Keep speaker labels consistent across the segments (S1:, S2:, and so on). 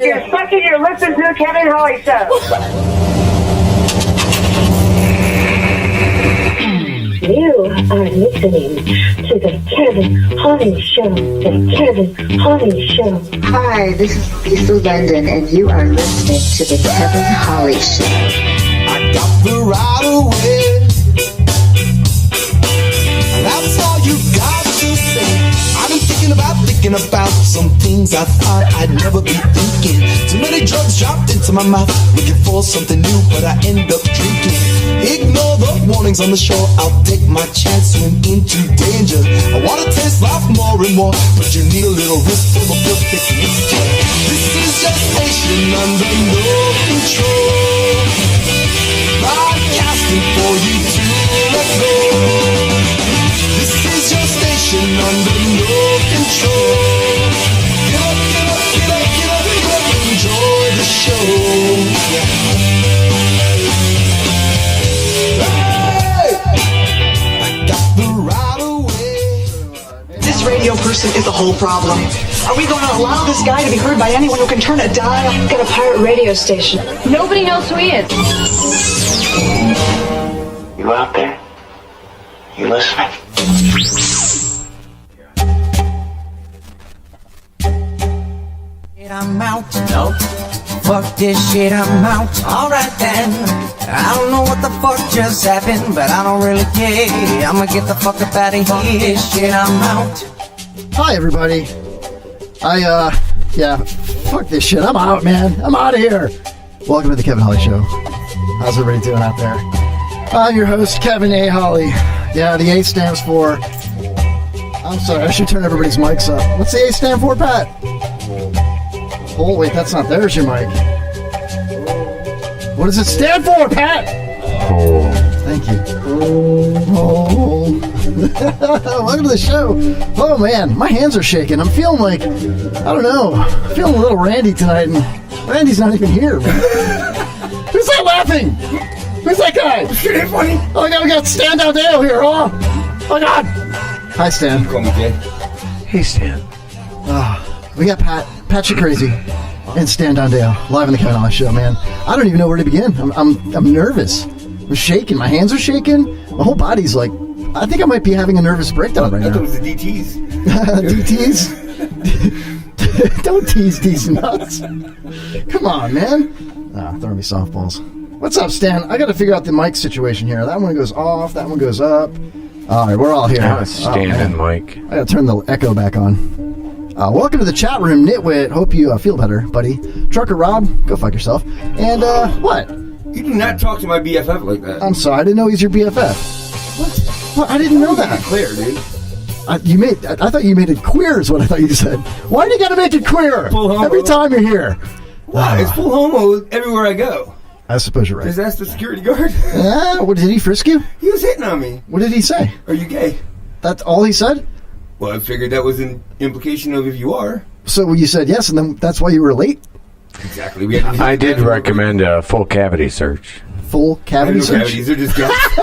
S1: You're sucking your listening to the Kevin Holly Show. You are listening to the Kevin Holly Show. The Kevin Holly Show.
S2: Hi, this is Lisa London, and you are listening to the Kevin Holly Show.
S3: I got the right away. That's all you got to say. I've been thinking about some things I thought I'd never be thinking. Too many drugs dropped into my mouth, looking for something new, but I end up drinking. Ignore the warnings on the shore, I'll take my chance, swim into danger. I wanna taste life more and more, but you need a little risk for the perfect mixture. This is gestation under no control, broadcasting for you to let go. This is your station under no control. Get up, get up, get up, get up, get up, enjoy the show.
S4: This radio person is the whole problem. Are we going to allow this guy to be heard by anyone who can turn a dial?
S5: He's got a pirate radio station. Nobody knows who he is.
S6: You out there? You listening?
S7: I'm out. Nope. Fuck this shit, I'm out. Alright then. I don't know what the fuck just happened, but I don't really care. I'ma get the fuck up out of here. Fuck this shit, I'm out.
S8: Hi, everybody. Fuck this shit. I'm out, man. I'm out of here. Welcome to the Kevin Holly Show. How's everybody doing out there? I'm your host, Kevin A. Holly. Yeah, the A stands for... I'm sorry, I should turn everybody's mics up. What's the A stand for, Pat? Oh, wait, that's not... There's your mic. What does it stand for, Pat? Oh. Thank you. Oh. Welcome to the show. Oh, man, my hands are shaking. I'm feeling like... I don't know. I'm feeling a little Randy tonight, and Randy's not even here. Who's that laughing? Who's that guy?
S9: Shit, funny.
S8: Oh, we got Stan down Dale here. Oh, God. Hi, Stan.
S9: Call me Jay.
S8: Hey, Stan. We got Pat Crazy and Stan Dondale live on the Kevin Holly Show, man. I don't even know where to begin. I'm nervous. I'm shaking. My hands are shaking. My whole body's like, I think I might be having a nervous breakdown right now.
S9: I thought it was the DTs.
S8: DTs? Don't tease these nuts. Come on, man. Throwing me softballs. What's up, Stan? I got to figure out the mic situation here. That one goes off. That one goes up. All right, we're all here.
S10: Now it's standing mic.
S8: I got to turn the echo back on. Welcome to the chat room, Nitwit. Hope you feel better, buddy. Trucker Rob, go fuck yourself. And, what?
S9: You do not talk to my BFF like that.
S8: I'm sorry, I didn't know he's your BFF. What? I didn't know that.
S9: Clear, dude.
S8: I thought you made it queer is what I thought you said. Why do you gotta make it queer?
S9: Full homo.
S8: Every time you're here.
S9: Wow, it's full homo everywhere I go.
S8: I suppose you're right.
S9: Just ask the security guard.
S8: What, did he frisk you?
S9: He was hitting on me.
S8: What did he say?
S9: Are you gay?
S8: That's all he said?
S9: Well, I figured that was an implication of if you are.
S8: So you said yes, and then that's why you were late?
S9: Exactly.
S10: I did recommend a full cavity search.
S8: Full cavity search?
S9: Cavities are just gaps.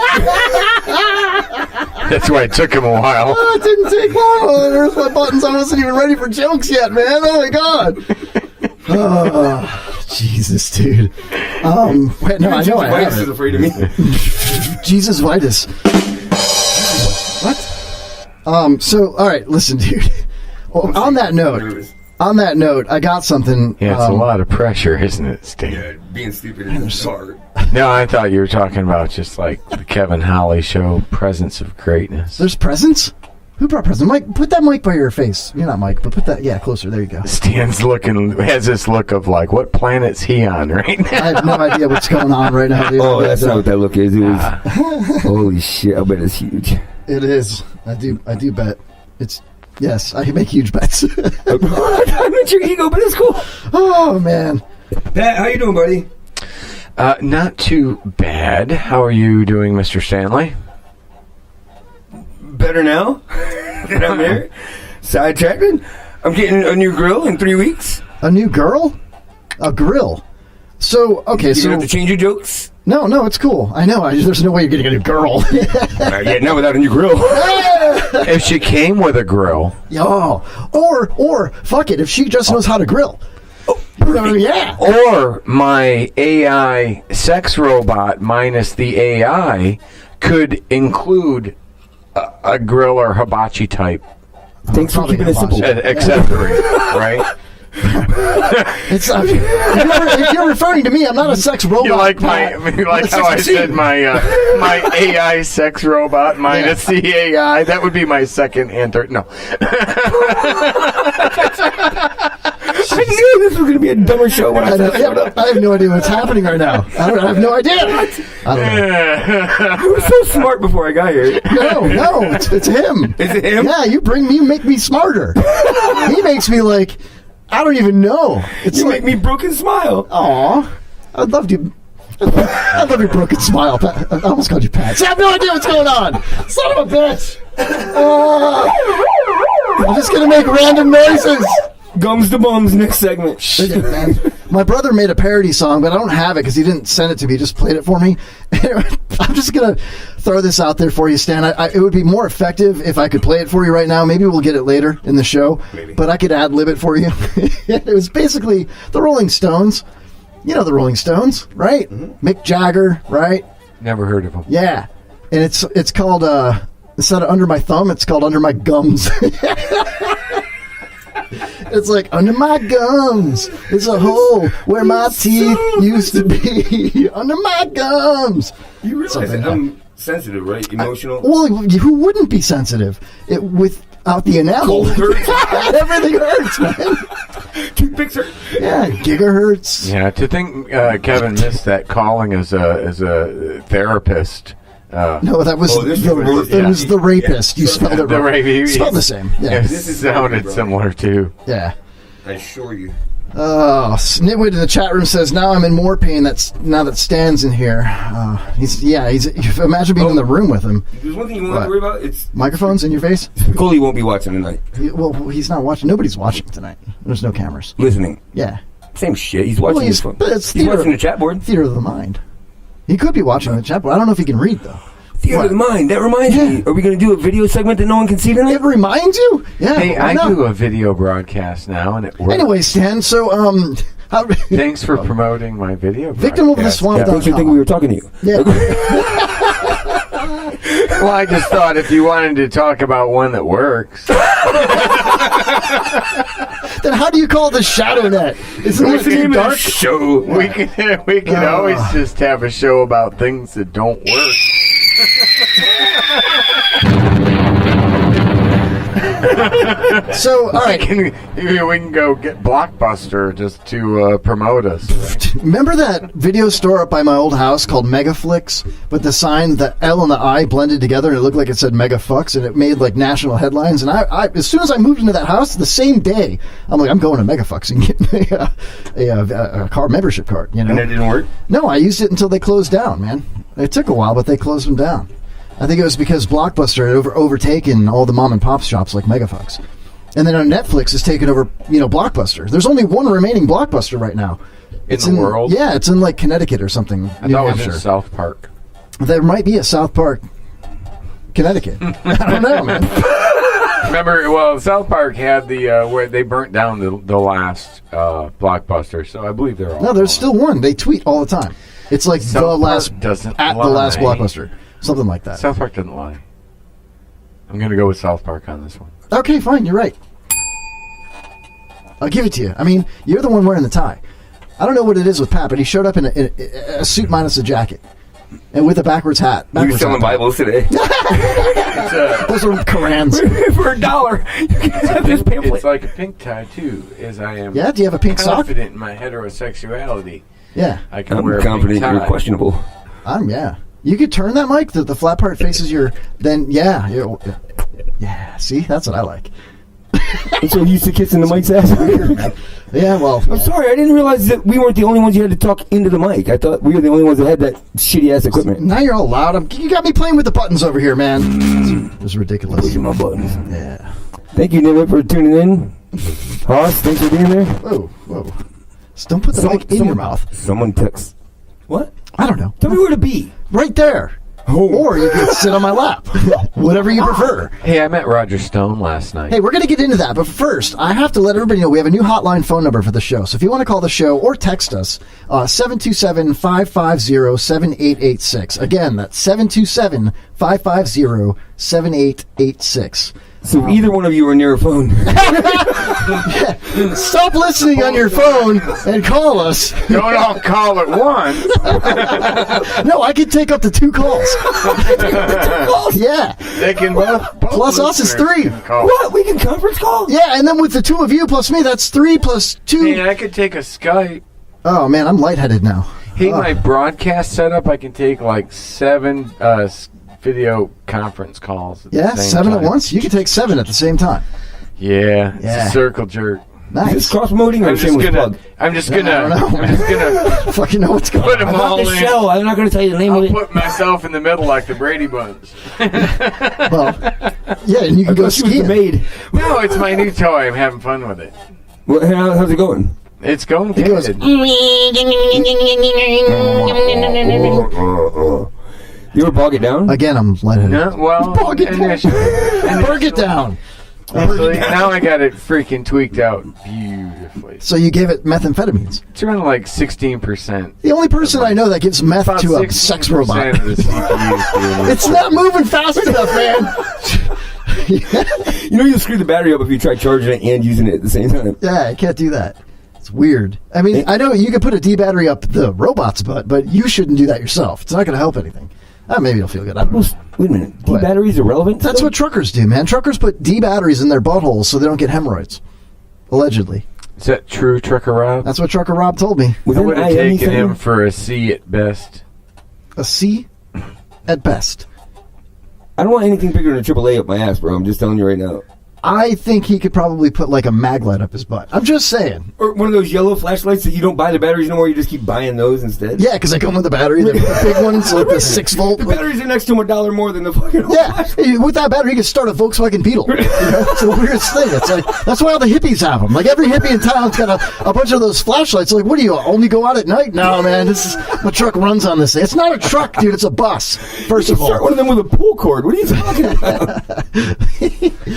S10: That's why it took him a while.
S8: Oh, it didn't take long. Oh, there's my buttons. I wasn't even ready for jokes yet, man. Oh, my God. Oh, Jesus, dude. Wait, no, I know I have it.
S9: is afraid of me.
S8: Jesus Vitus. What? So, all right, listen, dude. Well, on that note, I got something.
S10: Yeah, it's a lot of pressure, isn't it, Steve?
S9: Yeah, being stupid is hard.
S10: No, I thought you were talking about just like the Kevin Holly Show, presence of greatness.
S8: There's presents? Who brought presents? Mike, put that mic by your face. You're not Mike, but put that, closer. There you go.
S10: Stan's has this look of like, what planet's he on right now?
S8: I have no idea what's going on right now, dude.
S9: Oh, that's not what that look is. It was, holy shit, I bet it's huge.
S8: It is. I do bet. Yes, I make huge bets.
S9: I met your ego, but it's cool.
S8: Oh, man.
S9: Pat, how you doing, buddy?
S10: Not too bad. How are you doing, Mr. Stanley?
S9: Better now that I'm there. Sidetracked. I'm getting a new grill in 3 weeks.
S8: A new girl? A grill? So, okay,
S9: you have to change your jokes?
S8: No, it's cool. I know. There's no way you're getting a new girl.
S9: Yeah, not without a new grill.
S10: If she came with a grill.
S8: Oh, or fuck it, if she just knows how to grill. Yeah.
S10: Or my AI sex robot minus the AI could include a grill or hibachi type
S11: Thanks for keeping it simple.
S10: accessory, right?
S8: If you're referring to me, I'm not a sex robot.
S10: You like how I said my AI sex robot minus the AI? That would be my second and third. No.
S11: I knew this was going to be a dumber show when I showed up.
S8: I have no idea what's happening right now. I have no idea. I don't know.
S11: You were so smart before I got here.
S8: No, it's him.
S11: Is it him?
S8: Yeah, you make me smarter. He makes me like, I don't even know.
S11: You make me broken smile.
S8: Aw, I'd love your broken smile, Pat. I almost called you Pat. I have no idea what's going on. Son of a bitch. I'm just gonna make random noises.
S11: Gums to bums, next segment.
S8: My brother made a parody song, but I don't have it because he didn't send it to me. He just played it for me. I'm just going to throw this out there for you, Stan. It would be more effective if I could play it for you right now. Maybe we'll get it later in the show.
S11: Maybe.
S8: But I could ad-lib it for you. It was basically the Rolling Stones. You know the Rolling Stones, right? Mm-hmm. Mick Jagger, right?
S10: Never heard of him.
S8: Yeah. And it's called, instead of Under My Thumb, it's called Under My Gums. It's like, under my gums is a hole where my teeth used to be. Under my gums.
S11: You realize that I'm sensitive, right? Emotional.
S8: Well, who wouldn't be sensitive? Without the enamel. Everything hurts, man.
S11: Toothpicks hurt.
S8: Yeah, gigahertz.
S10: Yeah, to think Kevin missed that calling as a therapist.
S8: No, that was the rapist. You spelled it right. You spelled the same. Yeah.
S10: This sounded similar too.
S8: Yeah.
S11: I assure you.
S8: Oh, Snitwit in the chat room says, now I'm in more pain now that Stan's in here. Imagine being in the room with him.
S11: There's one thing you won't have to worry about. It's
S8: microphones in your face?
S11: Coley won't be watching tonight.
S8: He's not watching. Nobody's watching tonight. There's no cameras.
S11: Listening.
S8: Yeah.
S11: Same shit. He's watching his phone. He's watching the chat board.
S8: Theater of the mind. He could be watching the chat board. I don't know if he can read, though.
S11: Theater of the mind. That reminds me. Are we going to do a video segment that no one can see tonight?
S8: It reminds you? Yeah.
S10: Hey, I do a video broadcast now, and it works.
S8: Anyway, Stan, so,
S10: thanks for promoting my video
S8: Victim of the Swamp.
S11: I think we were talking to you.
S8: Yeah.
S10: Well, I just thought if you wanted to talk about one that works.
S8: Then how do you call it the Shadow Net? Isn't
S10: What's
S8: it
S10: the name
S8: dark?
S10: of the show? We can always just have a show about things that don't work.
S8: So, all right.
S10: We can go get Blockbuster just to promote us.
S8: Remember that video store up by my old house called Megaflix? But the sign, the L and the I blended together, and it looked like it said Megafucks, and it made like national headlines. And I as soon as I moved into that house, the same day, I'm like, I'm going to Megafucks and getting a car membership card. You know?
S11: And it didn't work?
S8: No, I used it until they closed down, man. It took a while, but they closed them down. I think it was because Blockbuster had overtaken all the mom and pop shops like Megafucks. And then Netflix has taken over, Blockbuster. There's only one remaining Blockbuster right now.
S10: It's in the world?
S8: Yeah, it's in like Connecticut or something.
S10: I thought it was in South Park.
S8: There might be a South Park, Connecticut. I don't know, man.
S10: Remember, South Park had the where they burnt down the last Blockbuster, so I believe they're all.
S8: No, there's still one. They tweet all the time. It's like
S10: South
S8: the last
S10: Park doesn't
S8: at
S10: lie.
S8: the last Blockbuster, something like that.
S10: South Park doesn't lie. I'm gonna go with South Park on this one.
S8: Okay, fine. You're right. I'll give it to you. I mean, you're the one wearing the tie. I don't know what it is with Pat, but he showed up in a suit minus a jacket. And with a backwards hat.
S11: We were selling Bibles today.
S8: Those are Korans.
S11: For $1, you can have this pamphlet.
S10: It's like a pink tie, too, as I am.
S8: Yeah, do you have a pink sock?
S10: Confident in my heterosexuality.
S8: Yeah.
S10: I can wear a pink
S11: confident
S10: tie.
S11: you're questionable.
S8: Yeah. You could turn that mic, the flat part faces your, then, yeah. Yeah, see? That's what I like.
S11: I'm so used to kissing the mic's ass.
S8: Yeah, well.
S11: I'm sorry, I didn't realize that we weren't the only ones you had to talk into the mic. I thought we were the only ones that had that shitty ass equipment.
S8: Now you're all loud. You got me playing with the buttons over here, man. It was ridiculous.
S11: Those are my buttons.
S8: Yeah.
S11: Thank you, Nitwit, for tuning in. Hoss, thanks for being there.
S8: Whoa. Just don't put the mic in your mouth.
S11: Someone text. What?
S8: I don't know.
S11: Tell me where to be.
S8: Right there. or you can sit on my lap. Whatever you prefer.
S10: Hey, I met Roger Stone last night.
S8: Hey, we're going to get into that, but first, I have to let everybody know we have a new hotline phone number for the show. So if you want to call the show or text us, 727-550-7886. Again, that's 727-550-7886.
S11: So either one of you are near a phone.
S8: Stop listening on your phone and call us.
S10: Don't all call at once.
S8: No, I can take up to 2 calls. Yeah.
S10: They can both
S8: Plus us is 3.
S11: What? We can conference call?
S8: Yeah, and then with the 2 of you plus me, that's 3 plus 2.
S10: Hey, I could take a Skype.
S8: Oh, man, I'm lightheaded now.
S10: Hey, my broadcast setup, I can take like 7 video conference calls. At the same
S8: 7
S10: time.
S8: at once? You can take 7 at the same time.
S10: Yeah, it's a circle jerk.
S8: Nice.
S11: Is this cross-promoting or
S10: I'm just gonna
S8: fucking know what's going
S10: put them
S11: on.
S10: all in.
S11: Show. I'm not going to tell you the name
S10: I'll
S11: of it.
S10: put myself in the middle like the Brady Bunch.
S8: Well, yeah, and you can go ski.
S10: No, it's my new toy. I'm having fun with it.
S11: Well, how's it going?
S10: It's going
S8: It goes,
S10: good.
S11: You ever bog it down?
S8: Again, I'm lightheaded.
S10: No, well,
S8: Bog it down. Berg it down.
S10: Actually, now I got it freaking tweaked out beautifully.
S8: So you gave it methamphetamines.
S10: It's around like 16%.
S8: The only person I know that gives meth
S10: About
S8: to a sex robot.
S10: of the CPUs,
S8: It's not moving fast enough, man.
S11: You know you'll screw the battery up if you try charging it and using it at the same time.
S8: Yeah, I can't do that. It's weird. I mean, I know you can put a D battery up the robot's butt, but you shouldn't do that yourself. It's not going to help anything. Maybe it'll feel good. I don't know.
S11: Wait a minute. D batteries irrelevant?
S8: That's what truckers do, man. Truckers put D batteries in their buttholes so they don't get hemorrhoids. Allegedly.
S10: Is that true, Trucker Rob?
S8: That's what Trucker Rob told me.
S10: I would have taken him for a C at best.
S8: A C at best.
S11: I don't want anything bigger than a AAA up my ass, bro. I'm just telling you right now.
S8: I think he could probably put like a mag light up his butt. I'm just saying.
S11: Or one of those yellow flashlights that you don't buy the batteries no more. You just keep buying those instead.
S8: Yeah, because they come with the battery. The big ones, like the 6-volt.
S11: The batteries are next to them $1 more than the fucking.
S8: Yeah, with that battery, you can start a Volkswagen Beetle. You know? It's the weirdest thing. It's like that's why all the hippies have them. Like every hippie in town's got a bunch of those flashlights. Like, what do you only go out at night? No, man, this is my truck runs on this thing. It's not a truck, dude. It's a bus. First of all,
S11: start one of them with a pull cord. What are you talking about?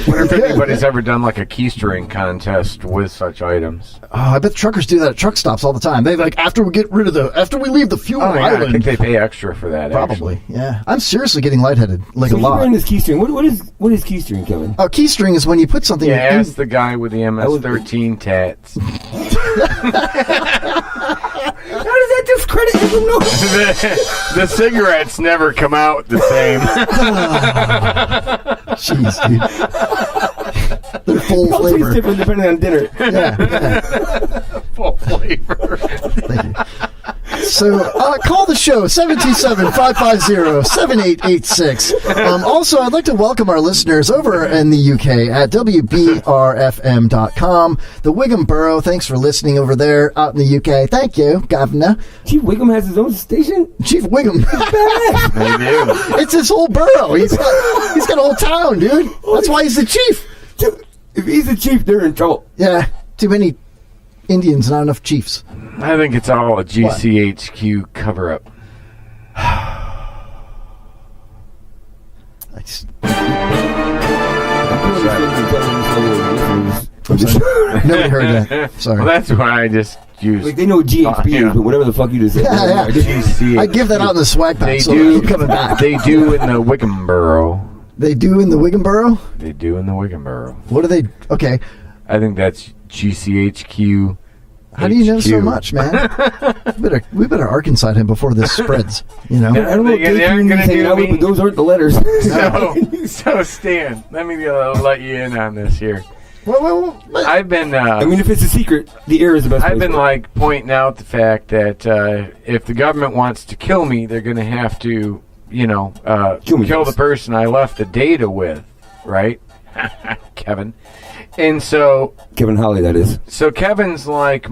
S10: Wonder if anybody's ever done like a keystring contest with such items.
S8: Oh, I bet truckers do that at truck stops all the time. They like after we leave the fuel island.
S10: I think they pay extra for that.
S8: Probably,
S10: actually.
S8: yeah. I'm seriously getting lightheaded, like
S11: So
S8: a lot.
S11: wearing this keystring. What is keystring, Kevin?
S8: Oh, keystring is when you put something.
S10: Yeah, ask the guy with the MS-13 tats.
S11: How does that discredit you from no?
S10: the cigarettes never come out the same.
S8: Jeez, dude. They're full flavor.
S11: Different depending on dinner.
S8: Yeah.
S10: Full flavor.
S8: Thank you. So call the show 727-550-7886. Also, I'd like to welcome our listeners over in the UK at WBRFM.com. The Wigham Borough, thanks for listening over there out in the UK. Thank you, Governor.
S11: Chief Wigham has his own station?
S8: Chief Wigham.
S10: They do.
S8: It's his whole borough. He's got a whole town, dude. That's why he's the chief.
S11: If he's the chief, they're in trouble.
S8: Yeah, too many Indians, not enough chiefs.
S10: I think it's all a GCHQ cover-up.
S8: Nobody heard that. Sorry.
S10: Well, that's why I just used.
S11: Like they know what GHB is, but whatever the fuck you just said.
S8: Yeah.
S10: GCHQ.
S8: I give that out in the swag pack,
S10: They
S8: so
S10: do.
S8: I keep coming back.
S10: They do in the Wigham Borough.
S8: They do in the Wigham Borough?
S10: They do in the Wigham Borough.
S8: What do they... Okay.
S10: I think that's GCHQ.
S8: How do you know so much, man? we better Arkansas him before this spreads, you know?
S11: I don't know what
S10: They aren't gonna do me.
S11: but those aren't the letters.
S10: So Stan, let me let you in on this here.
S8: Well,
S10: I've been.
S11: I mean, if it's a secret, the air is the best.
S10: I've
S11: place
S10: been
S11: for it.
S10: like pointing out the fact that if the government wants to kill me, they're going to have to, kill the person I left the data with, right? Kevin. And so
S11: Kevin Holly, that is.
S10: So Kevin's like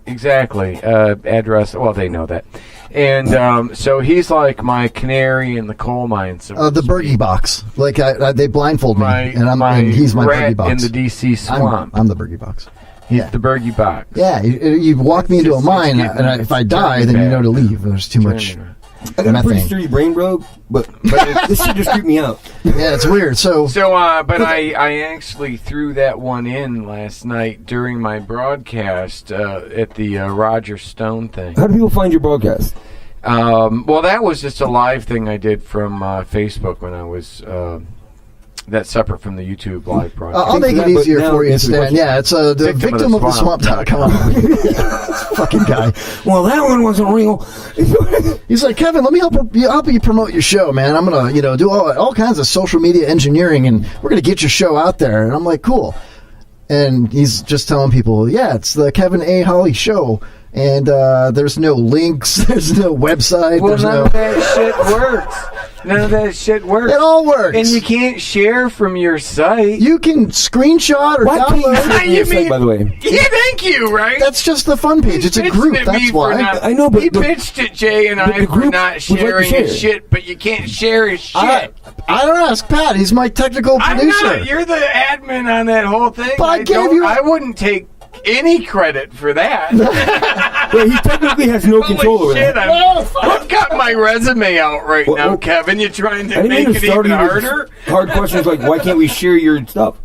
S10: exactly. Address. Well, they know that. And so he's like my canary in the coal mine. So
S8: the Bergy box. Like they blindfold me, and he's my
S10: rat
S8: Bergy box
S10: in the DC swamp.
S8: I'm the Bergy box. Yeah,
S10: the Bergy box.
S8: Yeah, you walk me into a mine, and if I die, then you know to leave. There's too much
S11: I got a pretty sturdy brain, bro, but this shit just creeped me out.
S8: Yeah, it's weird.
S10: But I actually threw that one in last night during my broadcast at the Roger Stone thing.
S11: How do people find your broadcast?
S10: Well, that was just a live thing I did from Facebook when I was. That's separate from the YouTube live broadcast.
S8: I'll make it easier for you, Stan. Yeah, it's the victim of the swamp.com. Fucking guy.
S11: Well, that one wasn't real.
S8: He's like, Kevin, let me help you promote your show, man. I'm gonna, do all kinds of social media engineering, and we're gonna get your show out there. And I'm like, cool. And he's just telling people, yeah, it's the Kevin A. Holly Show. And there's no links. There's no website.
S10: Well, none of that shit works. None of that shit works.
S8: It all works.
S10: And you can't share from your site.
S8: You can screenshot or download.
S11: You mean, by the way.
S10: Yeah, thank you, right?
S8: That's just the fun page. It's a group. That's why.
S11: I know, but
S10: he pitched at Jay and I for not sharing his shit, but you can't share his shit.
S8: I don't ask Pat. He's my technical producer.
S10: I'm not. You're the admin on that whole thing.
S8: But
S10: I wouldn't take any credit for that.
S11: Well, he technically has no control over that.
S10: I've got my resume out right now, Kevin. You're trying to make it even harder?
S11: Hard questions like, why can't we share your stuff?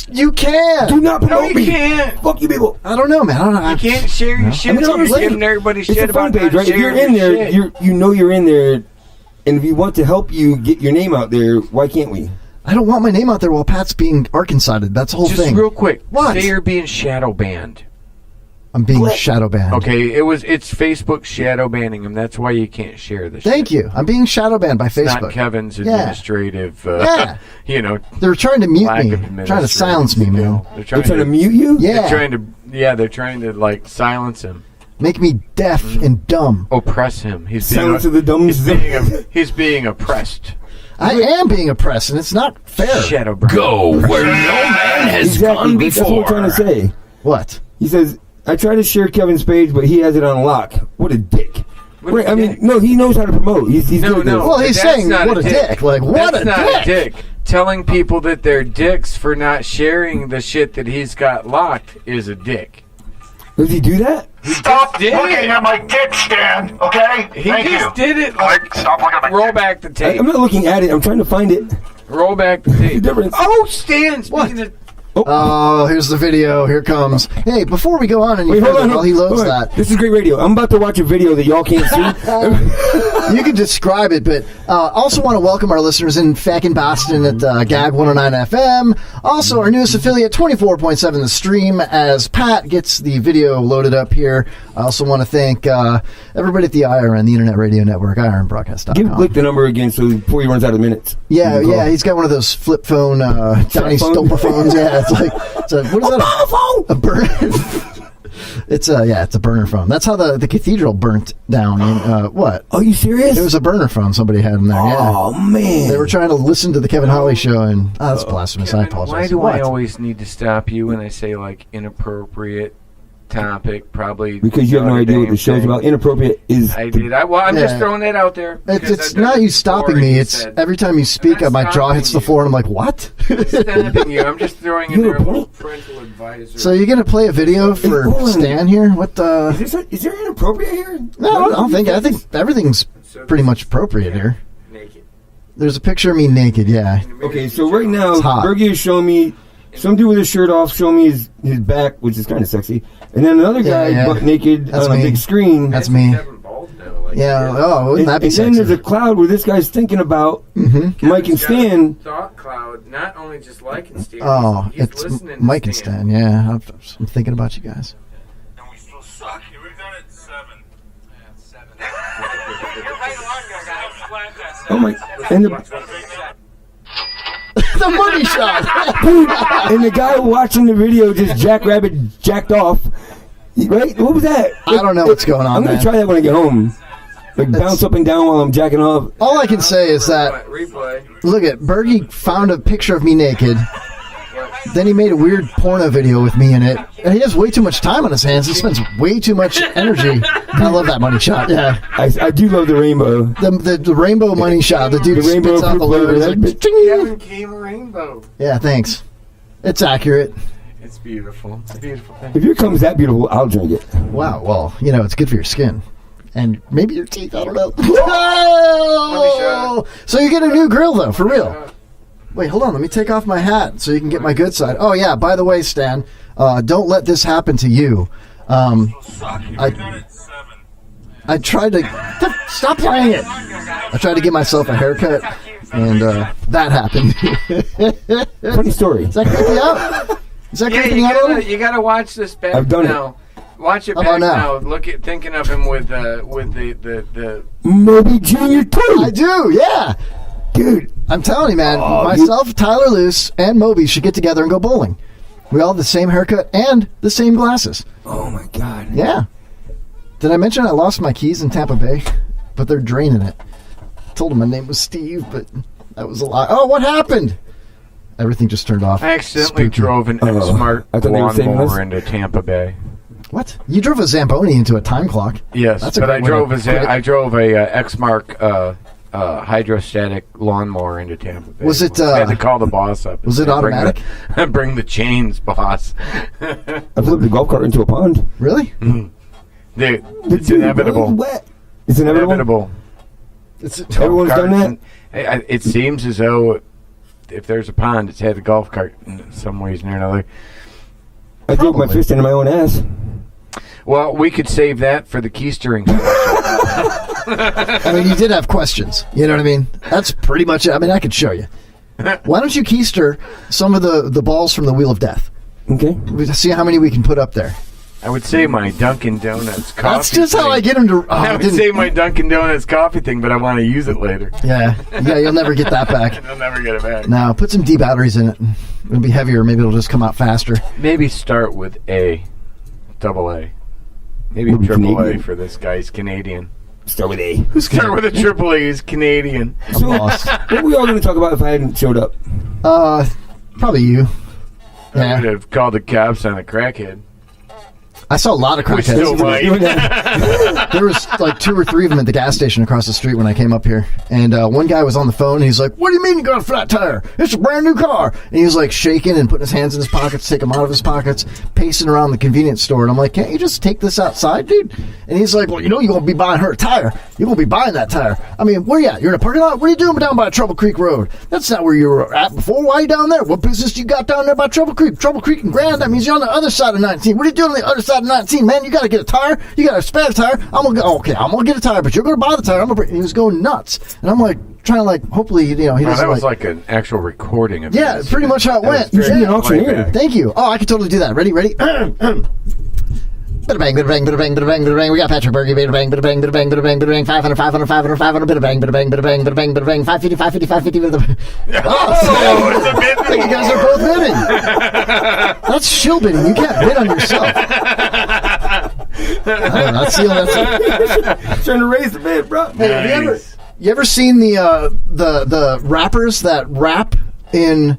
S8: You can.
S11: Do not promote me.
S10: You can't.
S11: Fuck you people.
S8: I don't know, man. I don't know.
S10: You can't share your shit. You're giving everybody shit
S11: about
S10: that.
S11: Page, right? If you're in there, you're in there, and if you want to help you get your name out there, why can't we?
S8: I don't want my name out there while Pat's being Arkansaded. That's the whole thing.
S10: Just real quick.
S8: What?
S10: Say you're being shadow banned.
S8: I'm being shadow banned.
S10: Okay, it's Facebook shadow banning him. That's why you can't share this.
S8: Thank you. I'm being shadow banned by Facebook.
S10: It's not Kevin's administrative.
S8: They're trying to mute me. Trying to silence me, man.
S10: They're trying
S11: to mute you.
S8: Yeah.
S10: They're trying to like silence him.
S8: Make me deaf and dumb.
S10: Oppress him.
S11: Silence of the dumb.
S10: He's being oppressed.
S8: I am being oppressed, and it's not fair.
S10: Shadow burn.
S9: Go where no man has gone before.
S11: That's what I'm trying to say.
S8: What?
S11: He says, I try to share Kevin's page, but he has it on lock. What a dick.
S10: What
S11: I mean, no, he knows how to promote. He's good at this.
S8: Well, he's saying, what a dick. Like, what a
S10: dick. Telling people that they're dicks for not sharing the shit that he's got locked is a dick.
S11: Does he do that?
S6: Stop looking at my dick, Stan, okay?
S10: He just did it. Like,
S6: stop looking at my
S10: roll back the tape.
S11: I'm not looking at it. I'm trying to find it.
S10: Roll back the tape. Oh, Stan, speaking of...
S8: Oh, here's the video. Here comes. Hey, before we go on any further, while he loads that.
S11: This is great radio. I'm about to watch a video that y'all can't see.
S8: You can describe it, but also want to welcome our listeners in fucking Boston at GAG 109 FM. Also, our newest affiliate, 24.7 The Stream, as Pat gets the video loaded up here. I also want to thank everybody at the IRN, the Internet Radio Network, IRNbroadcast.com.
S11: Give Blick the number again so before he runs out of minutes.
S8: Yeah, he's got one of those flip phone, Johnny Stolper phones. Yeah, it's like, what is that? A burner. It's a burner phone. That's how the cathedral burnt down. What?
S11: Are you serious?
S8: It was a burner phone somebody had in there.
S11: Oh, man.
S8: They were trying to listen to the Kevin Holly show, and that's blasphemous.
S10: Kevin,
S8: I apologize.
S10: Why do I always need to stop you when I say like inappropriate topic? Probably
S11: because you have no idea what the show's about. Inappropriate is.
S10: I did. I'm just throwing it out there.
S8: It's not you stopping me. It's every time you speak, my jaw hits the floor, and I'm like, what?
S10: Stopping you. I'm just throwing in there a little parental advisor.
S8: So you're gonna play a video for Stan here? What?
S11: Is there inappropriate here?
S8: No, I don't think. I think everything's pretty much appropriate here.
S10: Naked.
S8: There's a picture of me naked. Yeah.
S11: Okay, so right now, Bergy is showing me some dude with his shirt off, showing me his back, which is kind of sexy, and then another guy butt naked on a big screen.
S8: That's me. Yeah. Oh, wouldn't that be sexy?
S11: And then there's a cloud where this guy's thinking about Mike and Stan.
S10: Thought cloud, not only just like and Stan.
S8: Oh, it's Mike and Stan. Yeah, I'm thinking about you guys.
S6: And we still suck. We've done it 7. Yeah, 7. You're right along there, guys.
S11: Oh my! And
S8: the money shot.
S11: And the guy watching the video just jacked off. Right? What was that?
S8: I don't know what's going on.
S11: I'm gonna try that when I get home. Like bounce up and down while I'm jacking off.
S8: All I can say is that look at Bergy found a picture of me naked. Then he made a weird porno video with me in it. And he has way too much time on his hands. He spends way too much energy. I love that money shot. Yeah,
S11: I do love the rainbow.
S8: The rainbow money shot. The dude spits out the logo.
S10: Kevin came a rainbow.
S8: Yeah, thanks. It's accurate.
S10: It's beautiful. It's a beautiful thing.
S11: If your cum's that beautiful, I'll drink it.
S8: Wow. Well, it's good for your skin. And maybe your teeth, I don't know. Oh! So you get a new grill, though, for real. Wait, hold on. Let me take off my hat so you can get my good side. Oh, yeah, by the way, Stan, don't let this happen to you. I tried to... Stop playing it! I tried to get myself a haircut, and that happened.
S11: Funny story.
S8: Is that creepy out? Is that creepy out?
S10: You gotta watch this back
S11: I've done
S10: now. Watch it back now. Look at thinking of him with the
S11: Moby Jr. too.
S8: I do, yeah. Dude, I'm telling you, man. Myself, Tyler Luce, and Moby should get together and go bowling. We all have the same haircut and the same glasses.
S11: Oh, my God.
S8: Yeah. Did I mention I lost my keys in Tampa Bay? But they're draining it. I told them my name was Steve, but that was a lie. Oh, what happened? Everything just turned off.
S10: I accidentally drove an X-Mark lawnmower into Tampa Bay.
S8: What? You drove a Zamboni into a time clock?
S10: Yes, but I drove a X-Mark hydrostatic lawnmower into Tampa Bay.
S8: Was it?
S10: I had to call the boss up.
S8: Was it automatic?
S10: Bring the chains, boss.
S11: I flipped the golf cart into a pond.
S8: Really?
S10: Mm. Dude, it's inevitable.
S11: Wet. It's inevitable. Everyone's done that.
S10: It seems as though if there's a pond, it's had a golf cart in some ways or another.
S11: I drove my fist into my own ass.
S8: Well, we could save that for the keystering. I mean, you did have questions. You know what I mean? That's pretty much it. I mean, I could show you. Why don't you keister some of the balls from the Wheel of Death?
S11: Okay.
S8: See how many we can put up there.
S10: I would say my Dunkin' Donuts coffee
S8: That's just
S10: thing.
S8: how I get him to...
S10: I would say my Dunkin' Donuts coffee thing, but I want to use it later.
S8: Yeah, you'll never get that back.
S10: I'll never get it back.
S8: No, put some D batteries in it. It'll be heavier. Maybe it'll just come out faster.
S10: Maybe start with double A. Maybe triple A for this guy. He's Canadian.
S11: Start with A.
S10: Start with a triple A. He's Canadian.
S11: So, what are we all going to talk about if I hadn't showed up?
S8: Probably you.
S10: I would have called the cops on a crackhead.
S8: I saw a lot of crackheads. There was like 2 or 3 of them at the gas station across the street when I came up here. And one guy was on the phone, and he's like, "What do you mean you got a flat tire? It's a brand new car." And he was like shaking and putting his hands in his pockets, take them out of his pockets, pacing around the convenience store. And I'm like, "Can't you just take this outside, dude?" And he's like, "Well, you're going to be buying her a tire. You're going to be buying that tire. I mean, where you at? You're in a parking lot? What are you doing down by Trouble Creek Road? That's not where you were at before. Why are you down there? What business you got down there by Trouble Creek? Trouble Creek and Grand? That means you're on the other side of 19. What are you doing on the other side of 19, man? You got to get a tire. You got to spare a tire. I'm going to go, okay, I'm going to get a tire, but you're going to buy the tire." He was going nuts. And I'm like, trying to like, hopefully, he doesn't
S10: that was like an actual recording of
S8: yeah,
S10: this.
S8: pretty much how it went.
S11: You should be an auctioneer.
S8: Thank you. Oh, I could totally do that. Ready? Bada bang, bada bang, bada bang, bada bang, bada bang. We got Patrick Bergy. Bada bang, bada bang, bada bang, bada bang, bada bang. 500, 500, 500, 500. Bada bang, bada bang, bada bang, bada bang, bada bang. 550, 550, 550. Oh,
S10: it's a bid.
S8: I think you guys are both bidding. That's shill bidding. You can't bid on yourself. That's
S11: trying to raise the bid, bro.
S8: Hey, you ever seen the rappers that rap in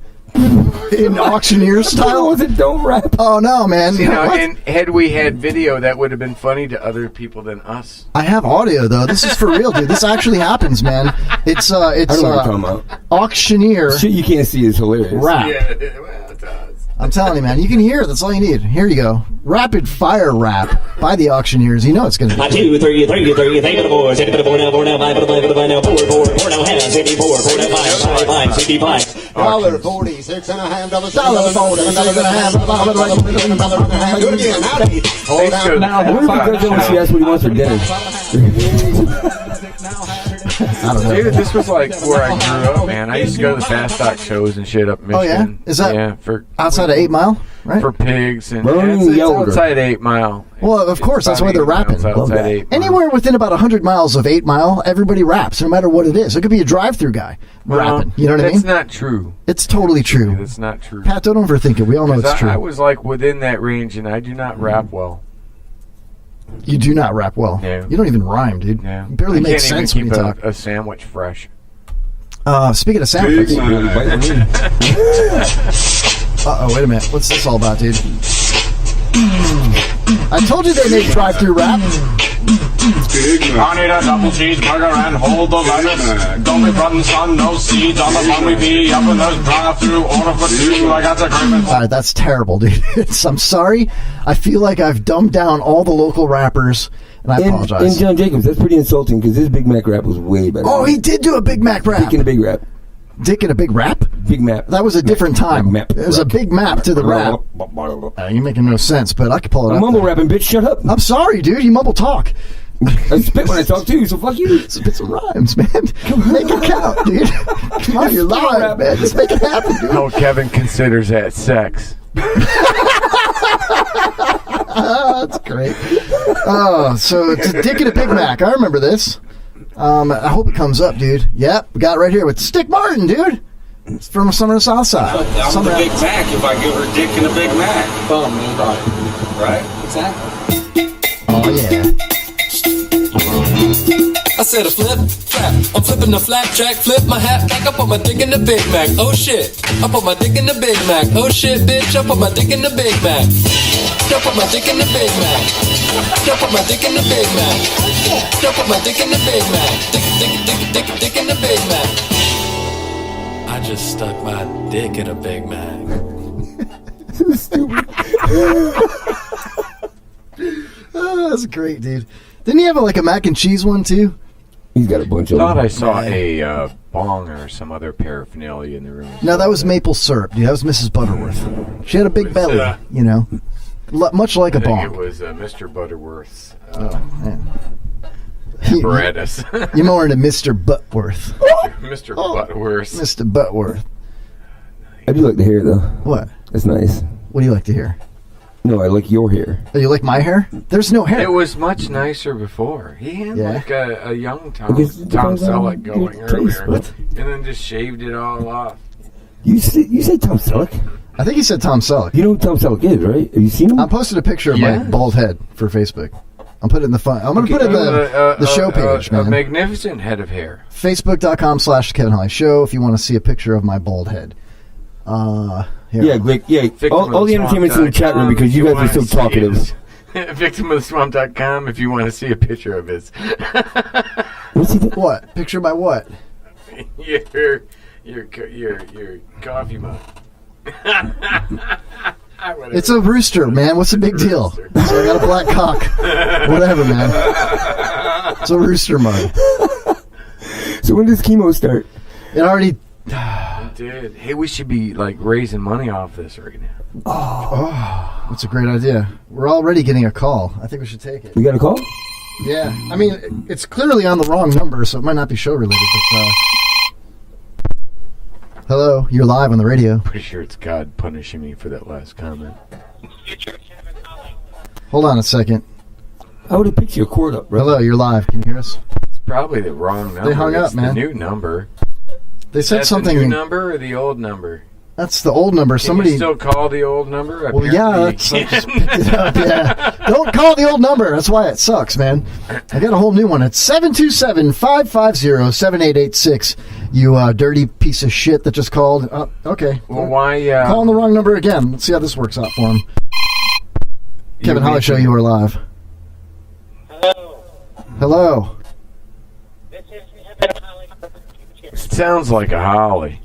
S8: auctioneer style?
S11: Was it don't rap?
S8: Oh no, man!
S10: And had we had video, that would have been funny to other people than us.
S8: I have audio though. This is for real, dude. This actually happens, man. It's
S11: I don't know what you're talking about.
S8: Auctioneer.
S11: Shit you can't see is hilarious.
S8: Rap.
S10: Yeah, well, it does.
S8: I'm telling you, man. You can hear it. That's all you need. Here you go. Rapid fire rap by the auctioneers. You know it's going to be.
S12: 1, 2, 3, 3, 3. Think of the boys. Think of the 4 now, 4 now, 5 now, 5 now, 4 now, has 84, 4 now, 5, 5, 65.
S13: $46.5. $1.50. Do it again. Howdy. Hold down.
S11: Now, she asked what he wants for dinner.
S8: I don't know.
S10: Dude, this was like where I grew up, man. I used to go to the fast stock shows and shit up in Michigan.
S8: Oh yeah, is that
S10: for
S8: outside of 8 Mile, right?
S10: For pigs and
S11: it's
S10: outside 8 Mile.
S8: Well, of course, that's why they're rapping. Anywhere within about 100 miles of 8 Mile, everybody raps, no matter what it is. It could be a drive-through guy rapping. You know what I mean?
S10: That's not true.
S8: It's totally true.
S10: That's not true.
S8: Pat, don't overthink it. We all know it's true.
S10: I was like within that range, and I do not rap well.
S8: You do not rap well.
S10: Yeah.
S8: You don't even rhyme, dude.
S10: Yeah.
S8: You barely make sense when you talk.
S10: A sandwich fresh.
S8: Speaking of sandwiches. Uh-oh, wait a minute. What's this all about, dude? I told you they make drive-through rap.
S6: I need a double cheeseburger and hold the lettuce. Don't be front son, no seeds on the bun. We be up in the drive-thru, order for two. I got the craving.
S8: All right, that's terrible, dude. I'm sorry. I feel like I've dumbed down all the local rappers, and I apologize.
S11: And John Jacobs, that's pretty insulting because his Big Mac rap was way better.
S8: Oh, he did do a Big Mac rap.
S11: Dick and a big rap.
S8: Dick and a big rap?
S11: Big map.
S8: That was a different time. It was a big map to the rap. You're making no sense, but I could pull it up.
S11: I'm mumble rapping, bitch. Shut up.
S8: I'm sorry, dude. You mumble talk.
S11: I spit when I talk too, so fuck you.
S8: Spit some rhymes, man. Make it count, dude. Come on, you're live, man. Just make it happen, dude.
S10: Oh, Kevin considers that sex.
S8: That's great. Oh, so it's a Dick and a Big Mac. I remember this. I hope it comes up, dude. Yep, we got it right here with Stick Martin, dude. It's from Summer South Side.
S6: I'm the Big Mac if I give her Dick and a Big Mac. Boom, right? Exactly.
S8: Oh, yeah.
S14: I said a flip, flap. I'm flipping the flap track, flip my hat back. I put my dick in the Big Mac. Oh shit. I put my dick in the Big Mac. Oh shit, bitch. I put my dick in the Big Mac. I put my dick in the Big Mac. I put my dick in the Big Mac. I put my dick in the Big Mac. Dick in the Big Mac. I just stuck my dick in a Big Mac.
S8: Stupid. Oh, that's great, dude. Didn't he have like a mac and cheese one too?
S11: He's got a bunch of them.
S10: I thought I saw a bong or some other paraphernalia in the room.
S8: No, that was maple syrup, dude. That was Mrs. Butterworth. She had a big belly, you know, much like a bong.
S10: It was Mr. Butterworth's
S8: man.
S10: apparatus.
S8: You're more into Mr. Buttworth.
S10: Mr. Butterworth.
S8: Mr. Buttworth.
S11: I do like the hair though.
S8: What?
S11: That's nice.
S8: What do you like to hear?
S11: No, I like your hair.
S8: Oh, you like my hair? There's no hair.
S10: It was much nicer before. He had like a young Tom Selleck going earlier, and then just shaved it all off.
S11: You say Tom Selleck?
S8: I think he said Tom Selleck.
S11: You know who Tom Selleck is, right? Have you seen him?
S8: I posted a picture of my bald head for Facebook. I'm putting it in the fun. I'm going to put it in the show page, man.
S10: A magnificent head of hair.
S8: Facebook.com/Kevin Holly Show if you want to see a picture of my bald head. Here.
S11: Yeah, Blake. Yeah, all the entertainment's in the chat room because you guys are so talkative.
S10: Victimoftheswamp.com if you want to see a picture of his.
S8: What? Picture by what?
S10: Your coffee mug.
S8: It's a rooster, man. What's the big deal? So I got a black cock. Whatever, man. It's a rooster mug.
S11: So when does chemo start?
S8: It already
S10: did. Hey, we should be like raising money off this right now.
S8: Oh, that's a great idea. We're already getting a call. I think we should take it.
S11: We got a call?
S8: Yeah. I mean, it's clearly on the wrong number, so it might not be show related. But hello, you're live on the radio.
S10: Pretty sure it's God punishing me for that last comment.
S8: Hold on a second.
S11: I would have picked your cord up, bro.
S8: Hello, you're live. Can you hear us?
S10: It's probably the wrong number.
S8: They hung up,
S10: it's
S8: man.
S10: The new number.
S8: They said
S10: That's
S8: something.
S10: The new number or the old number?
S8: That's the old number.
S10: Can
S8: Somebody
S10: you still call the old number?
S8: Well, yeah, that's, I just picked it up. Yeah, don't call the old number. That's why it sucks, man. I got a whole new one. It's 727-550-7886. You dirty piece of shit that just called. Okay.
S10: Well, why?
S8: Calling the wrong number again. Let's see how this works out for him. Kevin Holly Show, you are live. Hello.
S10: It sounds like a holly.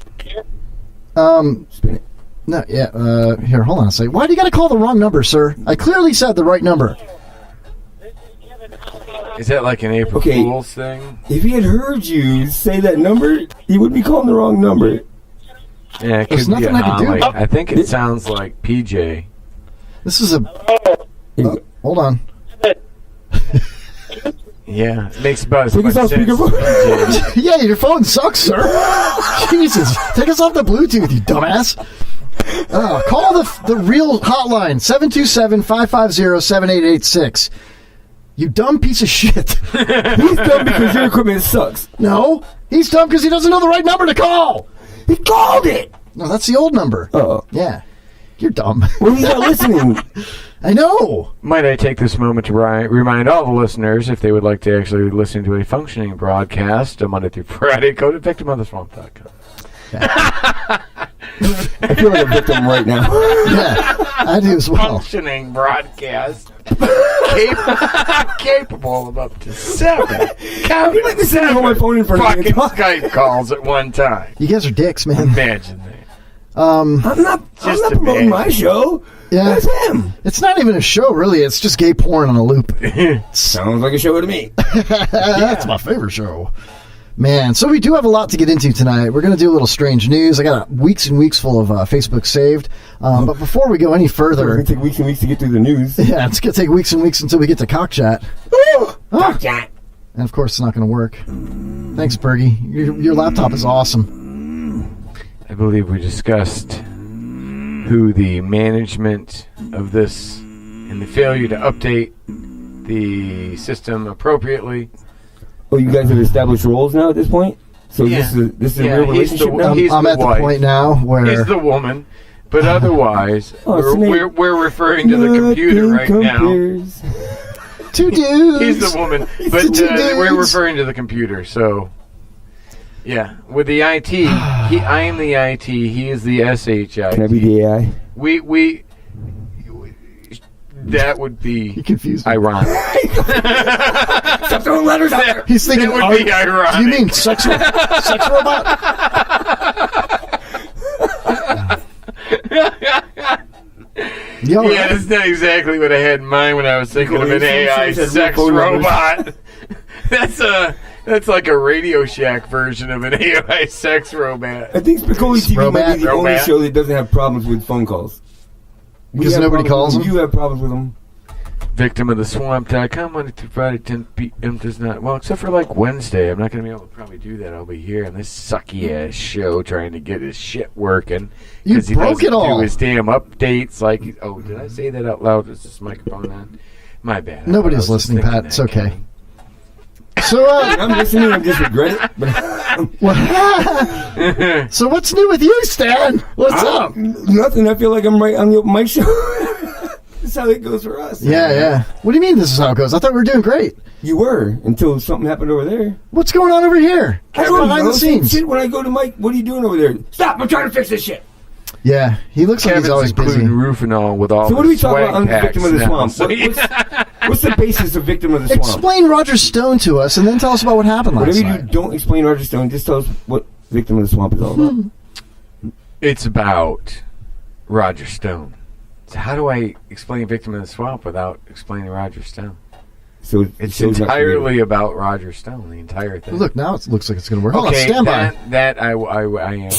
S8: No, yeah, here, hold on a second. Why do you got to call the wrong number, sir? I clearly said the right number.
S10: Is that like an April Fool's thing?
S11: If he had heard you say that number, he would be calling the wrong number.
S10: Yeah, it
S8: There's
S10: could be a
S8: nothing I can do.
S10: holly. I think it sounds like PJ.
S8: This is a... hold on.
S10: Yeah, it makes about as
S11: Take
S10: much
S11: us off
S10: sense.
S11: speakerphone.
S8: Yeah, your phone sucks, sir. Jesus. Take us off the Bluetooth, you dumbass. Call the real hotline, 727-550-7886. You dumb piece of shit.
S11: He's dumb because your equipment sucks.
S8: No, he's dumb because he doesn't know the right number to call.
S11: He called it.
S8: No, that's the old number.
S11: Oh.
S8: Yeah. You're dumb.
S11: Well, he's not listening.
S8: I know.
S10: Might I take this moment to remind all the listeners, if they would like to actually listen to a functioning broadcast Monday through Friday, go to victimoftheswamp.com.
S11: I feel like a victim right now.
S8: Yeah, I do as well.
S10: Functioning broadcast. Capable of up to 7.
S11: I feel like this is on my phone in front of me.
S10: Fucking Skype calls at one time.
S8: You guys are dicks, man.
S10: Imagine that.
S11: I'm not promoting my show.
S8: Yeah.
S11: That's him.
S8: It's not even a show, really. It's just gay porn on a loop.
S11: Sounds like a show to me.
S8: That's my favorite show. Man, so we do have a lot to get into tonight. We're going to do a little strange news. I got weeks and weeks full of Facebook saved. But before we go any further...
S11: It's going to take weeks and weeks to get through the news.
S8: Yeah, it's going to take weeks and weeks until we get to Cock Chat.
S11: Cock Chat.
S8: And of course, it's not going to work. Thanks, Bergy. Your laptop is awesome.
S10: I believe we discussed who the management of this and the failure to update the system appropriately.
S11: Oh, you guys have established roles now at this point? So this is a real relationship now?
S8: I'm at the point now where...
S10: He's the woman, but otherwise, we're referring to the computer right now.
S8: Two dudes.
S10: He's the woman, but we're referring to the computer, so... Yeah, with the IT, I am the IT, he is the SHIT.
S11: Can I be the AI?
S10: We that would be ironic.
S11: Stop throwing letters out there.
S8: He's thinking,
S10: that would be ironic.
S8: Do you mean sex robot?
S10: Yeah, that's not exactly what I had in mind when I was thinking of an AI sex robot. That's like a Radio Shack version of an AI sex robot.
S11: I think Spicoli TV might be the only show that doesn't have problems with phone calls.
S8: Because nobody calls them?
S11: You have problems with them.
S10: Victim of the Swamp.com Monday through Friday 10 p.m. does not. Well, except for like Wednesday. I'm not going to be able to probably do that. I'll be here on this sucky ass show trying to get his shit working.
S8: You broke it all.
S10: Do his damn updates. Like, oh, did I say that out loud? Is this microphone on? My bad.
S8: Nobody's listening, Pat. It's okay. So
S11: I'm listening. I just regret
S8: it. So what's new with you, Stan? What's up?
S11: Nothing. I feel like I'm right on the open mic show. That's how it goes for us.
S8: Yeah. What do you mean this is how it goes? I thought we were doing great.
S11: You were until something happened over there.
S8: What's going on over here? Behind the scenes.
S11: Shit, when I go to Mike, what are you doing over there? Stop! I'm trying to fix this shit.
S8: Yeah, he looks like he's always busy.
S10: Roof and all with all.
S11: So what are we talking about on the Victim of the Swamp? What's the basis of Victim of the Swamp?
S8: Explain Roger Stone to us, and then tell us about what happened last
S11: night.
S8: Whatever
S11: you do, don't explain Roger Stone. Just tell us what Victim of the Swamp is all about.
S10: It's about Roger Stone. So how do I explain Victim of the Swamp without explaining Roger Stone?
S11: So
S10: it's entirely about Roger Stone. The entire thing.
S8: Look, now it looks like it's going to work.
S10: Okay,
S8: hold on, stand by.
S10: That I am.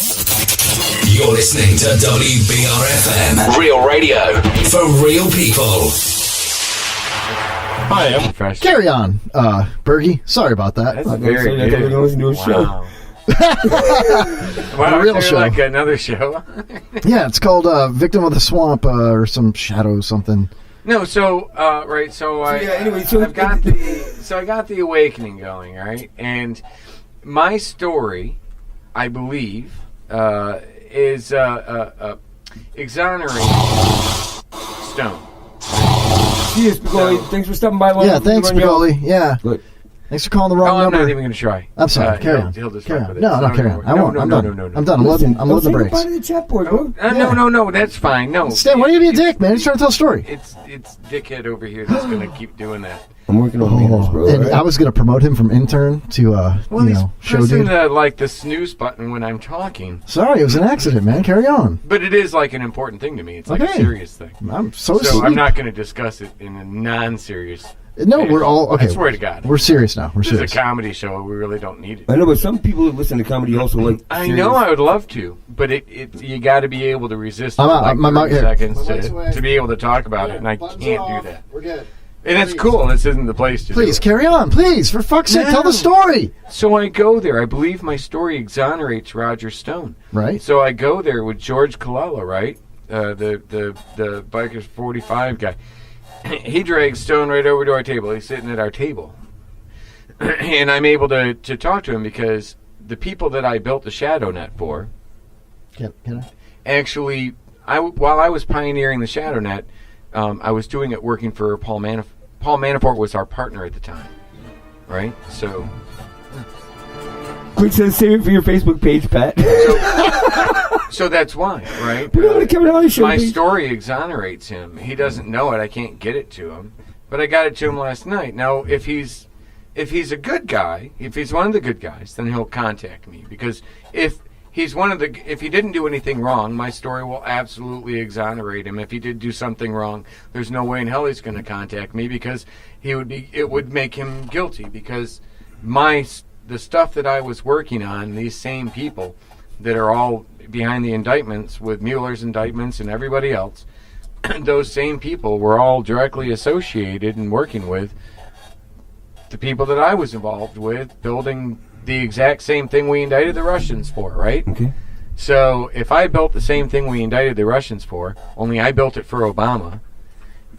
S15: You're listening to WBRFM, real radio for real people.
S10: Hi, I'm fresh.
S8: Carry on, Bergy. Sorry about that.
S10: That's very good.
S11: I thought we were going to listen to a show.
S10: Wow,
S8: a real show.
S10: Like another show.
S8: Yeah, it's called Victim of the Swamp or some shadow something.
S10: No, so right, so I got the awakening going, right, and my story, I believe, is exonerating Stone.
S11: Yes, Spicoli, thanks for stopping by.
S8: Yeah, thanks, Spicoli. Yeah.
S11: Good.
S8: Thanks for calling the wrong number.
S10: I'm not even going to try.
S8: I'm sorry. Carry on.
S10: He'll just
S8: carry
S10: with
S8: on. No, carry on. I won't. I'm done. I'm done. I'm loading the brakes.
S11: The chat board, bro.
S10: No, that's fine. No.
S8: Stan, why do you be a dick, man? He's trying to tell a story.
S10: It's dickhead over here that's going to keep doing that.
S11: I'm working on manners, bro.
S8: And I was going to promote him from intern to, show dude.
S10: Like the snooze button when I'm talking.
S8: Sorry, it was an accident, man. Carry on.
S10: But it is like an important thing to me. It's like a serious thing.
S8: So
S10: I'm not going to discuss it in a non-serious.
S8: No, we're all okay.
S10: I swear to God,
S8: we're serious now. We're serious.
S10: This is a comedy show. We really don't need it.
S11: I know, but some people that listen to comedy also like.
S10: I know. I would love to, but you got to be able to resist.
S8: I'm out.
S10: Like 30 seconds to be able to talk about it, and I can't do that.
S8: We're good.
S10: And it's cool. This isn't the place to.
S8: Please carry on, please. For fuck's sake, tell the story.
S10: So I go there. I believe my story exonerates Roger Stone.
S8: Right.
S10: So I go there with George Colella, right? The Bikers 45 guy. He drags Stone right over to our table. He's sitting at our table. And I'm able to talk to him because the people that I built the Shadow Net for
S8: can I?
S10: Actually, while I was pioneering the Shadow Net, I was doing it working for Paul Manafort. Paul Manafort was our partner at the time. Right? So...
S11: Quick, save it for your Facebook page, Pat.
S10: So that's why, right? My story exonerates him. He doesn't know it. I can't get it to him, but I got it to him last night. Now, if he's a good guy, if he's one of the good guys, then he'll contact me, because if he didn't do anything wrong, my story will absolutely exonerate him. If he did do something wrong, there's no way in hell he's going to contact me, because it would make him guilty, because the stuff that I was working on, these same people that are all behind the indictments with Mueller's indictments and everybody else, those same people were all directly associated and working with the people that I was involved with, building the exact same thing we indicted the Russians for, right?
S11: Okay.
S10: So if I built the same thing we indicted the Russians for, only I built it for Obama,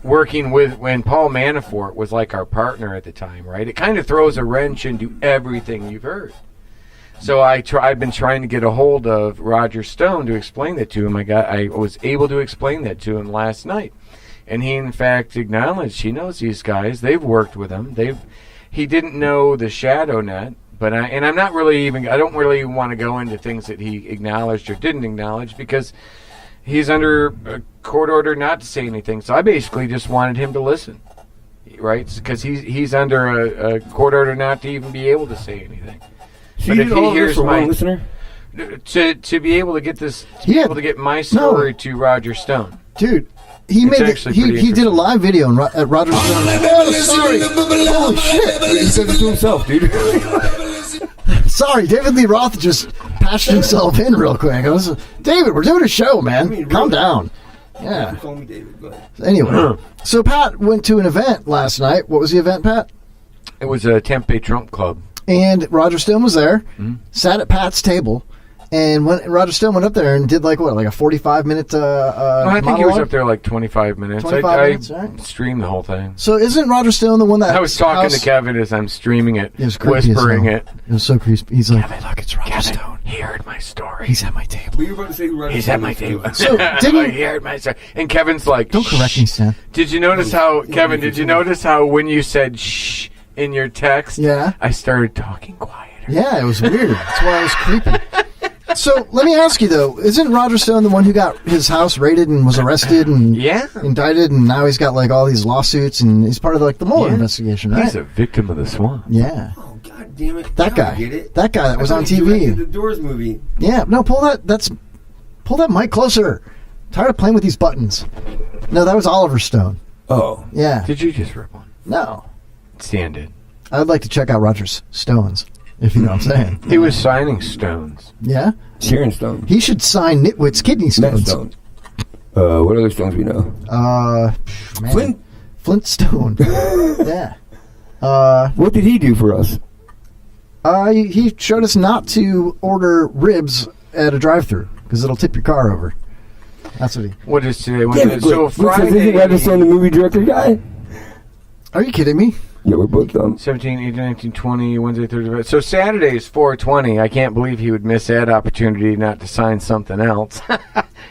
S10: working with when Paul Manafort was like our partner at the time, right? It kind of throws a wrench into everything you've heard. So I've been trying to get a hold of Roger Stone to explain that to him. I was able to explain that to him last night, and he in fact acknowledged he knows these guys. They've worked with him. He didn't know the shadow net, but I don't really want to go into things that he acknowledged or didn't acknowledge, because he's under a court order not to say anything. So I basically just wanted him to listen, right? Because he's under a court order not to even be able to say anything.
S11: So but if he hears my listener,
S10: to be able to get this, be able to get my story to Roger Stone,
S8: dude. He did a live video at Roger Stone. Oh, sorry. Holy shit.
S11: He said it to himself, dude.
S8: Sorry, David Lee Roth just patched himself in real quick. David, we're doing a show, man. Calm down. Yeah.
S11: Call me David. Go ahead.
S8: Anyway, so Pat went to an event last night. What was the event, Pat?
S10: It was a Tampa Bay Trump Club.
S8: And Roger Stone was there, sat at Pat's table, and when Roger Stone went up there and did like a 45-minute
S10: I think he was up there like 25 minutes.
S8: 25 minutes, right?
S10: Streamed the whole thing.
S8: So isn't Roger Stone the one that...
S10: I was talking to Kevin as I'm streaming it,
S8: creepy
S10: whispering it.
S8: It was so creepy. He's like,
S10: Kevin, look, it's Roger Stone. He heard my story.
S8: He's at my table.
S11: You were about to say Roger
S10: He's
S11: Stone
S10: at my table.
S8: So
S10: he heard my story. And Kevin's like,
S8: don't correct me, Stan.
S10: Did you notice how, Kevin, did you notice how when you said shh in your text, I started talking quieter?
S8: Yeah, it was weird. That's why I was creepy. So let me ask you though, isn't Roger Stone the one who got his house raided and was arrested and indicted, and now he's got like all these lawsuits and he's part of like the Mueller investigation, right?
S10: He's a victim of the swamp.
S8: Yeah.
S11: Oh god damn it!
S8: That guy.
S11: Get it?
S8: That guy that was on
S11: He
S8: TV.
S11: directed the Doors movie.
S8: Yeah. No, pull that mic closer. Tired of playing with these buttons. No, that was Oliver Stone.
S11: Oh.
S8: Yeah.
S10: Did you just rip one?
S8: No.
S10: Stan did.
S8: I'd like to check out Roger's Stones, if you know what I'm saying.
S10: He was signing stones.
S8: Yeah?
S11: Sharon Stone.
S8: He should sign Nitwit's kidney stones.
S11: Stones. What other stones we know?
S8: Man. Flint Stone. Yeah.
S11: What did he do for us?
S8: He showed us not to order ribs at a drive-thru because it'll tip your car over. That's what he...
S10: What is today?
S11: So Friday... Isn't Roger Stone the movie director guy?
S8: Are you kidding me?
S11: Yeah, we're both done.
S10: 17, 18, 19, 20, Wednesday, Thursday. So Saturday is 420. I can't believe he would miss that opportunity not to sign something else.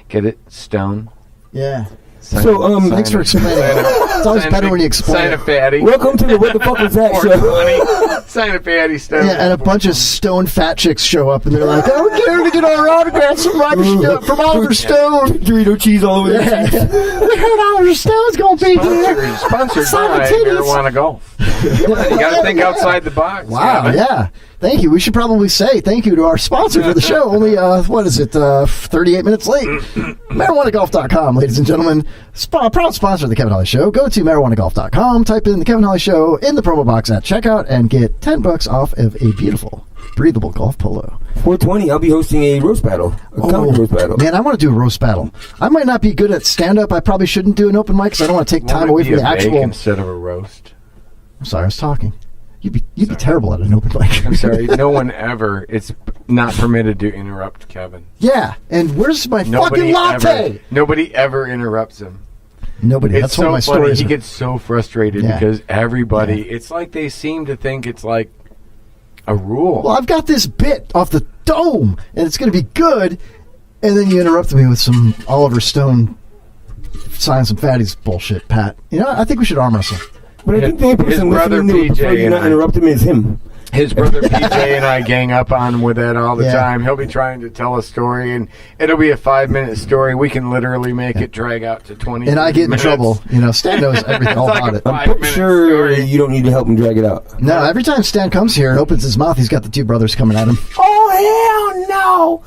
S10: Get it? Stone.
S8: Yeah.
S11: Thanks
S8: for explaining. It's always better when you explain.
S10: Sign a fatty.
S11: Welcome to the What the Fuck Is That show.
S10: Sign a fatty, Stone.
S8: Yeah, and a bunch of stone fat chicks show up and they're like, "Oh, we're here to get our autographs from Oliver Stone."
S11: Dorito cheese all over the cheese.
S8: We heard Oliver Stone's gonna be here.
S10: Sponsored by Marijuana Golf. You got to think outside the box.
S8: Wow, yeah. Thank you. We should probably say thank you to our sponsor for the show. Only, 38 minutes late. MarijuanaGolf.com, ladies and gentlemen. Proud sponsor of the Kevin Holly Show. Go to MarijuanaGolf.com, type in the Kevin Holly Show in the promo box at checkout, and get $10 off of a beautiful, breathable golf polo.
S11: 420, I'll be hosting a roast battle. A comedy roast battle.
S8: Man, I want to do a roast battle. I might not be good at stand-up. I probably shouldn't do an open mic because I don't want to take time away from the actual...
S10: instead of a roast.
S8: I'm sorry, I was talking. You'd be terrible at an open mic.
S10: I'm sorry. No one ever. It's not permitted to interrupt Kevin.
S8: Yeah, and where's my fucking latte?
S10: Nobody ever interrupts him.
S8: Nobody.
S10: It's
S8: That's
S10: so
S8: one of my
S10: funny.
S8: stories.
S10: He gets so frustrated because everybody. Yeah. It's like they seem to think it's like a rule.
S8: Well, I've got this bit off the dome, and it's going to be good, and then you interrupt me with some Oliver Stone sign some fatties bullshit, Pat. You know, I think we should arm wrestle.
S11: But I think the only person listening to prefer you not interrupt him is him.
S10: His brother PJ and I gang up on him with that all the time. He'll be trying to tell a story, and it'll be a 5-minute story. We can literally make it drag out to 20
S8: And I get in trouble. You know, Stan knows everything all about it.
S11: I'm pretty sure you don't need to help him drag it out.
S8: No, every time Stan comes here and opens his mouth, he's got the two brothers coming at him.
S11: Oh, hell no!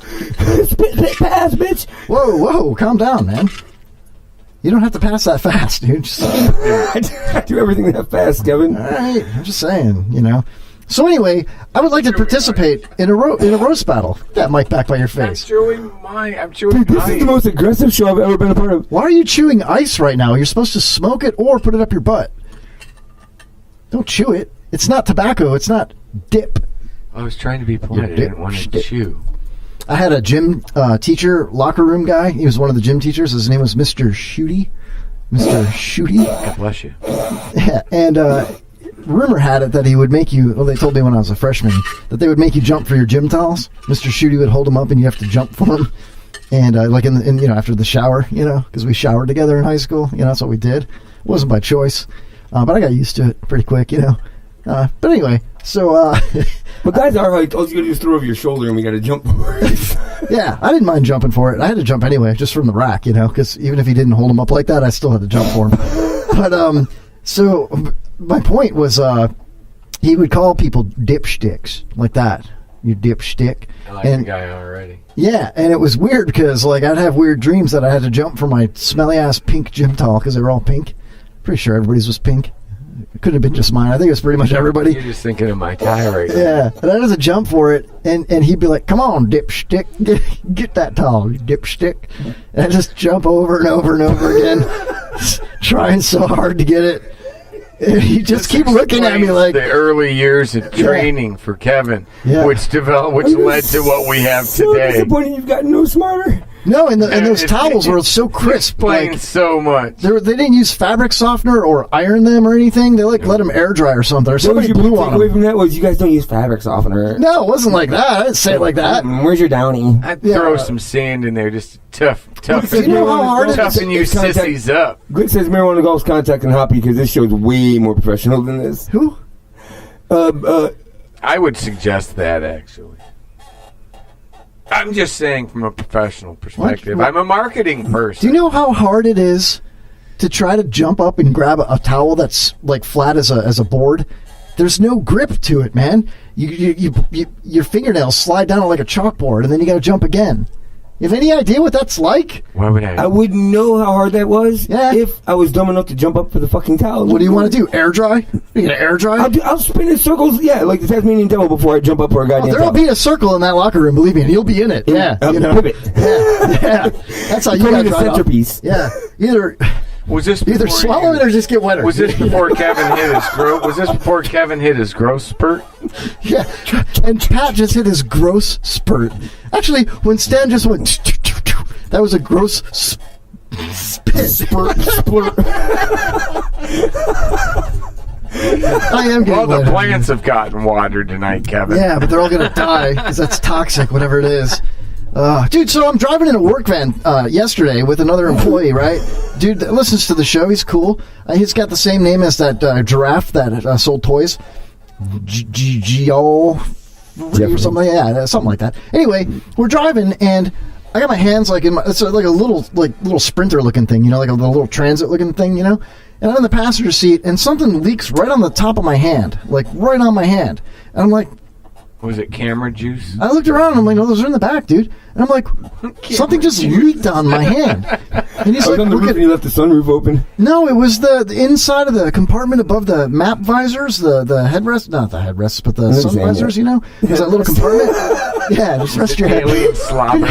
S11: Spit pass, bitch!
S8: Whoa, calm down, man. You don't have to pass that fast, dude. Just,
S11: I do everything that fast, Kevin.
S8: All right, I'm just saying, you know. So anyway, I would like to participate in a roast battle. That mic back by your face.
S10: I'm chewing
S11: Dude, this is the most aggressive show I've ever been a part of.
S8: Why are you chewing ice right now? You're supposed to smoke it or put it up your butt. Don't chew it. It's not tobacco. It's not dip.
S10: I was trying to be polite. I didn't want to chew.
S8: I had a gym teacher, locker room guy. He was one of the gym teachers. His name was Mr. Shooty. Mr. Shooty.
S10: God bless you.
S8: Yeah, and rumor had it that he would make you, well, they told me when I was a freshman, that they would make you jump for your gym towels. Mr. Shooty would hold them up and you have to jump for them. And like in you know, after the shower, you know, because we showered together in high school. You know, that's what we did. It wasn't by choice. But I got used to it pretty quick, you know. But anyway, so...
S11: But guys are like, all you gotta do is throw over your shoulder and we gotta jump for it.
S8: Yeah, I didn't mind jumping for it. I had to jump anyway, just from the rack, you know, because even if he didn't hold him up like that, I still had to jump for him. But, so my point was, he would call people dipsticks, like that. You dipstick.
S10: I like the guy already.
S8: Yeah, and it was weird because, like, I'd have weird dreams that I had to jump for my smelly-ass pink gym towel because they were all pink. Pretty sure everybody's was pink. It couldn't have been just mine. I think it was pretty much everybody.
S10: You're just thinking of my tie right now.
S8: Yeah, and I had to jump for it, and he'd be like, "Come on, dipstick, get that towel, you dipstick." And I just jump over and over and over again, trying so hard to get it. And he just keep looking at me like
S10: the early years of training for Kevin, which led to what we have today.
S11: Disappointed you've gotten no smarter.
S8: No, and those towels were so crisp.
S10: Like, so much.
S8: They didn't use fabric softener or iron them or anything. They let them air dry or something. Or somebody blew on them.
S11: Away from that was you guys don't use fabric softener.
S8: No, it wasn't like that. I didn't say it like that.
S11: Where's your Downy?
S10: I'd throw some sand in there, just tough.
S8: You know how hard it is?
S10: Toughen you sissies up.
S11: Glick says marijuana golf's contact and hoppy because this show's way more professional than this.
S8: Who?
S10: I would suggest that, actually. I'm just saying from a professional perspective. I'm a marketing person.
S8: Do you know how hard it is to try to jump up and grab a towel that's like flat as a board? There's no grip to it, man. Your fingernails slide down like a chalkboard, and then you got to jump again. You have any idea what that's like?
S10: Why would I?
S11: I wouldn't know how hard that was if I was dumb enough to jump up for the fucking towel.
S8: What do you want to do? Air dry? You gonna air dry?
S11: I'll spin in circles, like the Tasmanian devil before I jump up for a goddamn
S8: there'll be a circle in that locker room, believe me, and you'll be in it. Yeah.
S11: Pivot.
S8: Yeah. That's how you got
S11: the centerpiece.
S8: Yeah. Either swallow it or just get wetter.
S10: Was this before Kevin hit his growth? Was this before Kevin hit his growth spurt?
S8: Yeah, and Pat just hit his gross spurt. Actually, when Stan just went, that was a gross spurt. I am getting
S10: the plants have gotten watered tonight, Kevin.
S8: Yeah, but they're all going to die because that's toxic, whatever it is. Dude, so I'm driving in a work van yesterday with another employee, right? Dude that listens to the show. He's cool. He's got the same name as that giraffe that sold toys. Gio or something. Yeah, something like that. Anyway, we're driving, and I got my hands like in my... It's like a little Sprinter looking thing, you know, like a little transit looking thing, you know? And I'm in the passenger seat, and something leaks right on the top of my hand. Like, right on my hand. And I'm like...
S10: Was it camera juice?
S8: I looked around and I'm like, no, those are in the back, dude. And I'm like, something just leaked on my hand. And he's
S11: like, on the roof and you left the sunroof open?
S8: No, it was the inside of the compartment above the map visors, the headrest, not the headrests, but the sun visors, you know? There's that little compartment. Yeah, just rest your head.
S10: Alien slobber.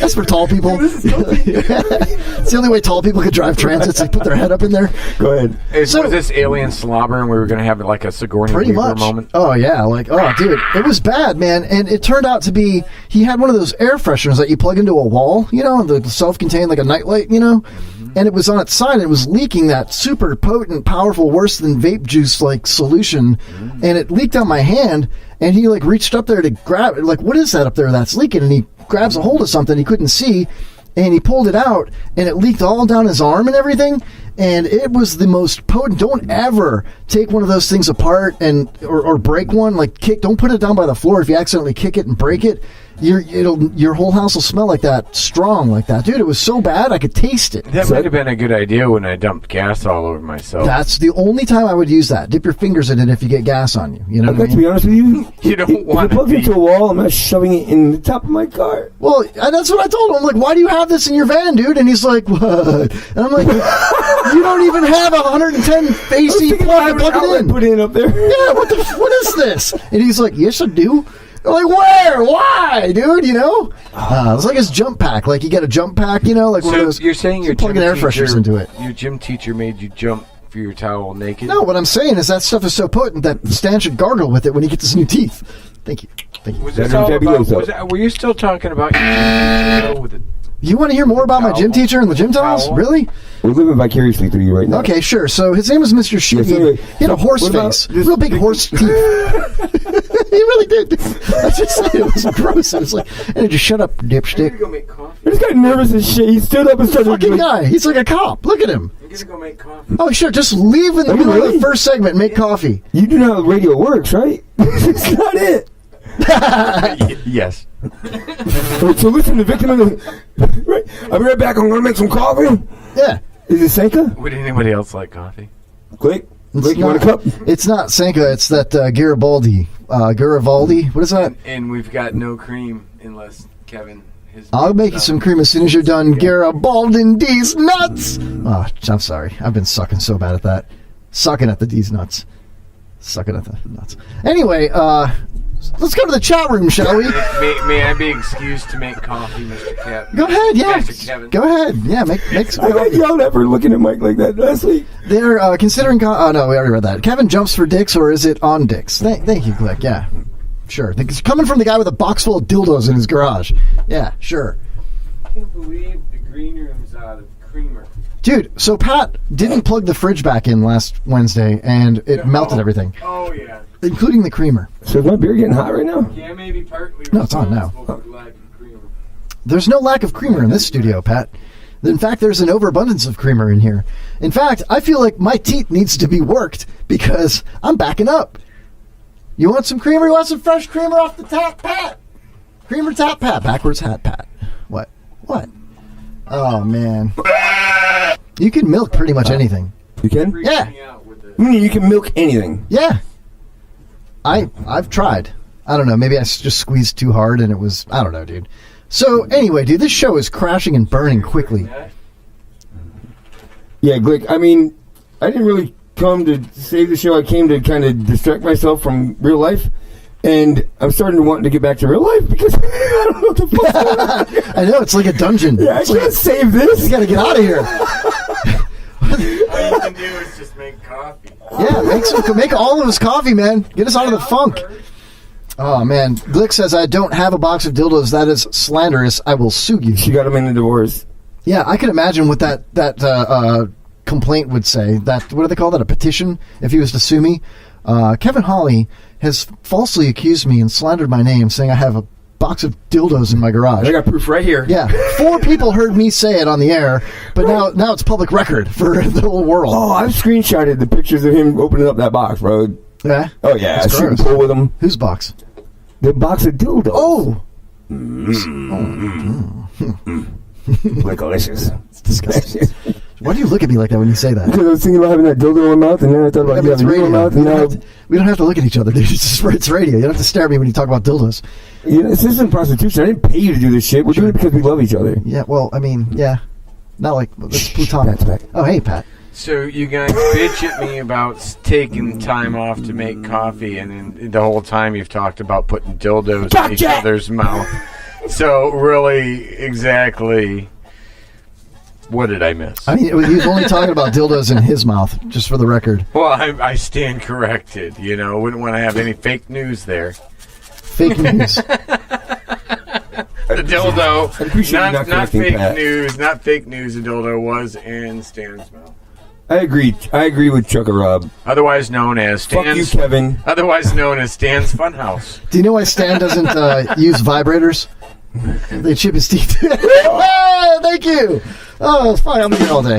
S8: That's for tall people. It's the only way tall people could drive transits. They put their head up in there.
S11: Go ahead.
S10: Was this alien slobber and we were going to have like a Sigourney Weaver moment?
S8: Oh, yeah. Like, oh, dude. It was bad, man. And it turned out to be, he had one of those air fresheners that you plug into a wall, you know, the self-contained like a nightlight, you know? Mm-hmm. And it was on its side, and it was leaking that super potent, powerful, worse than vape juice like solution. Mm-hmm. And it leaked on my hand, and he like reached up there to grab it. Like, what is that up there that's leaking? And he grabs a hold of something he couldn't see, and he pulled it out, and it leaked all down his arm and everything. and it was the most potent. Don't ever take one of those things apart or break one. Like don't put it down by the floor. If you accidentally kick it and break it, your whole house will smell like that, strong like that, dude. It was so bad I could taste it.
S10: That might have been a good idea when I dumped gas all over myself.
S8: That's the only time I would use that. Dip your fingers in it if you get gas on you. You know what I mean?
S11: To be honest with you,
S10: you don't want
S11: to plug into a wall. I'm not shoving it in the top of my car.
S8: Well, that's what I told him. I'm like, why do you have this in your van, dude? And he's like, what? And I'm like, you don't even have a 110 AC plug to plug it in.
S11: Put in up there.
S8: Yeah, what is this? And he's like, yes, I do. I'm like, where? Why, dude? You know? It's like his jump pack. Like, you get a jump pack, you know? Like one of those.
S10: You're saying you're
S8: plugging air fresheners into it.
S10: Your gym teacher made you jump for your towel naked?
S8: No, what I'm saying is that stuff is so potent that Stan should gargle with it when he gets his new teeth. Thank you.
S10: Was this all about, were you still talking about your gym teacher with it?
S8: You want to hear more about my gym teacher and the gym towels? Really?
S11: We're living vicariously through you right now.
S8: Okay, sure. So his name was Mr. Sheehy. He had a horse face. Real big horse teeth. He really did. I just said it was gross. It was like, and just shut up, dipstick.
S10: Go make coffee.
S11: This guy nervous as shit. He stood up and started.
S8: Fucking guy. He's like a cop. Look at him.
S10: I'm gonna go make coffee.
S8: Oh, sure. Just leave in the middle of the first segment and make coffee.
S11: You do know how radio works, right? It's not it.
S10: Yes.
S11: So listen, the victim of the. Right. I'll be right back. I'm going to make some coffee.
S8: Yeah.
S11: Is it Senka?
S10: Would anybody else like coffee?
S11: Quick. You want a cup?
S8: It's not Senka. It's that Garibaldi. Garibaldi. What is that?
S10: And we've got no cream unless Kevin.
S8: I'll make you some cream as soon as you're done. Garibaldi D's nuts. Oh, I'm sorry. I've been sucking so bad at that. Sucking at the D's nuts. Sucking at the nuts. Anyway, let's go to the chat room, shall we?
S10: May I be excused to make coffee, Mr. Kevin?
S8: Go ahead, yeah.
S10: Mr. Kevin.
S8: Go ahead, yeah. Make some.
S11: I got yelled at for looking at Mike like that last week.
S8: They're considering. Oh no, we already read that. Kevin jumps for dicks, or is it on dicks? Thank you, Glick. Yeah, sure. It's coming from the guy with a box full of dildos in his garage. Yeah, sure.
S10: I can't believe the green room's out of creamer.
S8: Dude, so Pat didn't plug the fridge back in last Wednesday, and it melted everything.
S10: Oh, yeah.
S8: Including the creamer.
S11: So is my beer getting hot right now?
S10: Yeah, maybe partly.
S8: No, it's on now. There's no lack of creamer in this studio, Pat. In fact, there's an overabundance of creamer in here. In fact, I feel like my teeth needs to be worked because I'm backing up. You want some creamer? You want some fresh creamer off the tap, Pat? Creamer tap, Pat. Backwards hat, Pat. What? Oh, man. You can milk pretty much anything.
S11: You can?
S8: Yeah.
S11: You can milk anything.
S8: Yeah. I've tried. I don't know. Maybe I just squeezed too hard and it was... I don't know, dude. So, anyway, dude, this show is crashing and burning quickly.
S11: Yeah, Glick, I mean, I didn't really come to save the show. I came to kind of distract myself from real life. And I'm starting to want to get back to real life because I don't know what the fuck's going on.
S8: I know, it's like a dungeon.
S11: Yeah, I can't save this.
S8: You gotta get out of here.
S10: All you can do is just make coffee.
S8: Yeah, make all of us coffee, man. Get us out of the funk. Oh, man. Glick says, I don't have a box of dildos. That is slanderous. I will sue you.
S11: She got him in the divorce.
S8: Yeah, I can imagine what that complaint would say. What do they call that? A petition? If he was to sue me? Kevin Hawley has falsely accused me and slandered my name, saying I have a box of dildos in my garage.
S11: I got proof right here.
S8: Yeah, 4 people heard me say it on the air, but now it's public record for the whole world.
S11: Oh, I've screenshotted the pictures of him opening up that box, bro.
S8: Yeah?
S11: Oh, yeah. Shooting pool with him.
S8: Whose box?
S11: The box of dildos.
S8: Oh!
S11: Like delicious.
S8: It's disgusting. Why do you look at me like that when you say that?
S11: Because I was thinking about having that dildo in my mouth, and then I thought about having it in my mouth, and now...
S8: We don't have to look at each other, dude. It's radio. You don't have to stare at me when you talk about dildos.
S11: You know, this isn't prostitution. I didn't pay you to do this shit. We're doing it because we love each other.
S8: Yeah, well, I mean, yeah. Not like... It's plutonic. Oh, hey, Pat.
S10: So you guys bitch at me about taking time off to make coffee, and then the whole time you've talked about putting dildos in each other's mouth. So really, exactly... What did I miss?
S8: I mean, he was only talking about dildos in his mouth, just for the record.
S10: Well, I stand corrected. You know, wouldn't want to have any fake news there.
S8: Fake news.
S10: The dildo, not fake
S11: Pat.
S10: news, not fake news. The dildo was in Stan's mouth.
S11: I agree with Chuck Rob.
S10: Otherwise known as Stan's.
S11: Fuck you, Kevin.
S10: Otherwise known as Stan's Funhouse.
S8: Do you know why Stan doesn't use vibrators? They chip his teeth. Hey, thank you. Oh, it's fine. I'll be here all day.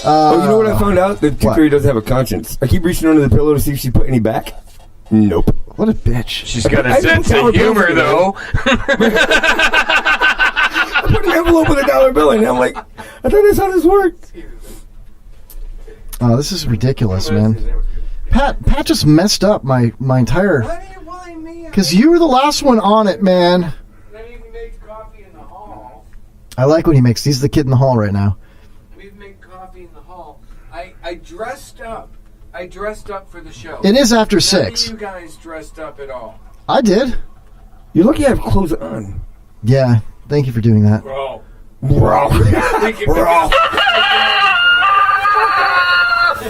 S11: You know what I found out? The Tooth Fairy doesn't have a conscience. I keep reaching under the pillow to see if she put any back. Nope.
S8: What a bitch.
S10: She's got a sense of humor, though.
S11: I put an envelope with $1 bill in, and I'm like, I thought that's how this worked.
S8: Oh, this is ridiculous, man. Pat just messed up my entire... Because you were the last one on it, man. I like when he makes... He's the kid in the hall right now.
S10: We've made coffee in the hall. I dressed up. I dressed up for the show.
S8: It is after 6.
S10: None of you guys dressed up at all.
S8: I did.
S11: You're lucky I have clothes on.
S8: Yeah, thank you for doing that.
S10: Bro.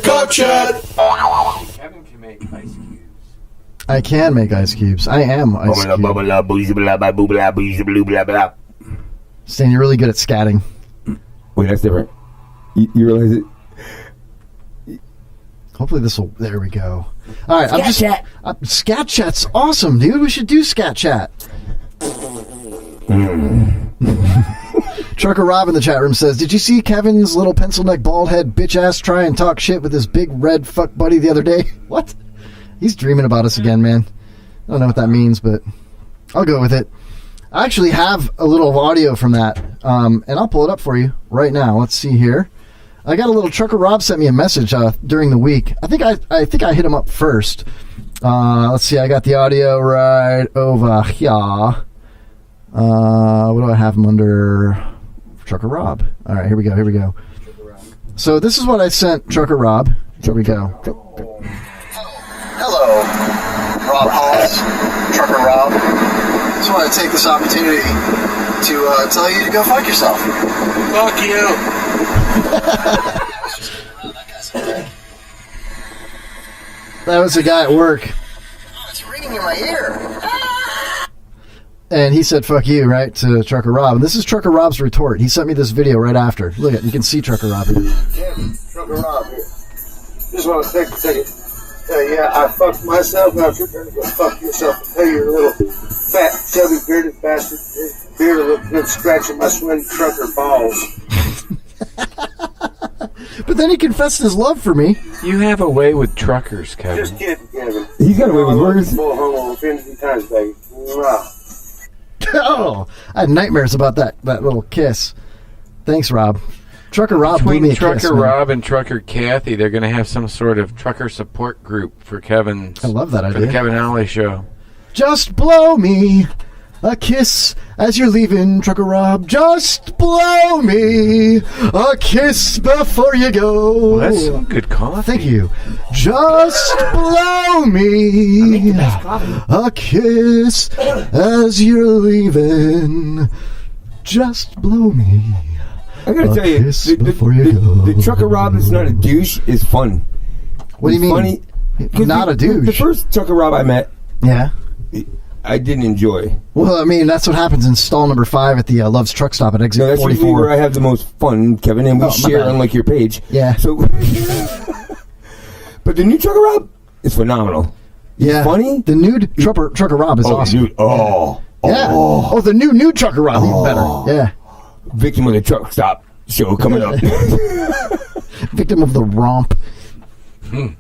S3: Gotcha.
S10: Kevin can make ice cubes.
S8: I can make ice cubes. I am ice cube. Stan, you're really good at scatting.
S11: Wait, that's different. You realize it?
S8: Hopefully this will... There we go. All right, Scat Chat's awesome, dude. We should do Scat Chat. Trucker Rob in the chat room says, did you see Kevin's little pencil neck bald head bitch ass try and talk shit with his big red fuck buddy the other day? What? He's dreaming about us again, man. I don't know what that means, but I'll go with it. I actually have a little audio from that, and I'll pull it up for you right now. Let's see here. I got a little... Trucker Rob sent me a message during the week. I think I hit him up first. Let's see. I got the audio right over here. What do I have him under? Trucker Rob. All right, here we go. So this is what I sent Trucker Rob. Here we go.
S16: Hello, Rob Halls, Trucker Rob. Just want to take this opportunity to tell you to go fuck yourself.
S3: Fuck you.
S8: That was a guy at work.
S16: Oh, it's ringing in my ear.
S8: And he said, fuck you, right, to Trucker Rob. And this is Trucker Rob's retort. He sent me this video right after. Look at, you can see Trucker Rob here.
S16: Yeah, Trucker Rob here. Just want to take a second. Yeah, I fucked myself. Now you're going to go fuck yourself and pay your little fat, chubby, bearded bastard. His beard will look good scratching my sweaty trucker balls.
S8: But then he confessed his love for me.
S10: You have a way with truckers, Kevin.
S16: Just kidding, Kevin.
S11: He's got a way with words.
S16: Full homo infinity times, baby. Mwah.
S8: Oh, I had nightmares about that little kiss. Thanks, Rob. Trucker Rob blew me a
S10: Trucker
S8: kiss,
S10: Rob and Trucker Kathy, they're going to have some sort of trucker support group for Kevin's...
S8: I love that idea.
S10: For the Kevin Alley show.
S8: Just blow me a kiss as you're leaving, Trucker Rob. Just blow me a kiss before you go.
S10: Well, that's some good coffee.
S8: Thank you. Just blow me a kiss as you're leaving. Just blow me.
S11: I gotta tell you, the Trucker Rob that's not a douche is fun.
S8: What do you mean?
S11: Funny.
S8: Not a douche.
S11: The first Trucker Rob I met,
S8: yeah,
S11: I didn't enjoy.
S8: Well, I mean, that's what happens in stall number 5 at the Love's Truck Stop at exit 44.
S11: That's usually where I have the most fun, Kevin, and we share unlike your page.
S8: Yeah.
S11: So, but the new Trucker Rob is phenomenal.
S8: Yeah,
S11: funny.
S8: The new Trucker Rob is awesome.
S11: Dude, yeah.
S8: Oh, the new Trucker Rob, even better. Yeah.
S11: Victim of the Truck Stop show coming up.
S8: Victim of the romp.
S10: I'm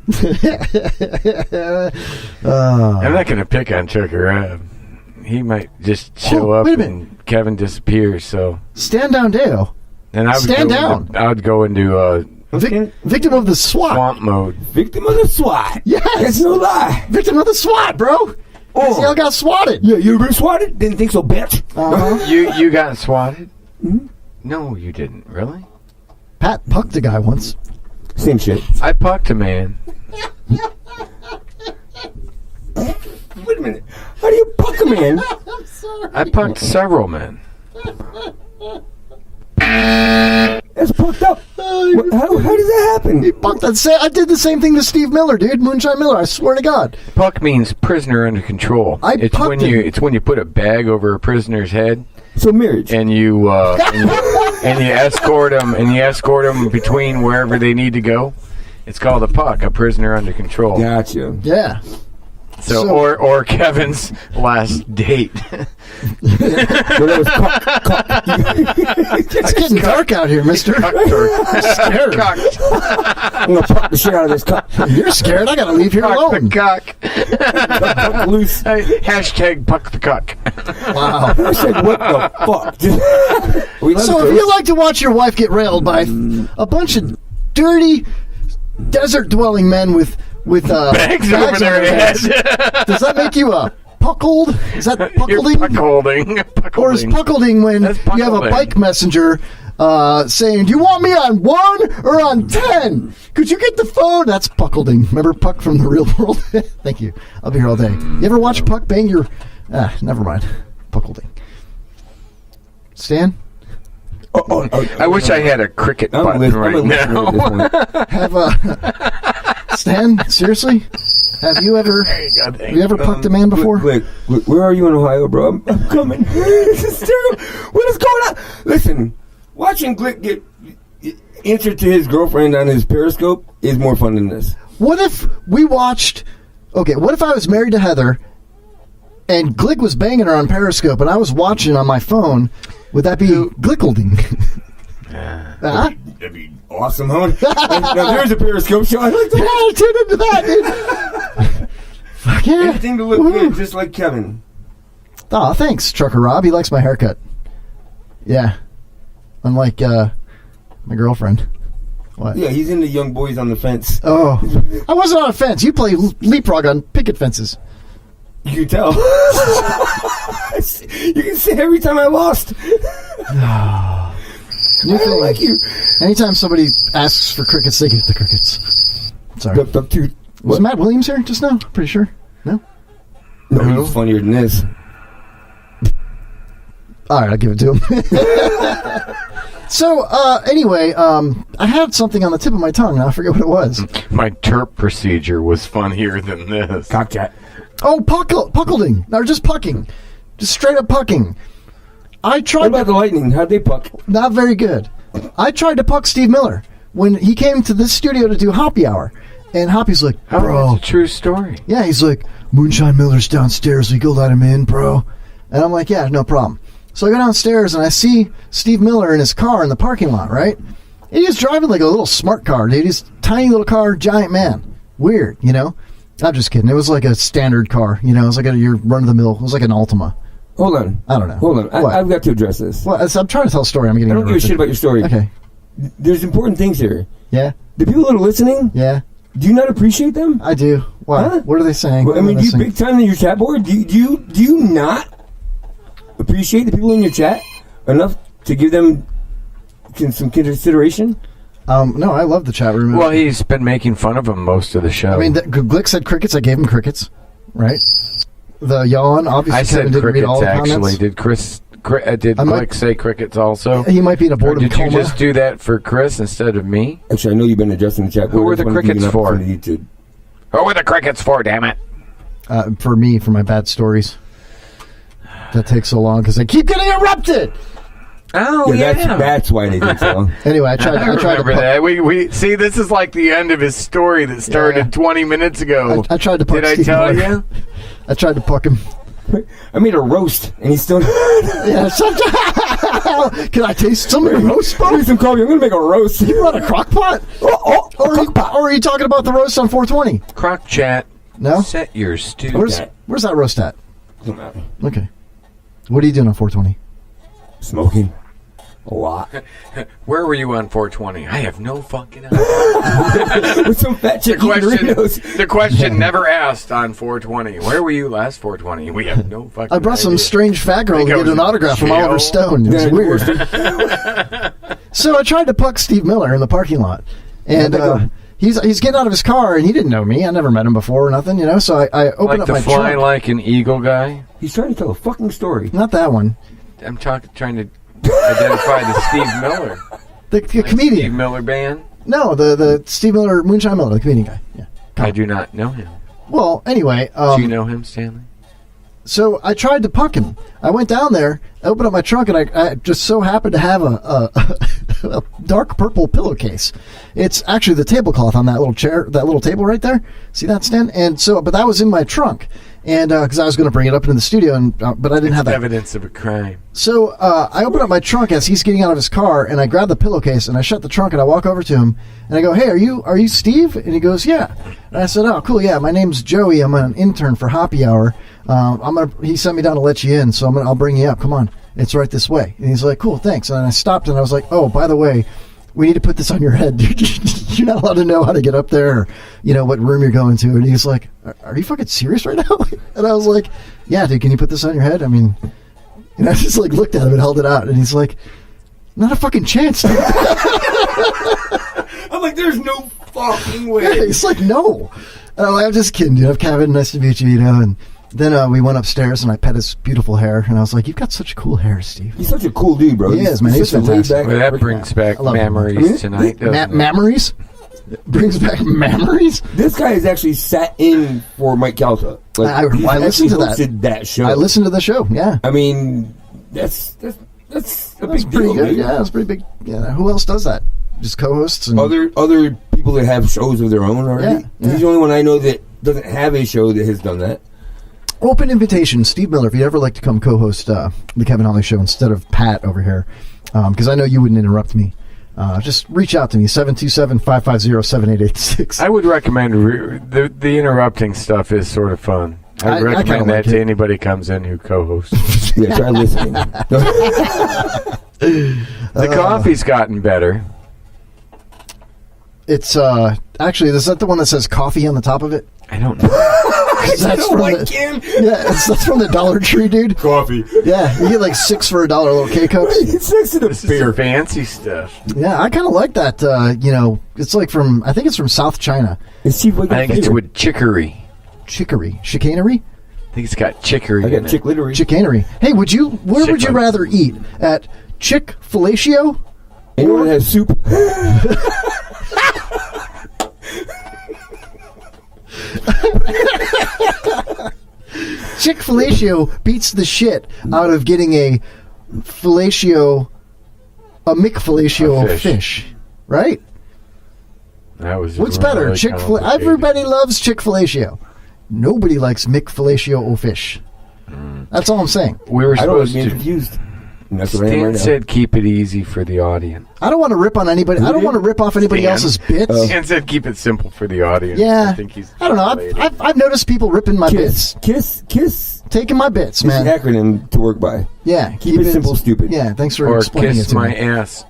S10: not going to pick on Trucker Rob. He might just show up and Kevin disappears. So
S8: stand down, Dale.
S10: And I would
S8: stand down.
S10: I would go into
S8: victim of the SWAT.
S10: Swamp mode.
S11: Victim of the SWAT.
S8: Yes,
S11: that's no lie.
S8: Victim of the SWAT, bro. Y'all got swatted.
S11: Yeah, you were swatted. Didn't think so, bitch.
S10: You got swatted. Mm-hmm. No, you didn't. Really?
S8: Pat pucked a guy once.
S11: Same shit.
S10: I pucked a man.
S11: Wait a minute. How do you puck a man?
S8: I'm sorry.
S10: I pucked several men.
S11: That's pucked up. How does that happen?
S8: He pucked that. I did the same thing to Steve Miller, dude. Moonshine Miller. I swear to God.
S10: Puck means prisoner under control. It's when you put a bag over a prisoner's head.
S11: So marriage.
S10: And you escort them between wherever they need to go. It's called a puck, a prisoner under control.
S11: Gotcha.
S8: Yeah.
S10: So or Kevin's last date.
S8: It's getting dark out here, mister. I'm scared.
S11: I'm going to pop the shit out of this cup.
S8: You're scared? I got to leave here alone.
S10: Cock.
S11: Loose.
S10: Hashtag puck the cock.
S8: Wow.
S11: I said, what the fuck?
S8: So if you like to watch your wife get railed by a bunch of dirty desert-dwelling men with
S10: bags over their heads,
S8: does that make you a puckled? Is that puckleding?
S10: You're puckholding.
S8: Or is puckleding when you have a bike messenger saying, do you want me on 1 or on 10? Could you get the phone? That's puckleding. Remember Puck from the real world? Thank you. I'll be here all day. You ever watch Puck bang your... never mind. Puckleding. Stan?
S10: I wish I had a cricket button right now.
S8: Have Stan, seriously? Have you ever pucked a man before?
S11: Wait, where are you in Ohio, bro? I'm coming. This is terrible. What is going on? Listen, watching Glick get answered to his girlfriend on his Periscope is more fun than this.
S8: What if we watched... Okay, what if I was married to Heather and Glick was banging her on Periscope and I was watching on my phone? Would that be Glickleding?
S11: That'd be awesome, huh? Now there's a Periscope show. I'd like to
S8: tune into that, dude. Fuck yeah.
S11: Anything to look good, just like Kevin.
S8: Oh, thanks, Trucker Rob. He likes my haircut. Yeah. Unlike my girlfriend. What?
S11: Yeah, he's into young boys on the fence.
S8: Oh. I wasn't on a fence. You play leapfrog on picket fences.
S11: You can tell. You can see every time I lost.
S8: I don't like you. Anytime somebody asks for crickets, they get the crickets. Sorry. Was Matt Williams here just now? Pretty sure. No?
S11: No, he's funnier than this.
S8: All right, I'll give it to him. So, anyway, I had something on the tip of my tongue, and I forget what it was.
S10: My terp procedure was funnier than this.
S11: Cockchat.
S8: Oh, puckleding. Or just pucking. Just straight up pucking. What
S11: about the Lightning? How'd they puck?
S8: Not very good. I tried to puck Steve Miller when he came to this studio to do Hoppy Hour. And Hoppy's like, bro.
S10: That's a true story.
S8: Yeah, he's like, Moonshine Miller's downstairs. We go let him in, bro. And I'm like, yeah, no problem. So I go downstairs and I see Steve Miller in his car in the parking lot, right? And he's driving like a little smart car, dude. He's a tiny little car, giant man. Weird, you know? I'm just kidding. It was like a standard car, you know? It was like your run-of-the-mill. It was like an Altima.
S11: Hold on.
S8: I don't know.
S11: Hold on. I've got to address this.
S8: Well, I'm trying to tell a story. I don't
S11: give a shit about your story.
S8: Okay.
S11: There's important things here.
S8: Yeah?
S11: The people that are listening,
S8: yeah,
S11: do you not appreciate them?
S8: I do. What? Huh? What are they saying?
S11: Well, I mean, do you big time in your chat board? Do you not appreciate the people in your chat enough to give them some consideration?
S8: No, I love the chat room.
S10: Well, he's been making fun of him most of the show.
S8: I mean, Glick said crickets. I gave him crickets, right? The yawn, obviously.
S10: I said
S8: Kevin didn't read all
S10: crickets,
S8: the
S10: actually.
S8: comments.
S10: Did Glick say crickets also?
S8: He might be in a boredom
S10: coma. Did you just do that for Chris instead of me?
S11: Actually, I know you've been adjusting the chat.
S10: Who were the crickets for?
S11: Who
S10: were the crickets for, damn it?
S8: For me, for my bad stories. That takes so long because I keep getting interrupted.
S10: Oh, yeah.
S11: That's why they did so long.
S8: Anyway, I tried to
S10: remember that. We see, this is like the end of his story that started 20 minutes ago.
S8: I tried to puck
S10: Did
S8: Steve
S10: I tell
S8: Miller.
S10: you?
S8: I tried to puck him.
S11: I made a roast, and he's still...
S8: Yeah, can I taste some of the roast?
S11: Give me some coffee. I'm going to make a roast.
S8: You brought a crock pot? Or are you talking about the roast on 420?
S10: Crock chat.
S8: No?
S10: Set your stew.
S8: Where's that roast at?
S11: Doesn't matter.
S8: Okay. What are you doing on 420?
S11: Smoking. A lot.
S10: Where were you on 420? I have no fucking idea.
S11: With some fat chicken Doritos.
S10: The question never asked on 420. Where were you last 420? We have no fucking
S8: I brought
S10: idea.
S8: some strange fat girl to get an autograph from Oliver Stone. It was weird. So I tried to puck Steve Miller in the parking lot. And he's getting out of his car, and he didn't know me. I never met him before or nothing, you know? So I opened up my
S10: trunk. Like the fly like an eagle guy?
S11: He's trying to tell a fucking story.
S8: Not that one.
S10: I'm trying to identify the Steve Miller.
S8: The comedian.
S10: Steve Miller band?
S8: No, the Steve Miller, Moonshine Miller, the comedian guy. Yeah.
S10: I do not know him.
S8: Well, anyway.
S10: Do you know him, Stanley?
S8: So I tried to puck him. I went down there, opened up my trunk, and I just so happened to have a dark purple pillowcase. It's actually the tablecloth on that little chair, that little table right there. See that stand? And so, but that was in my trunk, and because I was going to bring it up into the studio, and but I didn't have that
S10: evidence of a crime.
S8: So I open up my trunk as he's getting out of his car, and I grab the pillowcase and I shut the trunk, and I walk over to him and I go, "Hey, are you Steve?" And he goes, "Yeah." And I said, "Oh, cool, yeah. My name's Joey. I'm an intern for Happy Hour. He sent me down to let you in, so I'll bring you up. Come on, it's right this way." And he's like, "Cool, thanks." And I stopped and I was like, "Oh, by the way, we need to put this on your head. You're not allowed to know how to get up there, or, you know, what room you're going to." And he's like, "Are you fucking serious right now?" And I was like, "Yeah, dude, can you put this on your head?" I mean, and I just like looked at him and held it out, and he's like, "Not a fucking chance."
S11: I'm like, there's no fucking way.
S8: Yeah, he's like, "No." And I'm like, "I'm just kidding, dude. I'm Kevin. Nice to meet you, you know." And then we went upstairs, and I pet his beautiful hair, and I was like, "You've got such cool hair, Steve."
S11: He's such a cool dude, bro.
S8: He is, man. He's fantastic.
S10: Well, that brings back memories tonight.
S8: Memories? Brings back memories?
S11: This guy has actually sat in for Mike Calta. Like,
S8: I listened to that.
S11: That show.
S8: I listened to the show, yeah.
S11: I mean, that's a
S8: That's
S11: big
S8: pretty
S11: deal,
S8: good.
S11: dude.
S8: Yeah, that's pretty big. Yeah, who else does that? Just co-hosts and
S11: other people that have shows of their own already.
S8: Yeah.
S11: He's the only one I know that doesn't have a show that has done that.
S8: Open invitation, Steve Miller, if you'd ever like to come co-host the Kevin Holly Show instead of Pat over here, because I know you wouldn't interrupt me. Just reach out to me, 727-550-7886.
S10: I would recommend the interrupting stuff is sort of fun. I would recommend that to anybody comes in who co-hosts.
S11: Yeah, try listening.
S10: The coffee's gotten better.
S8: It's actually, is that the one that says coffee on the top of it?
S10: I don't know.
S8: That's from that's from the Dollar Tree, dude.
S11: Coffee.
S8: Yeah, you get like $6 for $1 little K-Cups.
S11: This is
S10: some fancy stuff.
S8: Yeah, I kind of like that. You know, it's like I think it's from South China.
S10: I think it's with chicory.
S8: Chicanery?
S10: I think it's got chicory.
S11: I got
S10: in it.
S8: Chicanery. Hey, where would you rather eat? At Chick-fil-A-cio?
S11: Anyone that has soup?
S8: Chick-fil-A-cio beats the shit out of getting a McFellatio fish, right?
S10: That was
S8: What's
S10: really
S8: better, Chick-fil-A?
S10: complicated.
S8: Everybody loves Chick-fil-A-cio. Nobody likes McFellatio fish. That's all I'm saying.
S10: We were
S11: I don't
S10: supposed
S11: get
S10: to.
S11: confused. And that's what I am
S10: Stan
S11: right now.
S10: said, "Keep it easy for the audience."
S8: I don't want to rip on anybody. I don't want to rip off anybody
S10: Stan.
S8: else's bits.
S10: Stan said, "Keep it simple for the audience."
S8: Yeah.
S10: I think he's.
S8: I don't know. I've noticed people ripping my bits.
S11: Kiss.
S8: Taking my bits,
S11: It's
S8: man.
S11: an acronym to work by.
S8: Yeah.
S11: Keep it simple, stupid.
S8: Yeah, thanks for
S10: Or
S8: explaining
S10: kiss
S8: it to
S10: my
S8: me.
S10: ass.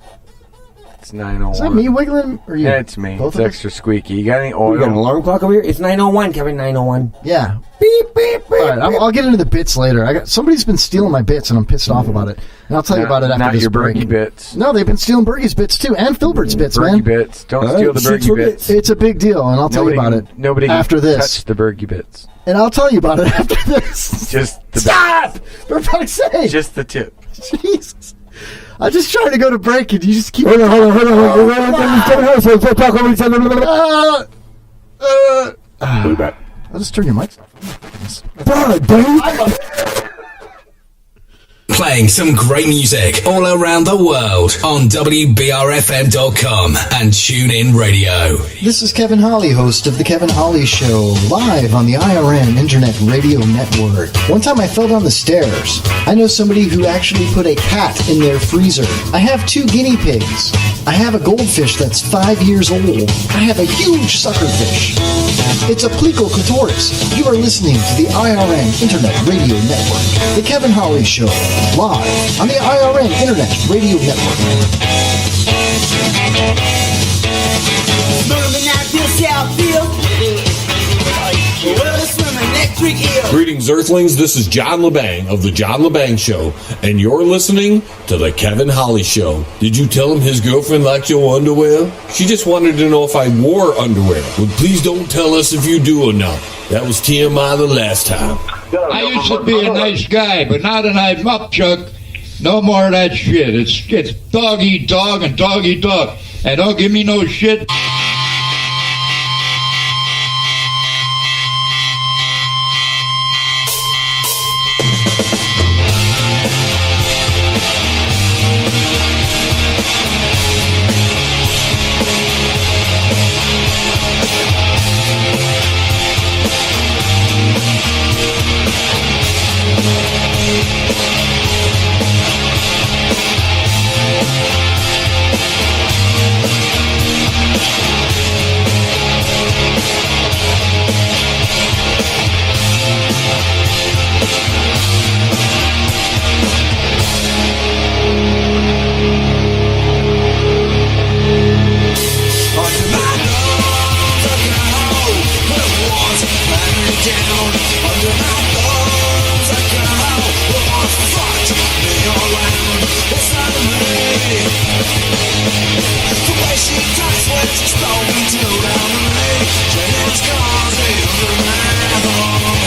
S10: It's 9:01.
S8: Is that me wiggling? Or you?
S10: Yeah, it's me.
S8: Both
S10: It's
S8: of us?
S10: extra squeaky. You got any
S11: We got an
S10: oil?
S11: alarm clock over here. It's 9:01, Kevin. 9:01.
S8: Yeah.
S11: Beep beep beep.
S8: All right, I'll get into the bits later. Somebody's been stealing my bits, and I'm pissed off about it. And I'll tell you about it after
S10: Not
S8: this
S10: your
S8: break.
S10: Bergy bits.
S8: No, they've been stealing Bergy's bits too, and Filbert's bits,
S10: Bergy
S8: man.
S10: bits. Don't
S11: All
S10: steal
S11: right,
S10: the
S11: shit
S10: Bergy
S11: for
S10: bits.
S8: It's a big deal, and I'll tell you about it
S10: Nobody
S8: after
S10: can
S8: this.
S10: touch the Bergy bits.
S8: And I'll tell you about it after this.
S10: Just the
S8: Stop! For fuck's sake!
S10: Just the tip.
S8: Jesus. I'm just trying to go to break, and you just keep...
S11: Hold on. Talk over each other.
S8: I'll just turn your mics off.
S15: Playing some great music all around the world on WBRFM.com and TuneIn Radio.
S8: This is Kevin Holly, host of The Kevin Holly Show, live on the IRN Internet Radio Network. One time I fell down the stairs. I know somebody who actually put a cat in their freezer. I have 2 guinea pigs. I have a goldfish that's 5 years old. I have a huge suckerfish. It's a Plecoclitoris. You are listening to the IRN Internet Radio Network. The Kevin Holly Show, live on the IRN Internet Radio Network.
S17: Greetings, Earthlings. This is John LeBang of The John LeBang Show, and you're listening to The Kevin Holly Show. Did you tell him his girlfriend liked your underwear? She just wanted to know if I wore underwear. Well, please don't tell us if you do or not. That was TMI the last time.
S18: I used to be a nice guy, but now that I'm up, Chuck, no more of that shit. It's dog eat dog and dog eat dog. And don't give me no shit.
S3: down under my thumbs. A girl who fucked me around inside of me. The way she talks when she's throwing to down on me. Jenny's causing under my thumb.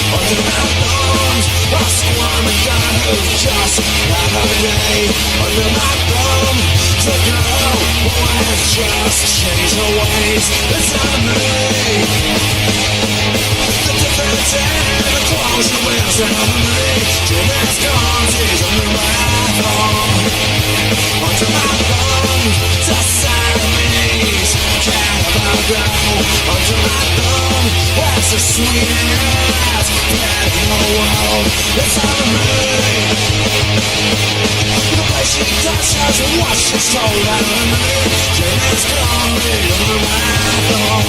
S3: Under my thumbs, a squirming girl who just had her day. Under my thumb, the girl who has just changed her ways inside of me. The difference in the clothes she wears around me. Jenny's causing under my thumb. Under my thumb, the Siamese cat of a girl. Under my thumb, that's the sweetest pet in the world. It's out of me. The way she touches and what she's told out of me. Jenny's coming under my thumb.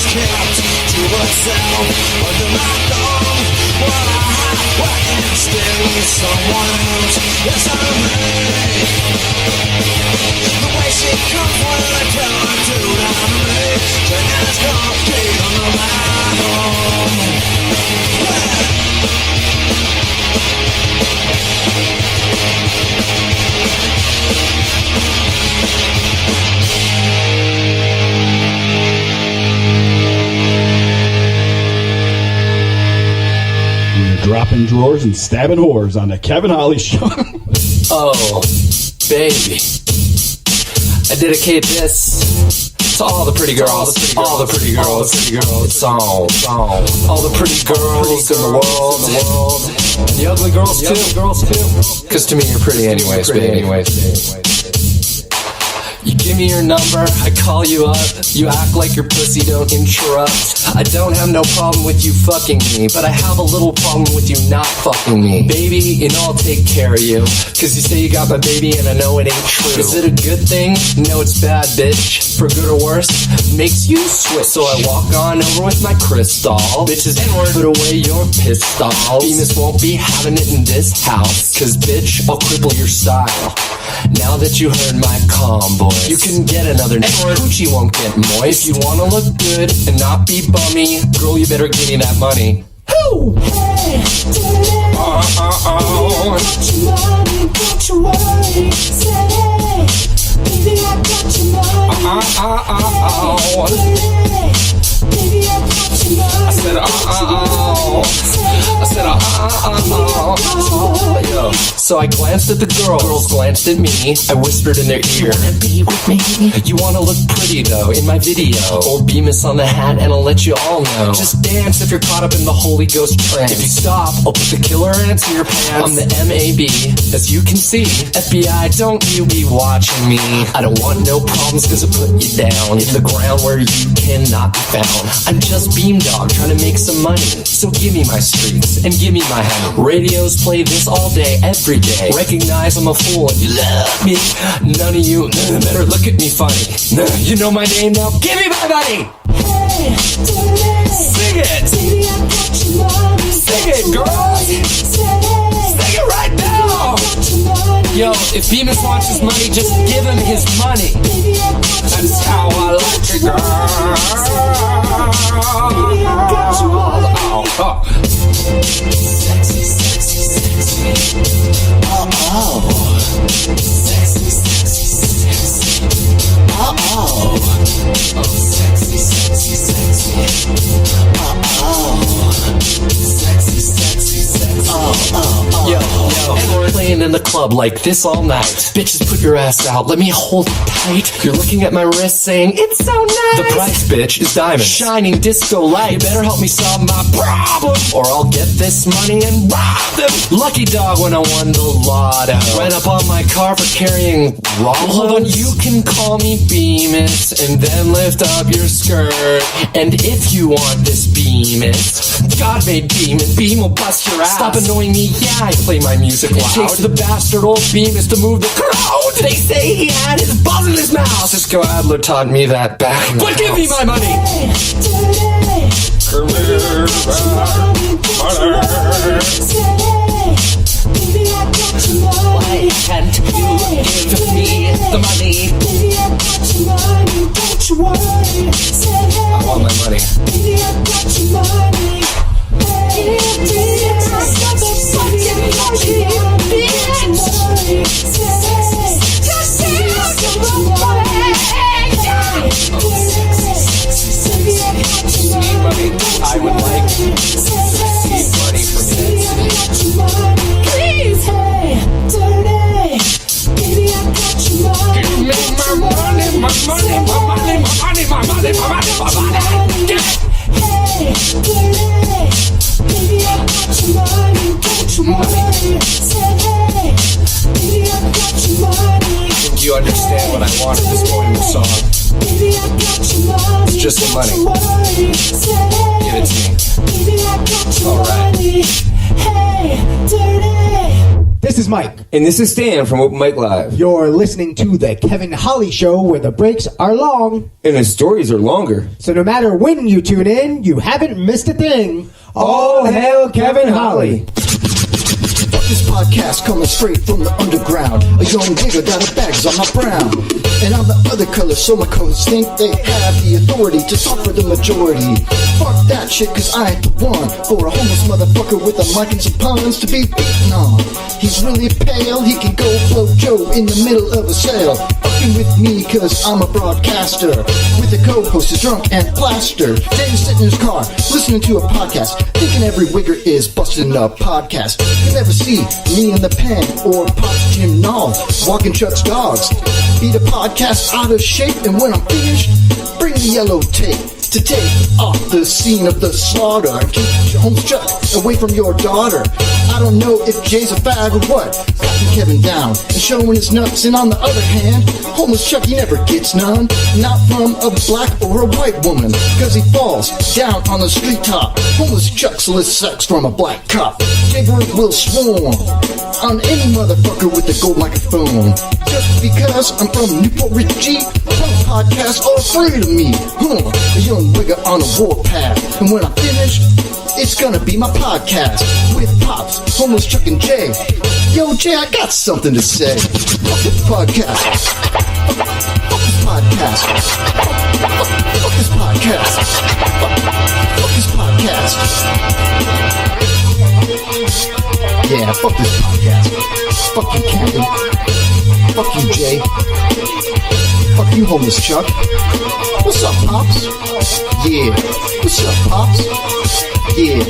S3: Kept to herself under my thumb. What can stay with someone else? Yes, I'm me. The way she comes when I tell her to down me. Jenny's complete under my thumb.
S19: Dropping drawers and stabbing whores on the Kevin Holly Show.
S14: Oh, baby. I dedicate this to all the pretty girls. All the pretty girls. It's all the pretty girls in the world. And the ugly girls too. Because to me you're pretty anyways, baby. You give me your number, I call you up. You act like your pussy don't interrupt. I don't have no problem with you fucking me, but I have a little problem with you not fucking me. Baby, you know I'll take care of you, cause you say you got my baby and I know it ain't true. Is it a good thing? No, it's bad, bitch. For good or worse, makes you switch. So I walk on over with my crystal. Bitches, N-word, put away your pistols. Venus won't be having it in this house, cause bitch, I'll cripple your style. Now that you heard my combo, you can get another N-word. Coochie won't get moist. If you wanna look good and not be bummy, girl, you better give me that money. Woo! Hey,
S3: don't you worry, say, baby, I got your money. Baby, I got your money.
S14: I said, Yo. So I glanced at the girls glanced at me. I whispered in their ear, you wanna be with me? You wanna look pretty though in my video. Old Bemis on the hat and I'll let you all know. Just dance if you're caught up in the Holy Ghost trance. If you stop, I'll put the killer ants in your pants. I'm the MAB, as you can see. FBI, don't you be watching me. I don't want no problems cause I put you down in the ground where you cannot be found. I'm just Beamdog trying to make some money. So give me my streets and give me my honey. Radios play this all day, every day. Recognize I'm a fool and you love me. None of you better look at me funny. You know my name now, give me my money.
S3: Hey,
S14: sing it.
S3: Baby, I got your money.
S14: Sing it, girl. Sing it right now. Yo, if Bemis wants his money, just give him his money. That's how I like it, girl.
S3: Baby, I got your money.
S14: Sexy, sexy, sexy. Oh. Sexy, sexy, sexy. Oh. Sexy, sexy, sexy. Oh. Sexy, sexy, sexy. Yo. And we're playing in the club like this all night. Bitches, put your ass out, let me hold it tight. You're looking at my wrist saying, it's so nice. The price, bitch, is diamonds. Shining disco light. You better help me solve my problem, or I'll get this money and rob them. Lucky dog when I won the lotto. Ran up on my car for carrying raw. Hold on, you can call me Bemis, and then lift up your skirt. And if you want this Bemis, God made Beam, and Beam will bust your ass. Stop annoying me, yeah, I play my music loud. Shakes the bastard old Bemis to move the crowd. They say he had his balls in his mouth. Cisco Adler taught me that back. But give me my money. Why can't you give me the money? I want my money. I would like to receive money from you.
S3: Please, dirty. Baby, I got your money. Give me my money, my money, my money, my money, my money, my money, my money. Hey, dirty. Baby, I got your money. Got your money. Say, hey, baby, I got your money.
S14: Do you understand what I want at this point in the song?
S3: Baby, I got your money.
S14: It's just the money. Give it to me.
S3: Baby, I got your
S14: Alright.
S3: money. Hey, dirty.
S20: This is Mike.
S11: And this is Stan from Open Mic Live.
S20: You're listening to The Kevin Holly Show, where the breaks are long.
S11: And the stories are longer.
S20: So no matter when you tune in, you haven't missed a thing.
S11: All hail Kevin Holly.
S8: This podcast coming straight from the underground. A young nigga got a bags on my brown. And I'm the other color, so my codes think they have the authority to talk for the majority. Fuck that shit, cause I ain't the one for a homeless motherfucker with a mic and some puns to be beaten on. He's really pale, he can go blow Joe in the middle of a sale. Fucking with me, cause I'm a broadcaster. With a co-host who's drunk and plastered. James sitting in his car, listening to a podcast, thinking every wigger is busting a podcast. You never see me in the pen or Pop's Jim Nall walking Chuck's dogs. Beat a podcast out of shape, and when I'm finished, bring the yellow tape to take off the scene of the slaughter and keep your homeless Chuck away from your daughter. I don't know if Jay's a fag or what, cutting Kevin down and showing his nuts, and on the other hand, homeless Chuck, he never gets none, not from a black or a white woman, cause he falls down on the street top. Homeless Chuck solicits sex from a black cop. Jaybird will swarm on any motherfucker with a gold microphone. Just because I'm from Newport Richie, punk podcasts are afraid of me. A young wigger on a warpath. And when I'm finished, it's gonna be my podcast with Pops, Homeless Chuck, and Jay. Yo, Jay, I got something to say. Fuck this podcast. Fuck this podcast. Fuck this podcast. Fuck this podcast. Yeah, fuck this podcast. Fuck you, Captain. Fuck you, Jay. Fuck you, Homeless Chuck. What's up, Pops? Yeah. What's up, Pops? Yeah.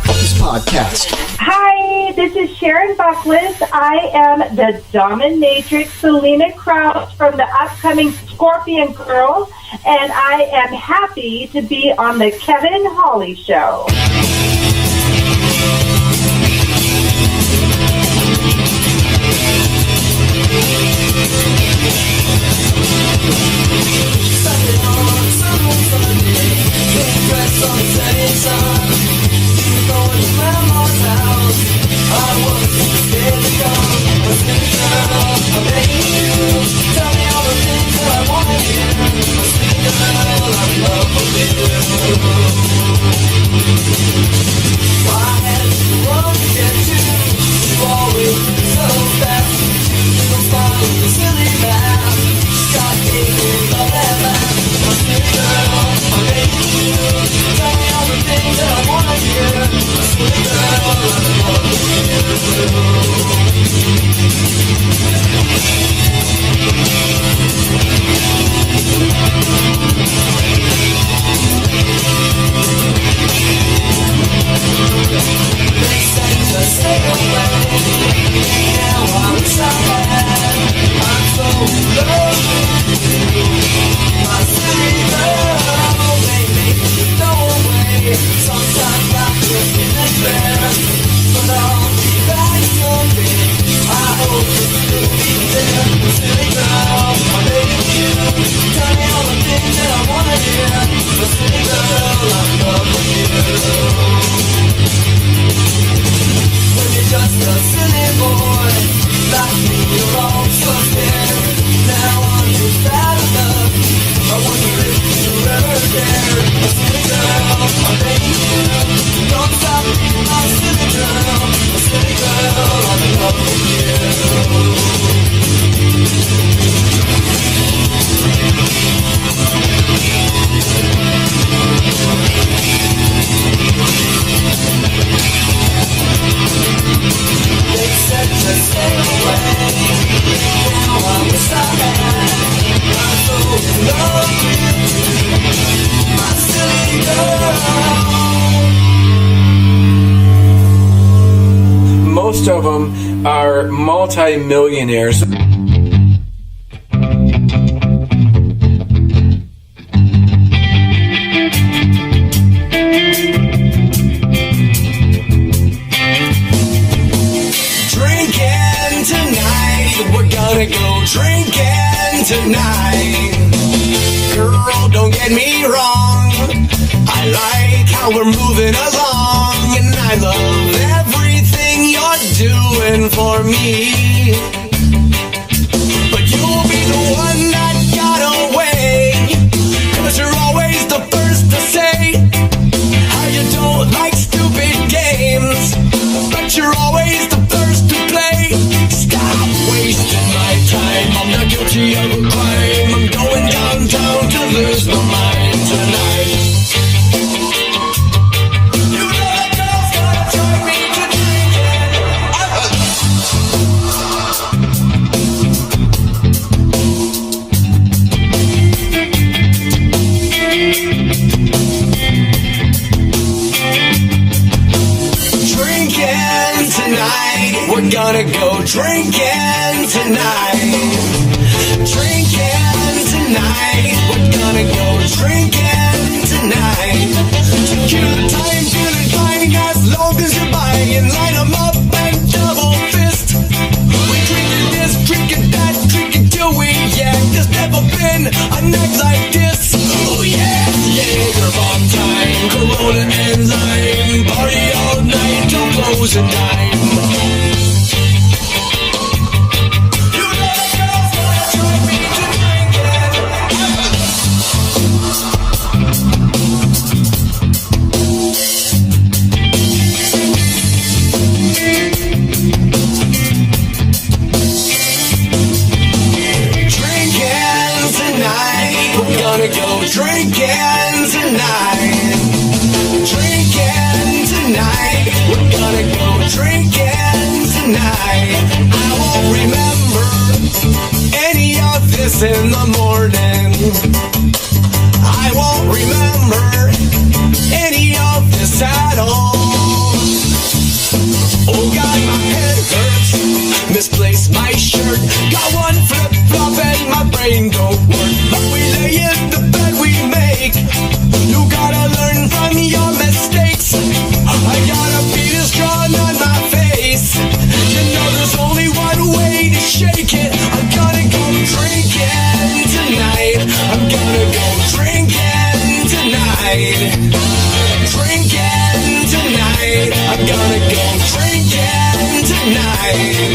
S8: Fuck this podcast.
S21: Hi, this is Sharon Buckless. I am the dominatrix Selena Krause from the upcoming Scorpion Girls, and I am happy to be on the Kevin Holly Show.
S3: Just a silly boy.
S10: most of them are multi-millionaires.
S3: Drinking tonight, we're gonna go drinking tonight. Girl, don't get me wrong, I like how we're moving along, and I love everything you're doing for me. But you'll be the one that got away, 'cause you're always the first to say how you don't like stupid games, but you're always the first to play. Stop wasting my time, I'm not guilty of a crime. I'm going downtown to lose my mind tonight. You know that girl's gonna drive me to drinking. Drinking tonight, we're gonna go drinking tonight. Drinking tonight, we're gonna go drinking tonight. Tequila time, feeling fine as long as you're buying. Line 'em up and double fist. We drinking this, drinking that, drinking till we yak. There's never been a night like this. Oh yeah, Jaeger bomb time, Corona and lime. Party all night till closing time. Drinking tonight, drinking tonight, we're gonna go drinking tonight. I won't remember any of this in the morning. I won't remember any of this at all. Oh God, my head hurts, misplaced my shirt, got one flip-flop and my brain don't work. But we lay in the bed we make, you gotta learn from your mistakes. I gotta be strong on my face, you know there's only one way to shake it. I'm gonna go drinking tonight, I'm gonna go drinking tonight. Drinking tonight, I'm gonna go drinking tonight.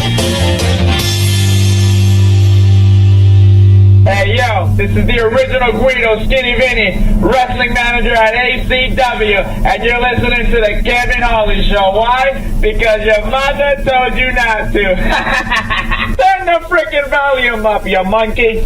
S6: Hey yo, this is the original Guido, Skinny Vinny, wrestling manager at ACW, and you're listening to the Kevin Hawley Show. Why? Because your mother told you not to. Turn the freaking volume up, you monkey.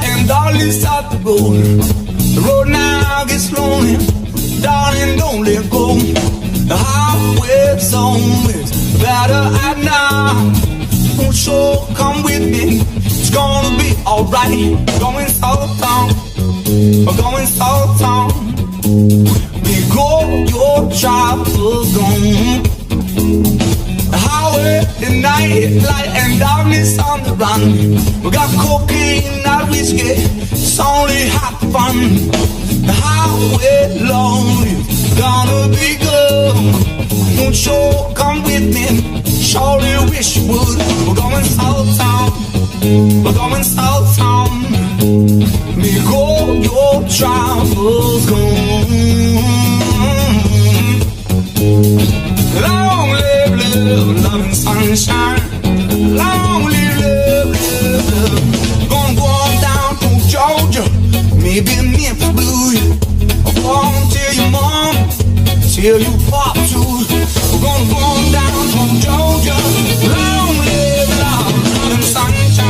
S3: And darling, start to go. The road now gets lonely. Darling, don't let go. The highway's always better at night. Don't sure come with me. It's gonna be alright. Going south town. We're going south town. We go, your travel's gone. The highway, the night, light and darkness on the run. We got cocaine, not whiskey, it's only hot fun. The highway lonely, gonna be good. Won't you come with me? Surely wish you would. We're going south town, we're going south town. Because your travel's gone. Long live love and sunshine. Long live love. Gonna go on down to Georgia, maybe Memphis Blue. Go on tell your mom, tell your pop too. We're gonna go on down to Georgia. Long live love and sunshine.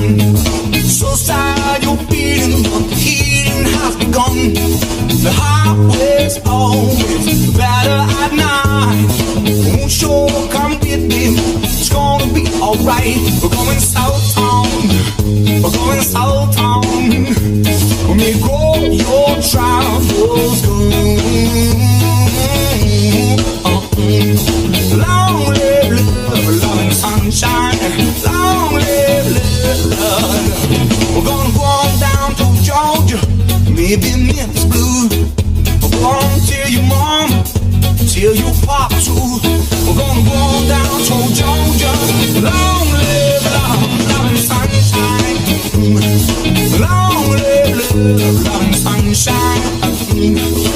S3: run. So sad you're feeling, the heating has begun. The highway's always better at night. Won't sure come with me, it's gonna be alright. We're going southtown, we're going southtown. When we go, your travels good. Long live love, love and sunshine. Long live love. We're gonna go on down to Georgia, maybe Memphis Blue. We'll go on till your mom, till you pop too. We're gonna go on down to Georgia. Long live love, love and sunshine. Long live love, love and sunshine.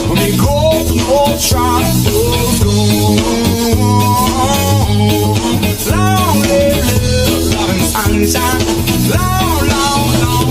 S3: When we go, your travels go. Long live love, love and sunshine. Long, long, long.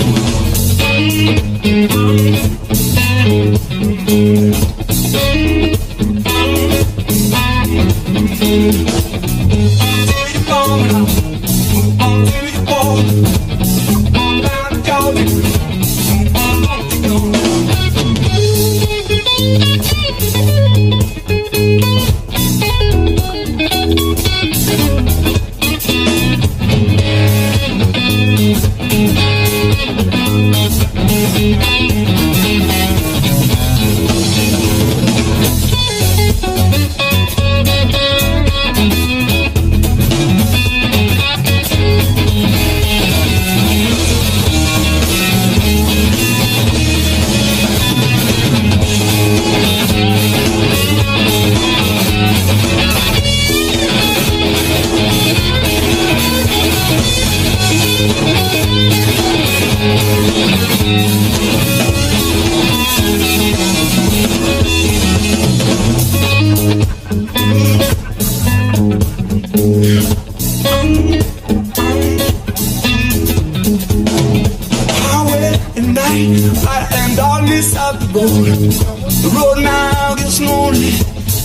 S3: The road now gets lonely,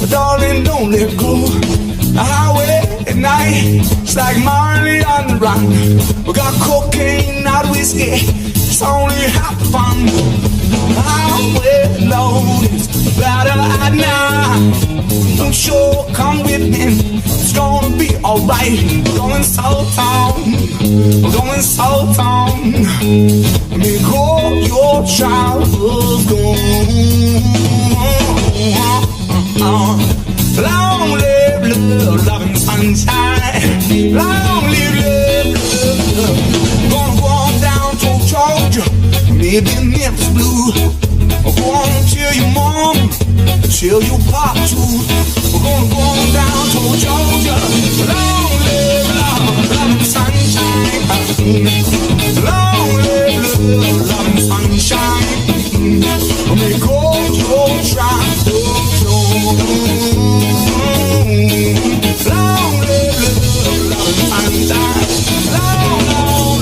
S3: but darling, don't let go. The highway at night, it's like Marley on the run. We got cocaine, not whiskey, it's only half the fun. The highway load is better at night. Don't sure come with me, it's gonna be alright. We're going Southtown, we're going Southtown. Let me call your childhood gone. Long live love, love and sunshine. Long live love, love. Gonna go on down to Georgia, maybe Memphis Blue. Go on till your mom, till you pop too. We're gonna go on down to Georgia. Long live love, love and sunshine. Long live love, love and sunshine. When we go, your tribe goes long live love, love and sunshine. Long, long,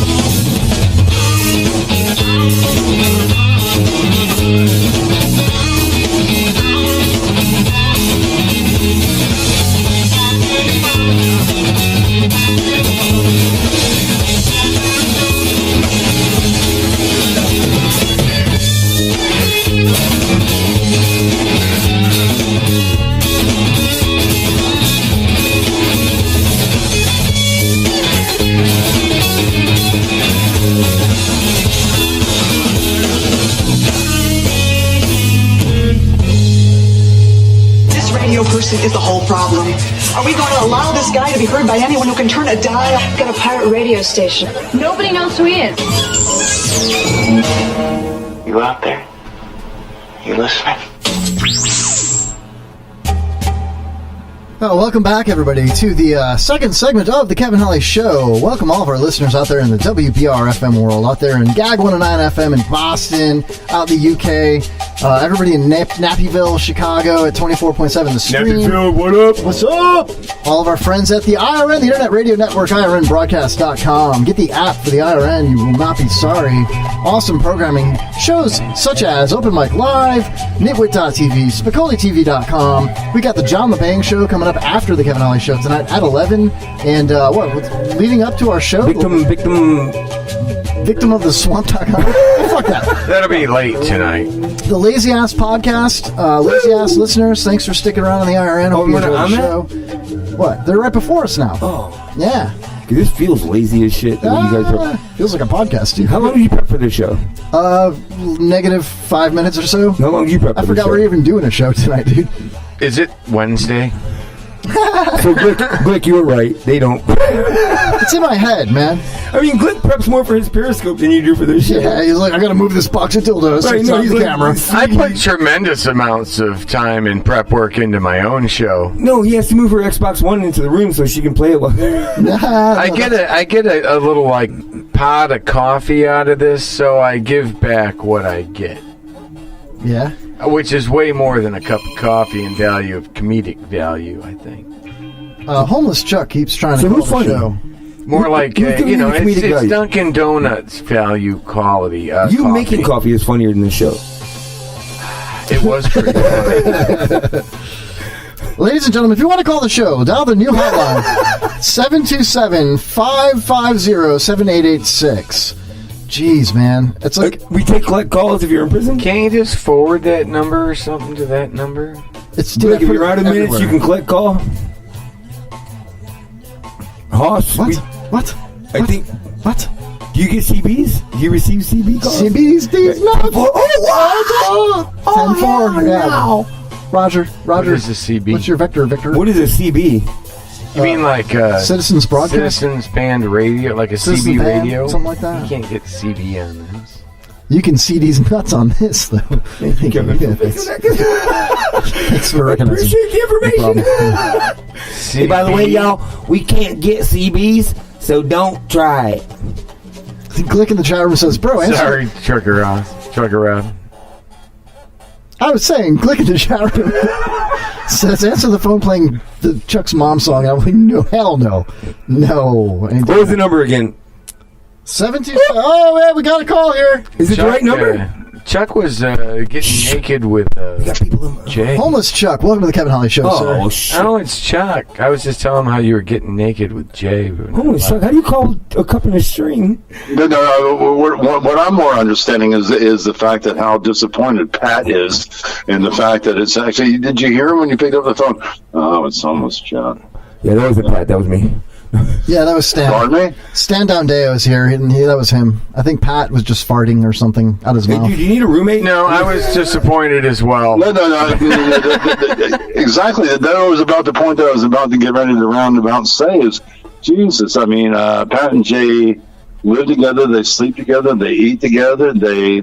S4: person is the whole problem. Are we going to allow this guy to be heard by anyone who can turn a dial?
S5: Got a pirate radio station. Nobody knows who he is.
S1: You out there? You listening?
S8: Welcome back, everybody, to the second segment of the Kevin Holly Show. Welcome all of our listeners out there in the WBR FM world, out there in GAG 109 FM in Boston, out in the UK, everybody in Nappyville, Chicago at 24.7 The Stream.
S11: Nappyville, what up?
S8: What's up? All of our friends at the IRN, the Internet Radio Network, IRNbroadcast.com. Get the app for the IRN. You will not be sorry. Awesome programming. Shows such as Open Mic Live, Nitwit.tv, SpicoliTV.com. We got the John LeBang Show coming up up after the Kevin Holly Show tonight at 11. And leading up to our show? Victim of the Swamp.com. Fuck that.
S10: That'll be late tonight.
S8: The Lazy Ass Podcast. Lazy Ass listeners, thanks for sticking around on the IRN. Hope you enjoyed the show. What? They're right before us now.
S11: Oh.
S8: Yeah.
S11: This feels lazy as shit. You guys
S8: feels like a podcast, dude.
S11: How long did you prep for this show?
S8: Negative 5 minutes or so.
S11: How long did you prep for
S8: I forgot
S11: this show?
S8: we're even doing a show tonight, dude.
S10: Is it Wednesday?
S11: So Glick, you were right. They don't.
S8: It's in my head, man.
S11: I mean, Glick preps more for his Periscope than you do for this show.
S8: Yeah, he's like, I gotta move this box of dildos.
S11: Right,
S8: It's
S11: no,
S8: on
S11: he's
S8: the
S11: like,
S8: camera.
S10: I put tremendous amounts of time and prep work into my own show.
S11: No, he has to move her Xbox One into the room so she can play it.
S10: I get a little like pot of coffee out of this, so I give back what I get.
S8: Yeah.
S10: Which is way more than a cup of coffee in value of comedic value, I think.
S8: Homeless Chuck keeps trying to call the show.
S10: More like, it's Dunkin' Donuts value quality.
S11: You making coffee is funnier than the show.
S10: It was pretty funny.
S8: Ladies and gentlemen, if you want to call the show, dial the new hotline, 727-550-7886. Jeez, man. It's like...
S11: we take calls if you're in prison?
S10: Can't you just forward that number or something to that number?
S8: It's
S11: like if you're out of minutes, you can click call. Hoss,
S8: What?
S11: I think.
S8: What?
S11: Do you get CBs? Do you receive CB calls?
S8: CBs, these nuts. Oh, 10-4. Yeah.
S11: No.
S8: Roger.
S10: What is a CB?
S8: What's your vector, Victor?
S11: What is a CB?
S10: You mean like
S8: Citizens Broadcast?
S10: Citizens Band Radio, like a
S8: Citizen
S10: CB
S8: band,
S10: radio?
S8: something like that.
S10: You can't get CB on this.
S8: You can see these nuts on this, though. Thank you, Kevin. Thanks for recognizing.
S11: Appreciate the information. Hey, by the way, y'all, we can't get CBs, so don't try it.
S8: Click in the chat room and says, bro, answer.
S10: Sorry, Trucker Rob.
S8: I was saying, click in the chat room. Says, answer the phone playing the Chuck's mom song. I'm like, no, hell no. No.
S11: What was the number again?
S8: 17. Oh, yeah, we got a call here.
S11: Is it the right number?
S10: Chuck was getting naked with Jay.
S8: Homeless Chuck, welcome to the Kevin Holly Show, sir.
S11: Shit.
S10: Oh, it's Chuck. I was just telling him how you were getting naked with Jay.
S11: Homeless Chuck, how do you call a cup and a string?
S2: No, what I'm more understanding is the fact that how disappointed Pat is in the fact that it's actually. Did you hear him when you picked up the phone? Oh, it's Homeless Chuck.
S11: Yeah, that wasn't Pat. That was me.
S8: Yeah, that was Stan.
S2: Pardon me?
S8: Stan Downdeo is here, and that was him. I think Pat was just farting or something out his mouth.
S11: Dude, you need a roommate?
S10: No, I was disappointed as well.
S2: No. Exactly. That was about the point that I was about to get ready to roundabout say is, Jesus, I mean, Pat and Jay live together, they sleep together, they eat together, they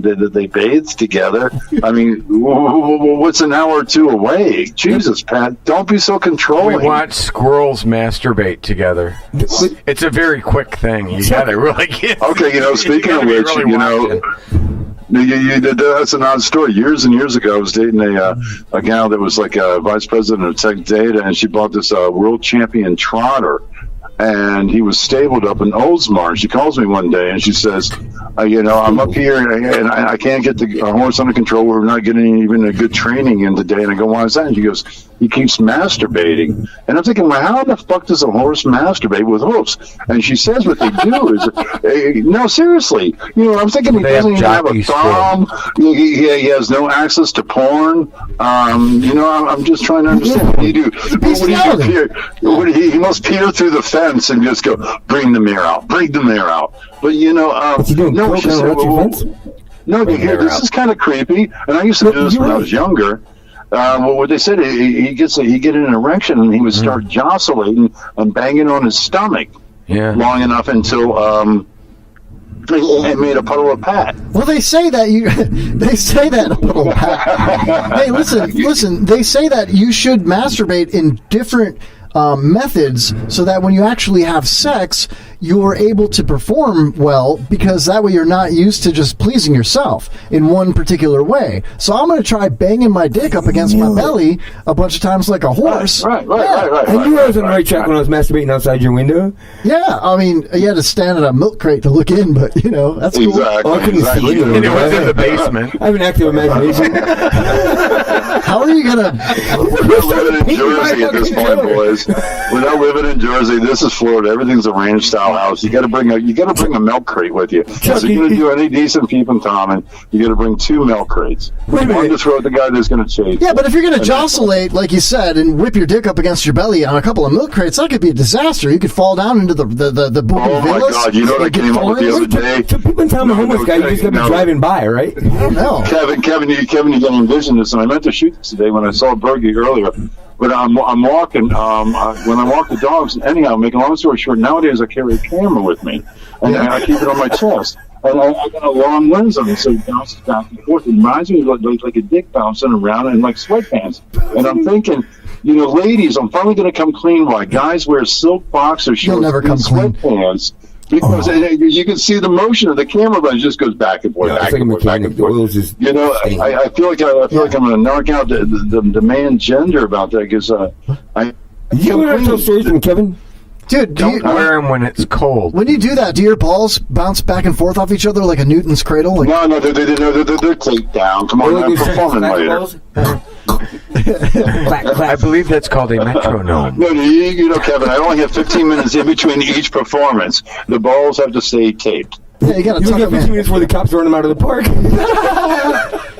S2: bathe together. I mean, what's an hour or two away? Jesus, Pat, don't be so controlling.
S10: We watch squirrels masturbate together. It's a very quick thing. You gotta really get.
S2: Okay, speaking of which, that's an odd story. Years and years ago, I was dating a gal that was like a vice president of tech data, and she bought this world champion trotter. And he was stabled up in Oldsmar. She calls me one day and she says, I'm up here and I can't get the horse under control. We're not getting even a good training in today. And I go, why is that? And she goes, he keeps masturbating. And I'm thinking, well, how the fuck does a horse masturbate with hoofs? And she says what they do is, no, seriously. I'm thinking he doesn't even have a thumb. He has no access to porn. I'm just trying to understand what do you do. He must peer through the fence and just go, bring the mirror out. But this is kind of creepy. And I used to do this when I was younger. What they said, he get an erection and he would start jostling and banging on his stomach long enough until it made a puddle of pat.
S8: Well, they say that a puddle of pat. Hey, listen. They say that you should masturbate in different methods so that when you actually have sex, you're able to perform well, because that way you're not used to just pleasing yourself in one particular way. So I'm going to try banging my dick up against my belly a bunch of times like a horse.
S2: Right.
S11: And you was on the right track when I was masturbating outside your window?
S8: Yeah, I mean, you had to stand at a milk crate to look in, but, that's cool.
S2: Exactly.
S11: I couldn't see you.
S10: And it was in the basement.
S11: I have an active imagination.
S8: How are you gonna?
S2: We're living in Jersey at this point, boys. We're not living in Jersey. This is Florida. Everything's a ranch style house. You got to bring a milk crate with you. So you're gonna do any decent peeping Tom, and you got to bring 2 milk crates. One to throw at the guy that's gonna chase.
S8: Yeah, but if you're gonna jostlate, like you said, and whip your dick up against your belly on a couple of milk crates, that could be a disaster. You could fall down into the booby
S2: Oh my God! You know what I came up with the other day?
S11: So people tell me homeless guy, you just gotta be driving by, right?
S8: I don't know.
S2: Kevin, you gotta envision this, and I meant to shoot this today when I saw Bergy earlier. But I'm walking, when I walk the dogs, anyhow, making a long story short, nowadays I carry a camera with me, and I keep it on my chest. And I got a long lens on it, so it bounces back and forth. It reminds me of like a dick bouncing around in like sweatpants. And I'm thinking, ladies, I'm finally going to come clean. Why guys wear silk boxer shorts and sweatpants? Because you can see the motion of the camera, but it just goes back and forth, back and forth, back and forth. I feel like I'm going to knock out the man gender about that because
S11: You want to tell stories from Kevin?
S8: Dude,
S10: don't wear them when it's cold.
S8: When you do that, do your balls bounce back and forth off each other like a Newton's cradle? Like,
S2: no, they're taped down. Come on, I'm performing later.
S10: I believe that's called a metronome.
S2: No, Kevin, I only have 15 minutes in between each performance. The balls have to stay taped.
S8: Yeah, you got
S11: 15 minutes where the cops run him out of the park.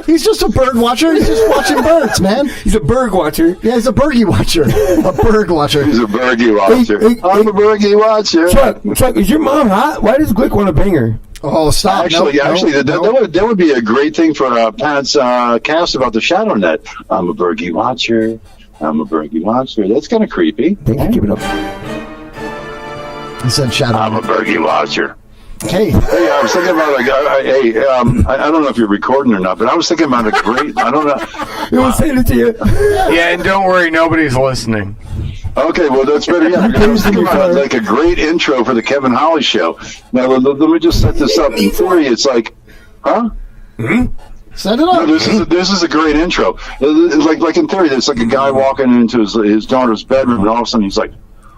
S8: He's just a bird watcher. He's just watching birds, man.
S11: He's a bird watcher.
S8: Yeah, he's a Bergy watcher. A bird watcher.
S2: He's a Bergy watcher. I'm a Bergy watcher.
S11: Chuck, is your mom hot? Why does Glick want to bang her?
S8: Oh, stop.
S2: Actually, that would be a great thing for Pat's cast about the Shadow Net. I'm a Bergy watcher. I'm a Bergy watcher. That's kind of creepy.
S11: Thank you. Keep it up.
S8: He said Shadow
S2: I'm a Bergy watcher.
S8: Hey,
S2: I was thinking about I don't know if you're recording or not, but I was thinking about a great. I don't know.
S11: It was saying it to you.
S10: Yeah, and don't worry, nobody's listening.
S2: Okay, well that's better. Yeah, I was thinking about like a great intro for the Kevin Holly Show. Now let me just set this up. In theory, it's like, huh?
S8: Mm-hmm. Set it up.
S2: No, this is a great intro. It's like in theory, it's like a guy walking into his daughter's bedroom, and all of a sudden he's like,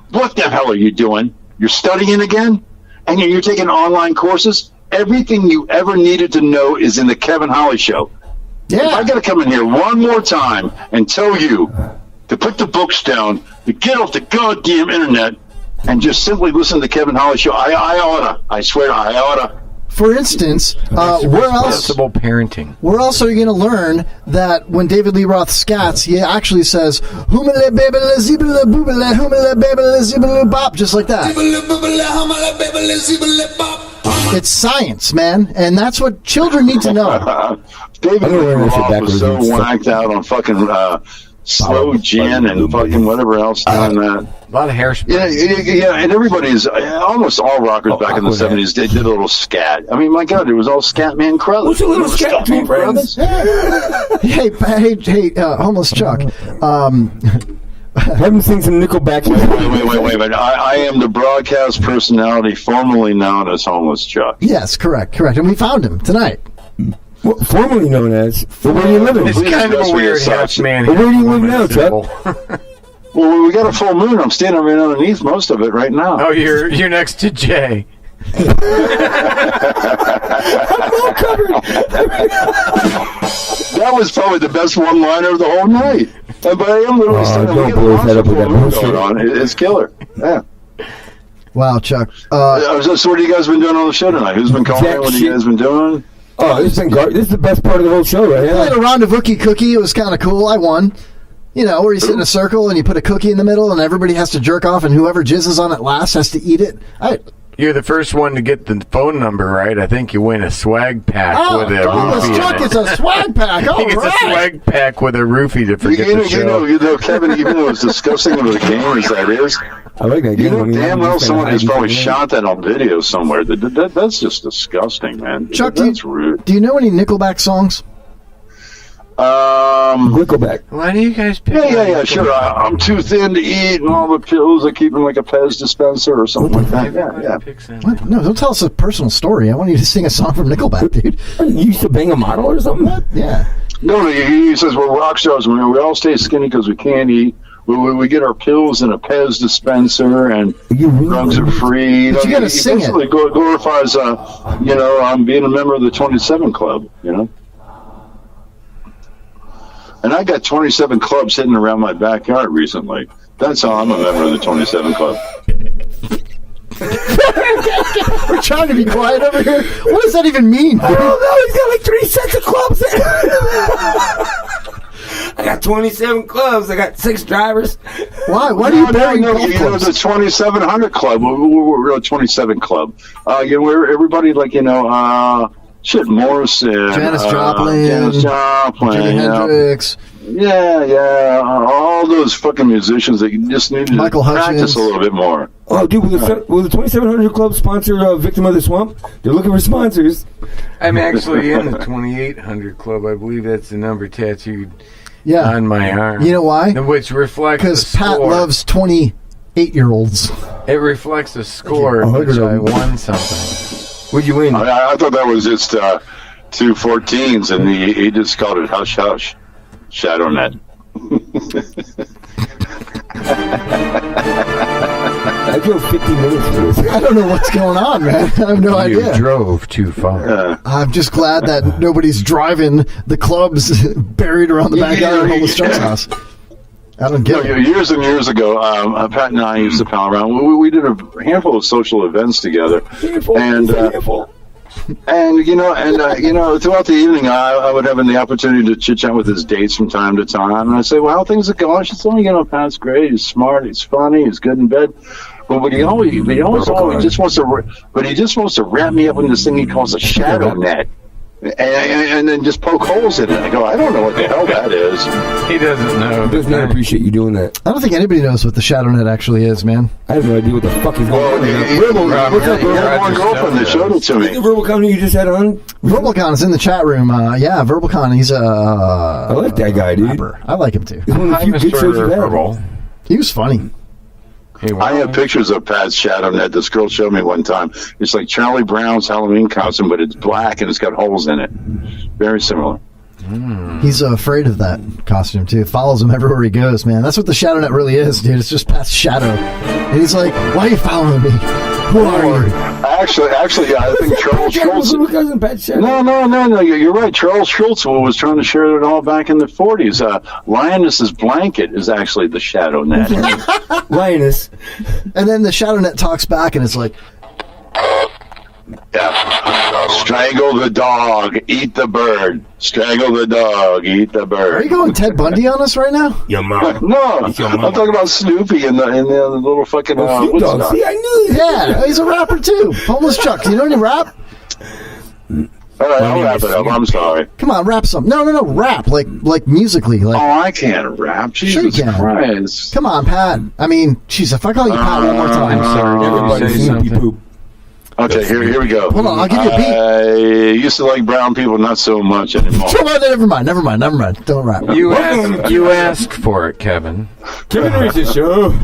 S2: "What the hell are you doing? You're studying again? And you're taking online courses? Everything you ever needed to know is in the Kevin Holly Show." Yeah. If I got to come in here one more time and tell you to put the books down, to get off the goddamn internet, and just simply listen to the Kevin Holly Show, I oughta. I swear I oughta.
S8: For instance, where else?
S10: Responsible parenting.
S8: Where else are you going to learn that when David Lee Roth scats, he actually says "humala babala zibala boobala humala babala zibala bop," just like that. It's science, man, and that's what children need to know.
S2: David Lee Roth was so whacked out on fucking slow gin and fucking whatever else doing that.
S10: A lot of hairspray.
S2: Yeah, and everybody's almost all rockers back in the 70s. They did a little scat. I mean, my God, it was all Scatman Crothers.
S11: What's a little scat between friends?
S8: Hey, homeless Chuck.
S11: Haven't seen some Nickelback.
S2: Wait a minute. I am the broadcast personality formerly known as Homeless Chuck.
S8: Yes, correct. And we found him tonight.
S11: Well, formerly known as. But where do you live?
S10: It's kind of a weird half man.
S11: Where do you live now, Chuck?
S2: Well, we got a full moon. I'm standing right underneath most of it right now.
S10: Oh, you're next to Jay.
S11: I'm all covered.
S2: That was probably the best one-liner of the whole night. But I am literally standing.
S11: Don't blow his head up with that
S2: going on. It's killer. Yeah.
S8: Wow, Chuck.
S2: So what have you guys been doing on the show tonight? Who's been calling? What have you guys been doing?
S11: Oh, this is the best part of the whole show, right?
S8: I played a round of Wookie Cookie. It was kind of cool. I won. You know, where you sit in a circle and you put a cookie in the middle and everybody has to jerk off and whoever jizzes on it last has to eat it.
S10: You're the first one to get the phone number right. I think you win a swag pack with a roofie.
S8: Chuck, it's a swag pack. All
S10: it's a swag pack with a roofie to forget the show.
S2: You know, Kevin, even though it's disgusting of a game as that is,
S11: I like that game.
S2: You know damn well someone has probably shot that on video somewhere. That's just disgusting, man.
S8: Chuck,
S2: that's rude.
S8: Do you know any Nickelback songs?
S11: Nickelback.
S10: Why do you guys pick?
S2: Yeah, sure. I'm too thin to eat, and all the pills I keep in like a Pez dispenser or something like that. Yeah.
S8: What? No, don't tell us a personal story. I want you to sing a song from Nickelback, dude.
S11: You used to bang a model or something?
S8: What? Yeah.
S2: No, he says we're rock stars. We all stay skinny because we can't eat. We get our pills in a Pez dispenser, and drugs are free.
S8: But you gotta sing it.
S2: It glorifies, being a member of the 27 Club. You know. And I got 27 clubs hitting around my backyard recently. That's how I'm a member of the 27 Club.
S8: We're trying to be quiet over here. What does that even mean?
S11: I don't know. He's got like 3 sets of clubs. I got 27 clubs. I got 6 drivers.
S8: Why? Why do you bury
S2: golf clubs? The 2700 Club. We're a 27 Club. We're everybody Morrison,
S8: Janis Joplin, Jimi Hendrix.
S2: Yeah, all those fucking musicians that you just need to practice a little bit more.
S11: Oh, dude, will the 2700 Club sponsor Victim of the Swamp? They're looking for sponsors.
S10: I'm actually in the 2800 Club. I believe that's the number tattooed on my arm.
S8: You know why?
S10: Which reflects
S8: because Pat loves 28-year-olds.
S10: It reflects a score in which I won something.
S11: What'd you win?
S2: I thought that was just 2 14s, and he just called it Hush Hush. ShadowNet.
S11: I drove 50 minutes for this.
S8: I don't know what's going on, man. I have no idea.
S10: You drove too far.
S8: I'm just glad that nobody's driving the clubs buried around the backyard of Homeless Chuck's house. I don't get it.
S2: Years and years ago, Pat and I used to pal around. We did a handful of social events together. And throughout the evening, I would have the opportunity to chit chat with his dates from time to time. And I say, "Well, how things are going?" She said, "Pat's great. He's smart. He's funny. He's good in bed." But he just wants to wrap me up in this thing he calls a shadow net. And then just poke holes in it. I go, I don't know what the hell that is.
S10: He doesn't know.
S11: He does not appreciate you doing that.
S8: I don't think anybody knows what the ShadowNet actually is, man.
S11: I have no idea what the fuck is going on.
S2: What's up, bro? One girlfriend that showed it to me.
S11: The Verbalcon you just had on?
S8: Verbalcon is in the chat room. Yeah, Verbalcon. He's
S11: I like that guy, dude.
S8: Rapper. I like him too.
S11: He's one of the few good shows you've had.
S8: He was funny.
S2: I have pictures of Pat's ShadowNet. This girl showed me one time. It's like Charlie Brown's Halloween costume, but it's black and it's got holes in it. Very similar.
S8: He's afraid of that costume too. It follows him everywhere he goes, man. That's what the ShadowNet really is, dude. It's just Pat's shadow. And he's like, "Why are you following me? Who are you?"
S2: Actually, yeah, I think Charles Schultz. No. You're right. Charles Schultz was trying to share it all back in the 40s. Lioness's blanket is actually the ShadowNet.
S11: Lioness.
S8: And then the ShadowNet talks back, and it's like,
S2: yeah. Strangle the dog, eat the bird. Strangle the dog, eat the bird.
S8: Are you going Ted Bundy on us right now?
S11: Your mom.
S2: No, I'm talking about Snoopy and the little fucking.
S11: Snoop Dogg. See, I knew.
S8: Yeah, he's a rapper too. Homeless Chuck. Do you know any rap?
S2: All right, I'll wrap it up. I'm sorry.
S8: Come on, rap some. No, rap like musically. Like.
S2: Oh, I can't rap. Jesus Christ.
S8: Come on, Pat. I mean, jeez, if I call you Pat one more time,
S10: I'm sorry.
S11: Everybody say something.
S2: Okay, here we go.
S8: Hold on, I'll give you a beat.
S2: I used to like brown people, not so much anymore.
S8: Come on, never mind. Don't rap.
S10: You asked for it, Kevin.
S11: Kevin Racist Show.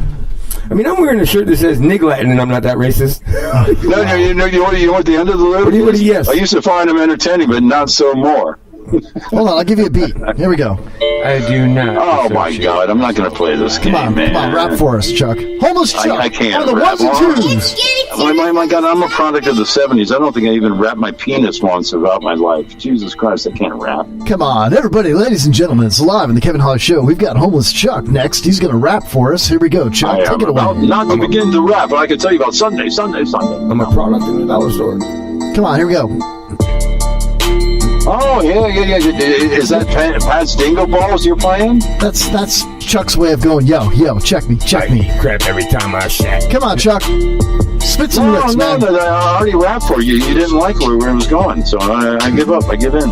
S11: I mean, I'm wearing a shirt that says Nig Latin, and I'm not that racist.
S2: No, you know what the end of the lyric is?
S11: Yes.
S2: I used to find him entertaining, but not so more.
S8: Hold on, I'll give you a beat. Here we go.
S10: I do not.
S2: Oh my God, I'm not going to play this game, man.
S8: Come on, rap for us, Chuck. Homeless Chuck.
S2: I can't.
S8: On the
S2: rap.
S8: ones and twos.
S2: My God, I'm a product of the 70s. I don't think I even rapped my penis once about my life. Jesus Christ, I can't rap.
S8: Come on, everybody, ladies and gentlemen, it's live in the Kevin Holly Show. We've got Homeless Chuck next. He's going to rap for us. Here we go, Chuck. Take it away.
S2: Not to begin to rap, but I can tell you about Sunday.
S11: I'm a product in the dollar store.
S8: Come on, here we go.
S2: Oh, yeah. Is that Pat's Dingo Balls you're playing?
S8: That's Chuck's way of going, yo, check me.
S11: Crap every time I shat.
S8: Come on, Chuck. Spit some licks, man.
S2: No, I already rapped for you. You didn't like where it was going, so I give up. I give in.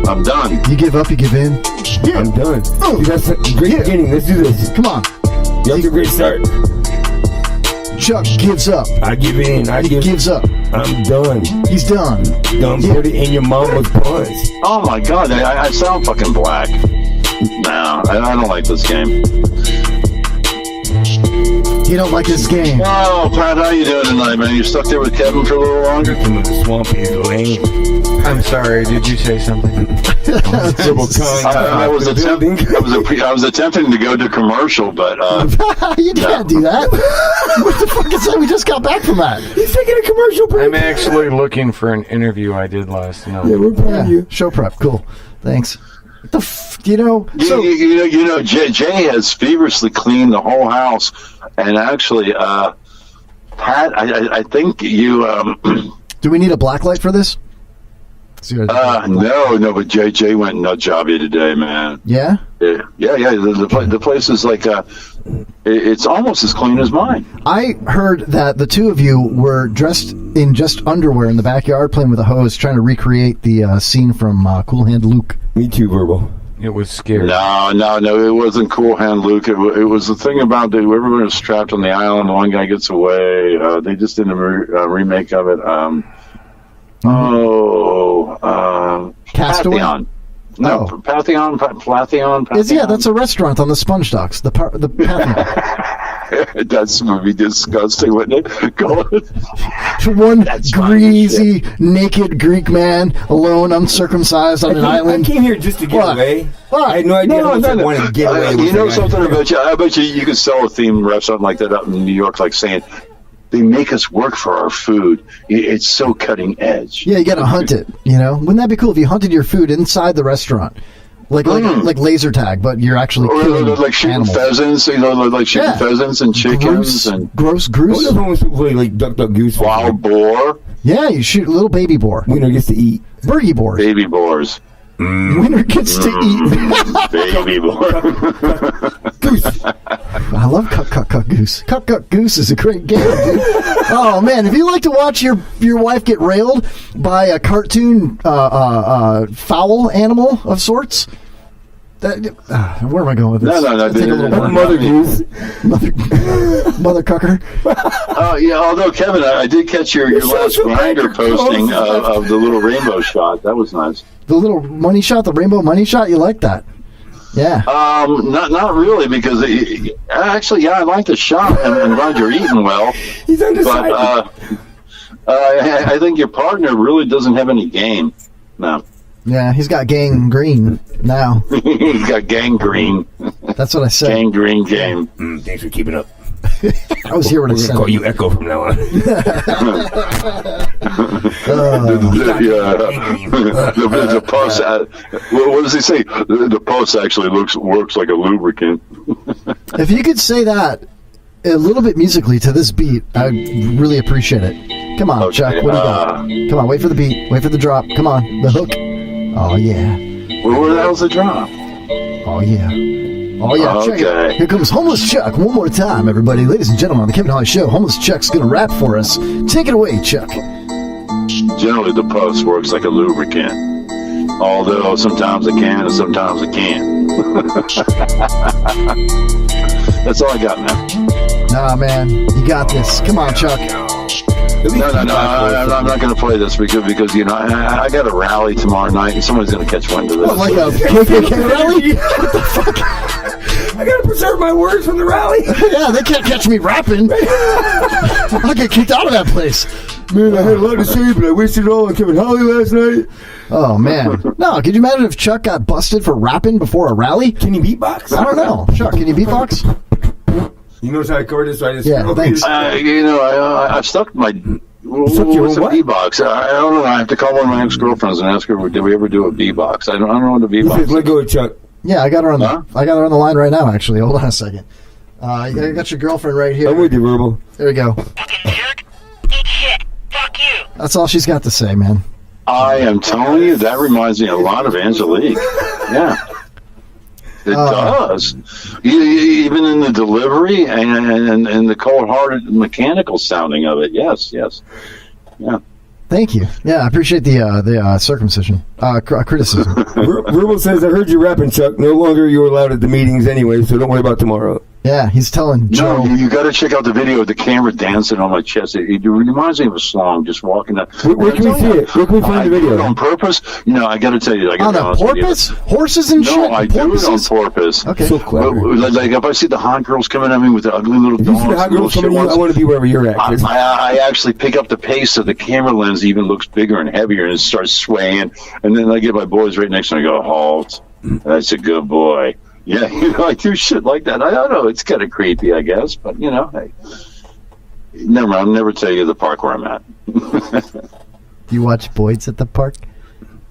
S2: I'm done.
S8: You give up, you give in?
S11: Yeah. I'm done. Oh. That's a great beginning. Let's do this.
S8: Come on.
S11: You have a great start.
S8: Chuck gives up.
S11: I give in.
S8: Gives up.
S11: I'm done.
S8: He's done.
S11: Dumb put it in your mama's buns.
S2: Oh my God, I sound fucking black. No, I don't like this game.
S8: You don't like this game.
S2: Oh, Pat, how you doing tonight, man? You stuck there with Kevin for a little longer?
S11: The swampy lane.
S10: I'm sorry. Did you say something?
S2: I was attempting to go to commercial, but
S8: you can't do that. What the fuck is that? We just got back from that.
S11: He's taking a commercial break.
S10: I'm actually looking for an interview I did last night.
S11: Yeah, we're proud of you.
S8: Show prep. Cool. Thanks.
S2: Jay has feverishly cleaned the whole house, and actually, Pat, I think you.
S8: Do we need a black light for this?
S2: No, but Jay went nut jobby today, man.
S8: Yeah?
S2: Yeah. The place is like, it's almost as clean as mine.
S8: I heard that the two of you were dressed in just underwear in the backyard playing with a hose, trying to recreate the scene from Cool Hand Luke.
S11: Me too, Verbal.
S10: It was scary.
S2: No, it wasn't Cool Hand Luke. It was the thing about everyone was trapped on the island. One guy gets away. They just did a remake of it.
S8: Castaway?
S2: Pantheon. No, Pantheon.
S8: Yeah, that's a restaurant on the Sponge Docks. The Pantheon.
S2: That's would be disgusting, wouldn't it?
S8: One greasy, naked Greek man alone, uncircumcised on an island.
S11: I came here just to get away. I had no idea how much I wanted to get away.
S2: You know something about you? I bet you could sell a themed restaurant like that up in New York, like saying, they make us work for our food. It's so cutting edge.
S8: Yeah, you got to hunt it. Wouldn't that be cool if you hunted your food inside the restaurant, like laser tag, but you're actually killing
S2: like shooting
S8: animals.
S2: Pheasants. Like shooting pheasants and chickens and
S8: gross.
S11: Like duck goose.
S2: Wild boar.
S8: Yeah, you shoot a little baby boar.
S11: Winner gets to eat.
S8: Bergy boars.
S2: Baby boars.
S8: Winner gets to eat.
S2: Baby boar.
S8: Goose. I love Cuck Goose. Cuck Goose is a great game, dude. Oh man, if you like to watch your wife get railed by a cartoon foul animal of sorts, where am I going with this?
S2: No.
S11: Mother Goose.
S8: Mother Cucker.
S2: Yeah, although Kevin, I did catch your last grinder posting of the little rainbow shot. That was nice.
S8: The little money shot, the rainbow money shot. You like that? Yeah.
S2: Not really, because actually, I like the shot, and I'm glad you're eating well.
S11: He's undecided.
S2: But I think your partner really doesn't have any game. No.
S8: Yeah, he's got gangrene now.
S2: He's got gangrene.
S8: That's what I said.
S2: Gangrene game.
S11: Thanks for keeping up.
S8: I was here when I said.
S11: Call you Echo from now on.
S2: The pulse. What does he say? The pulse actually works like a lubricant.
S8: If you could say that a little bit musically to this beat, I'd really appreciate it. Come on, Chuck. What do you got? Come on, wait for the beat. Wait for the drop. Come on, the hook. Oh yeah.
S2: Where the hell's the drop?
S8: Oh yeah. Oh, yeah, check it. Here comes Homeless Chuck one more time, everybody. Ladies and gentlemen, on the Kevin Holly Show, Homeless Chuck's going to rap for us. Take it away, Chuck.
S2: Generally, the pulse works like a lubricant. Although sometimes it can and sometimes it can't. That's all I got, man.
S8: Nah, man. You got this. Come on, Chuck.
S2: No. I'm not going to play this because I got a rally tomorrow night and somebody's going to catch wind of this.
S8: Oh, like a KKK rally? What the fuck?
S11: I got to preserve my words from the rally.
S8: Yeah, they can't catch me rapping. I'll get kicked out of that place.
S11: Man, I had a lot to say, but I wasted it all on Kevin Holly last night.
S8: Oh, man. No, could you imagine if Chuck got busted for rapping before a rally?
S11: Can you beatbox?
S8: I don't know. Chuck, can you beatbox?
S11: You notice how I covered this? So I just
S8: thanks.
S2: I've stuck my... What's a B-box? I don't know. I have to call one of my ex-girlfriends and ask her, did we ever do a B-box? I don't know what a B-box is.
S11: Let go of Chuck.
S8: Yeah, I got her on the line right now, actually. Hold on a second. I got your girlfriend right here.
S11: I'm with you, Verbal.
S8: There we go. That's all she's got to say, man.
S2: I am telling you, that reminds me a lot of Angelique. Yeah. It does. Even in the delivery and the cold-hearted mechanical sounding of it. Yes. Yeah.
S8: Thank you. Yeah, I appreciate the circumcision. Criticism.
S11: Verbal says, I heard you rapping, Chuck. No longer you're allowed at the meetings anyway, so don't worry about tomorrow.
S8: Yeah, he's telling Joe.
S2: No, you got to check out the video of the camera dancing on my chest. It reminds me of a song, just walking up.
S11: Where can we see it? Where can we find the video?
S2: I do it on purpose. I got to tell you.
S8: On a porpoise? Horses and shit?
S2: No, I do it on purpose.
S8: Okay.
S11: So clever.
S2: Like if I see the hot girls coming at me with the ugly little dogs.
S11: You see the hot girls coming at you? I want to be wherever you're at.
S2: I actually pick up the pace so the camera lens even looks bigger and heavier and it starts swaying. And then I get my boys right next to me and I go, halt. That's a good boy. Yeah, I do shit like that. I don't know. It's kind of creepy, I guess. But, hey. Never mind. I'll never tell you the park where I'm at.
S8: You watch Boyd's at the park?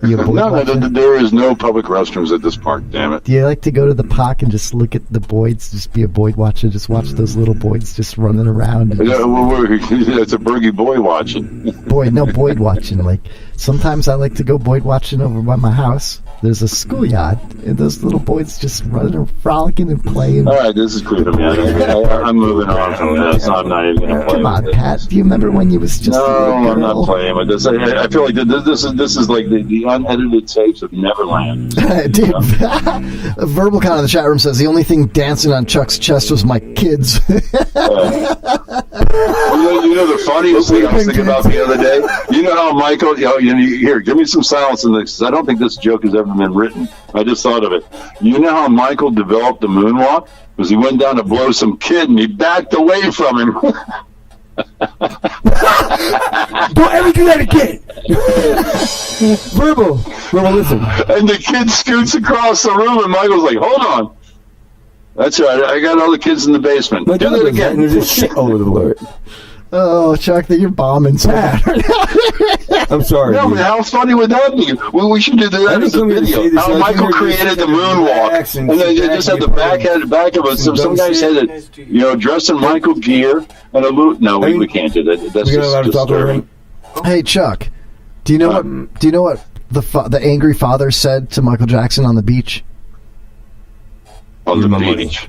S8: You a boy
S2: No,
S8: watcher?
S2: there is no public restrooms at this park. Damn it!
S8: Do you like to go to the park and just look at the boys? Just be a boy watcher. Just watch those little boys just running around. And
S2: It's a Bergy boy watching.
S8: boy watching. Like sometimes I like to go boy watching over by my house. There's a schoolyard, and those little boys just running and frolicking and playing.
S2: All right, this is creeping me out. I'm moving on from this. I'm not even going to play.
S8: Come on,
S2: with
S8: Pat. Do you remember when you was just a little girl?
S2: I'm not playing with this. I feel like this is like the unedited tapes of Neverland.
S8: Dude, a verbal count in the chat room says the only thing dancing on Chuck's chest was my kids.
S2: You know the funniest thing I was thinking about the other day? You know how Michael, here, give me some silence in this, because I don't think this joke has ever been written. I just thought of it. You know how Michael developed the moonwalk? Because he went down to blow some kid and he backed away from him.
S11: Don't ever do that again. Verbal, listen.
S2: And the kid scoots across the room and Michael's like, hold on. That's right. I got all the kids in the basement. Do that again.
S11: There's just shit all over the floor.
S8: Oh, Chuck, that you're bombing so bad.
S11: I'm sorry.
S2: No, but how funny would that be? Well, we should do that as a video. How Michael created the moonwalk, and then they just had the back of it. Some guys had it, dressed in Michael gear and a loot. No, we can't do that. That's just disturbing.
S8: Hey, Chuck, do you know what the angry father said to Michael Jackson on the beach?
S2: On the beach.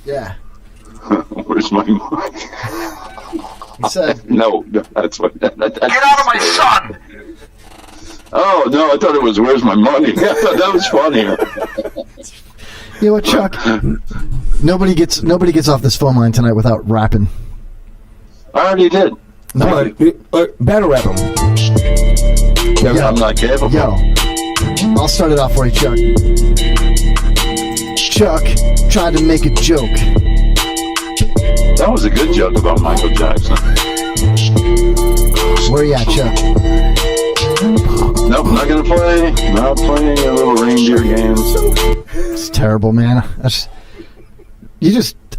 S8: Yeah.
S2: Where's my money?
S8: He said,
S2: "No, that's what." Get
S1: out of my son!
S2: Oh no, I thought it was "Where's my money?" I thought that was funnier.
S8: You know what, Chuck? Nobody gets off this phone line tonight without rapping.
S2: I already did.
S8: No.
S11: Battle rap him.
S2: I'm not capable.
S8: Yo, I'll start it off for you, Chuck. Chuck tried to make a joke.
S2: That was a good joke about Michael Jackson.
S8: Where you at, Chuck?
S2: Nope, not gonna play. Not playing your little reindeer games.
S8: It's terrible, man. I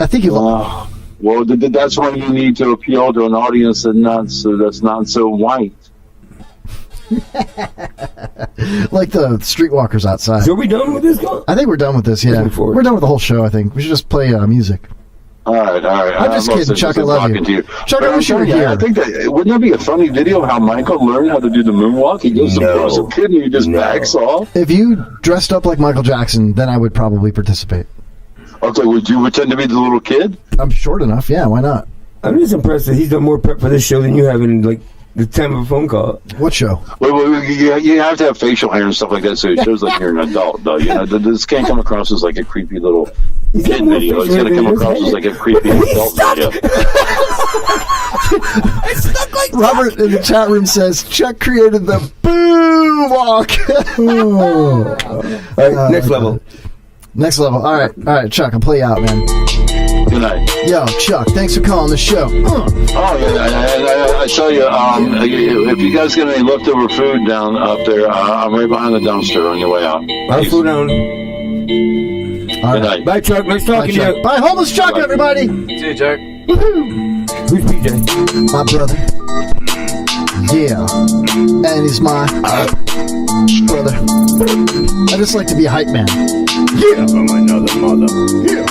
S8: think you.
S2: Well, that's when you need to appeal to an audience that's not so white.
S8: Like the streetwalkers outside.
S11: So are we done with this?
S8: I think we're done with this, yeah. We're done with the whole show, I think. We should just play music.
S2: All right.
S8: I'm just kidding, Chuck. I love you. Chuck, I wish you were here.
S2: I think wouldn't that be a funny video of how Michael learned how to do the moonwalk? He goes to blow some kid and he just backs off.
S8: If you dressed up like Michael Jackson, then I would probably participate.
S2: Okay, would you pretend to be the little kid?
S8: I'm short enough, yeah, why not?
S11: I'm just impressed that he's done more prep for this show than you have in, like, the time of a phone call.
S8: What show?
S2: Well, you have to have facial hair and stuff like that, so it shows like you're an adult, though. This can't come across as like a creepy little kid video. It's going to come across as like a creepy adult video.
S8: It's stuck like Robert in the chat room says Chuck created the boo walk.
S11: All right, next level.
S8: Next level. All right, Chuck, I'll play you out, man.
S2: Good night.
S8: Yo, Chuck, thanks for calling the show.
S2: Oh, yeah, I tell you, if you guys get any leftover food down up there, I'm right behind the dumpster on your way out.
S11: I'll slow down.
S2: Good night.
S11: Bye, Chuck. Nice talking to you.
S8: Bye, homeless Chuck, everybody.
S10: See you, Chuck.
S11: Who's PJ?
S8: My brother. Yeah. And he's my brother. I just like to be a hype man.
S11: Yeah, from another mother.
S8: Yeah.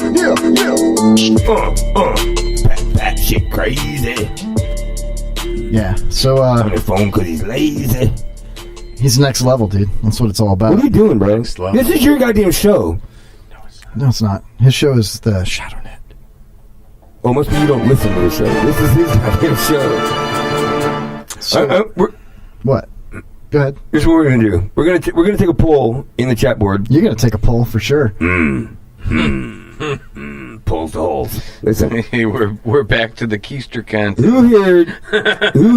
S11: That shit crazy.
S8: Yeah, so,
S11: on the phone because he's lazy.
S8: He's next level, dude. That's what it's all about.
S11: What are you doing, bro? This is your goddamn show.
S8: No, it's not. His show is the ShadowNet.
S11: Oh, must be you don't listen to the show. This is his goddamn show.
S8: So, what? Go ahead.
S11: Here's what we're gonna do. We're gonna take a poll in the chat board.
S8: You're gonna take a poll for sure.
S11: Pulls the holes. Listen,
S10: hey, we're back to the Keister contest.
S11: Who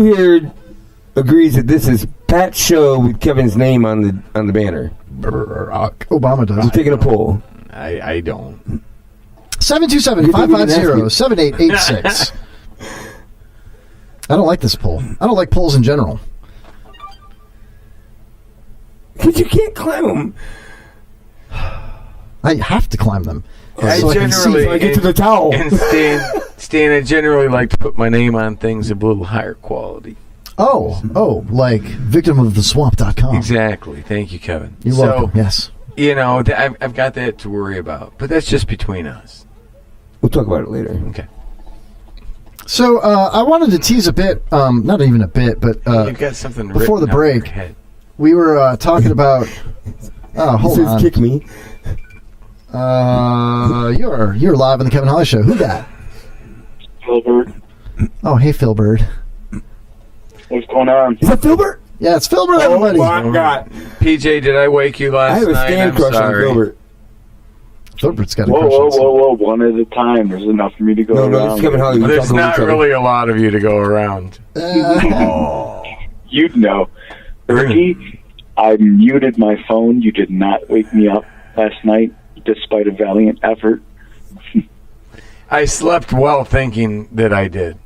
S11: here agrees that this is Pat's show with Kevin's name on the banner?
S8: Obama does.
S11: I'm taking a poll.
S10: I don't.
S8: 727-550-7886. I don't like this poll. I don't like polls in general.
S11: Because you can't climb them.
S8: I have to climb them.
S10: I
S8: so
S10: generally
S11: I get to the towel.
S10: And Stan, I generally like to put my name on things of a little higher quality.
S8: Like victimoftheswamp.com.
S10: Exactly. Thank you, Kevin.
S8: You're welcome. Yes.
S10: I've got that to worry about, but that's just between us.
S11: We'll talk about it later.
S10: Okay.
S8: So I wanted to tease a bit, not even a bit, but
S10: You've got something
S8: before the
S10: written on your
S8: break,
S10: head.
S8: we were talking about. Hold on.
S11: Kick me.
S8: You're live on the Kevin Holly Show. Who that?
S1: Filbert.
S8: Oh, hey, Filbert.
S1: What's going on?
S8: Is that Filbert? Yeah, it's Filbert, everybody.
S11: Oh, my God.
S10: PJ, did I wake you last
S11: I have a
S10: night?
S11: stand
S10: I'm
S11: crush on
S10: sorry.
S11: Filbert.
S8: Filbert's got a
S1: Whoa,
S8: crush
S1: whoa,
S8: on
S1: whoa, whoa! One at a time. There's enough for me to go
S11: No,
S1: around.
S11: it's Kevin Holly.
S10: There's not really a lot of you to go around.
S1: You'd know. Bergy, I muted my phone. You did not wake me up last night, despite a valiant effort.
S10: I slept well thinking that I did.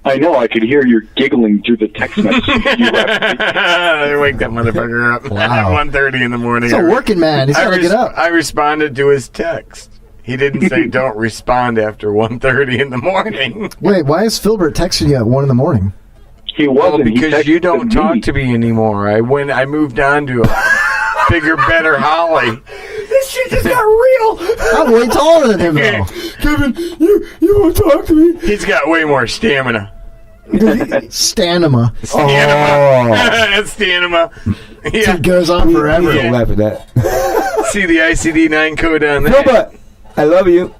S1: I know. I could hear you giggling through the text message.
S10: I wake that motherfucker up at 1:30 in the morning.
S8: He's a working man. He's got to get up.
S10: I responded to his text. He didn't say don't respond after 1:30 in the morning.
S8: Wait, why is Filbert texting you at 1 in the morning?
S1: He wasn't.
S10: Because you don't talk to me anymore. I moved on to a bigger, better Holly.
S11: This shit just got real.
S8: I'm way taller than him now.
S11: Kevin, you won't talk to me.
S10: He's got way more stamina.
S8: Stanima.
S10: Stanima.
S8: It goes on forever.
S11: Don't laugh at that.
S10: See the ICD-9 code on there.
S11: Filbert, I love you.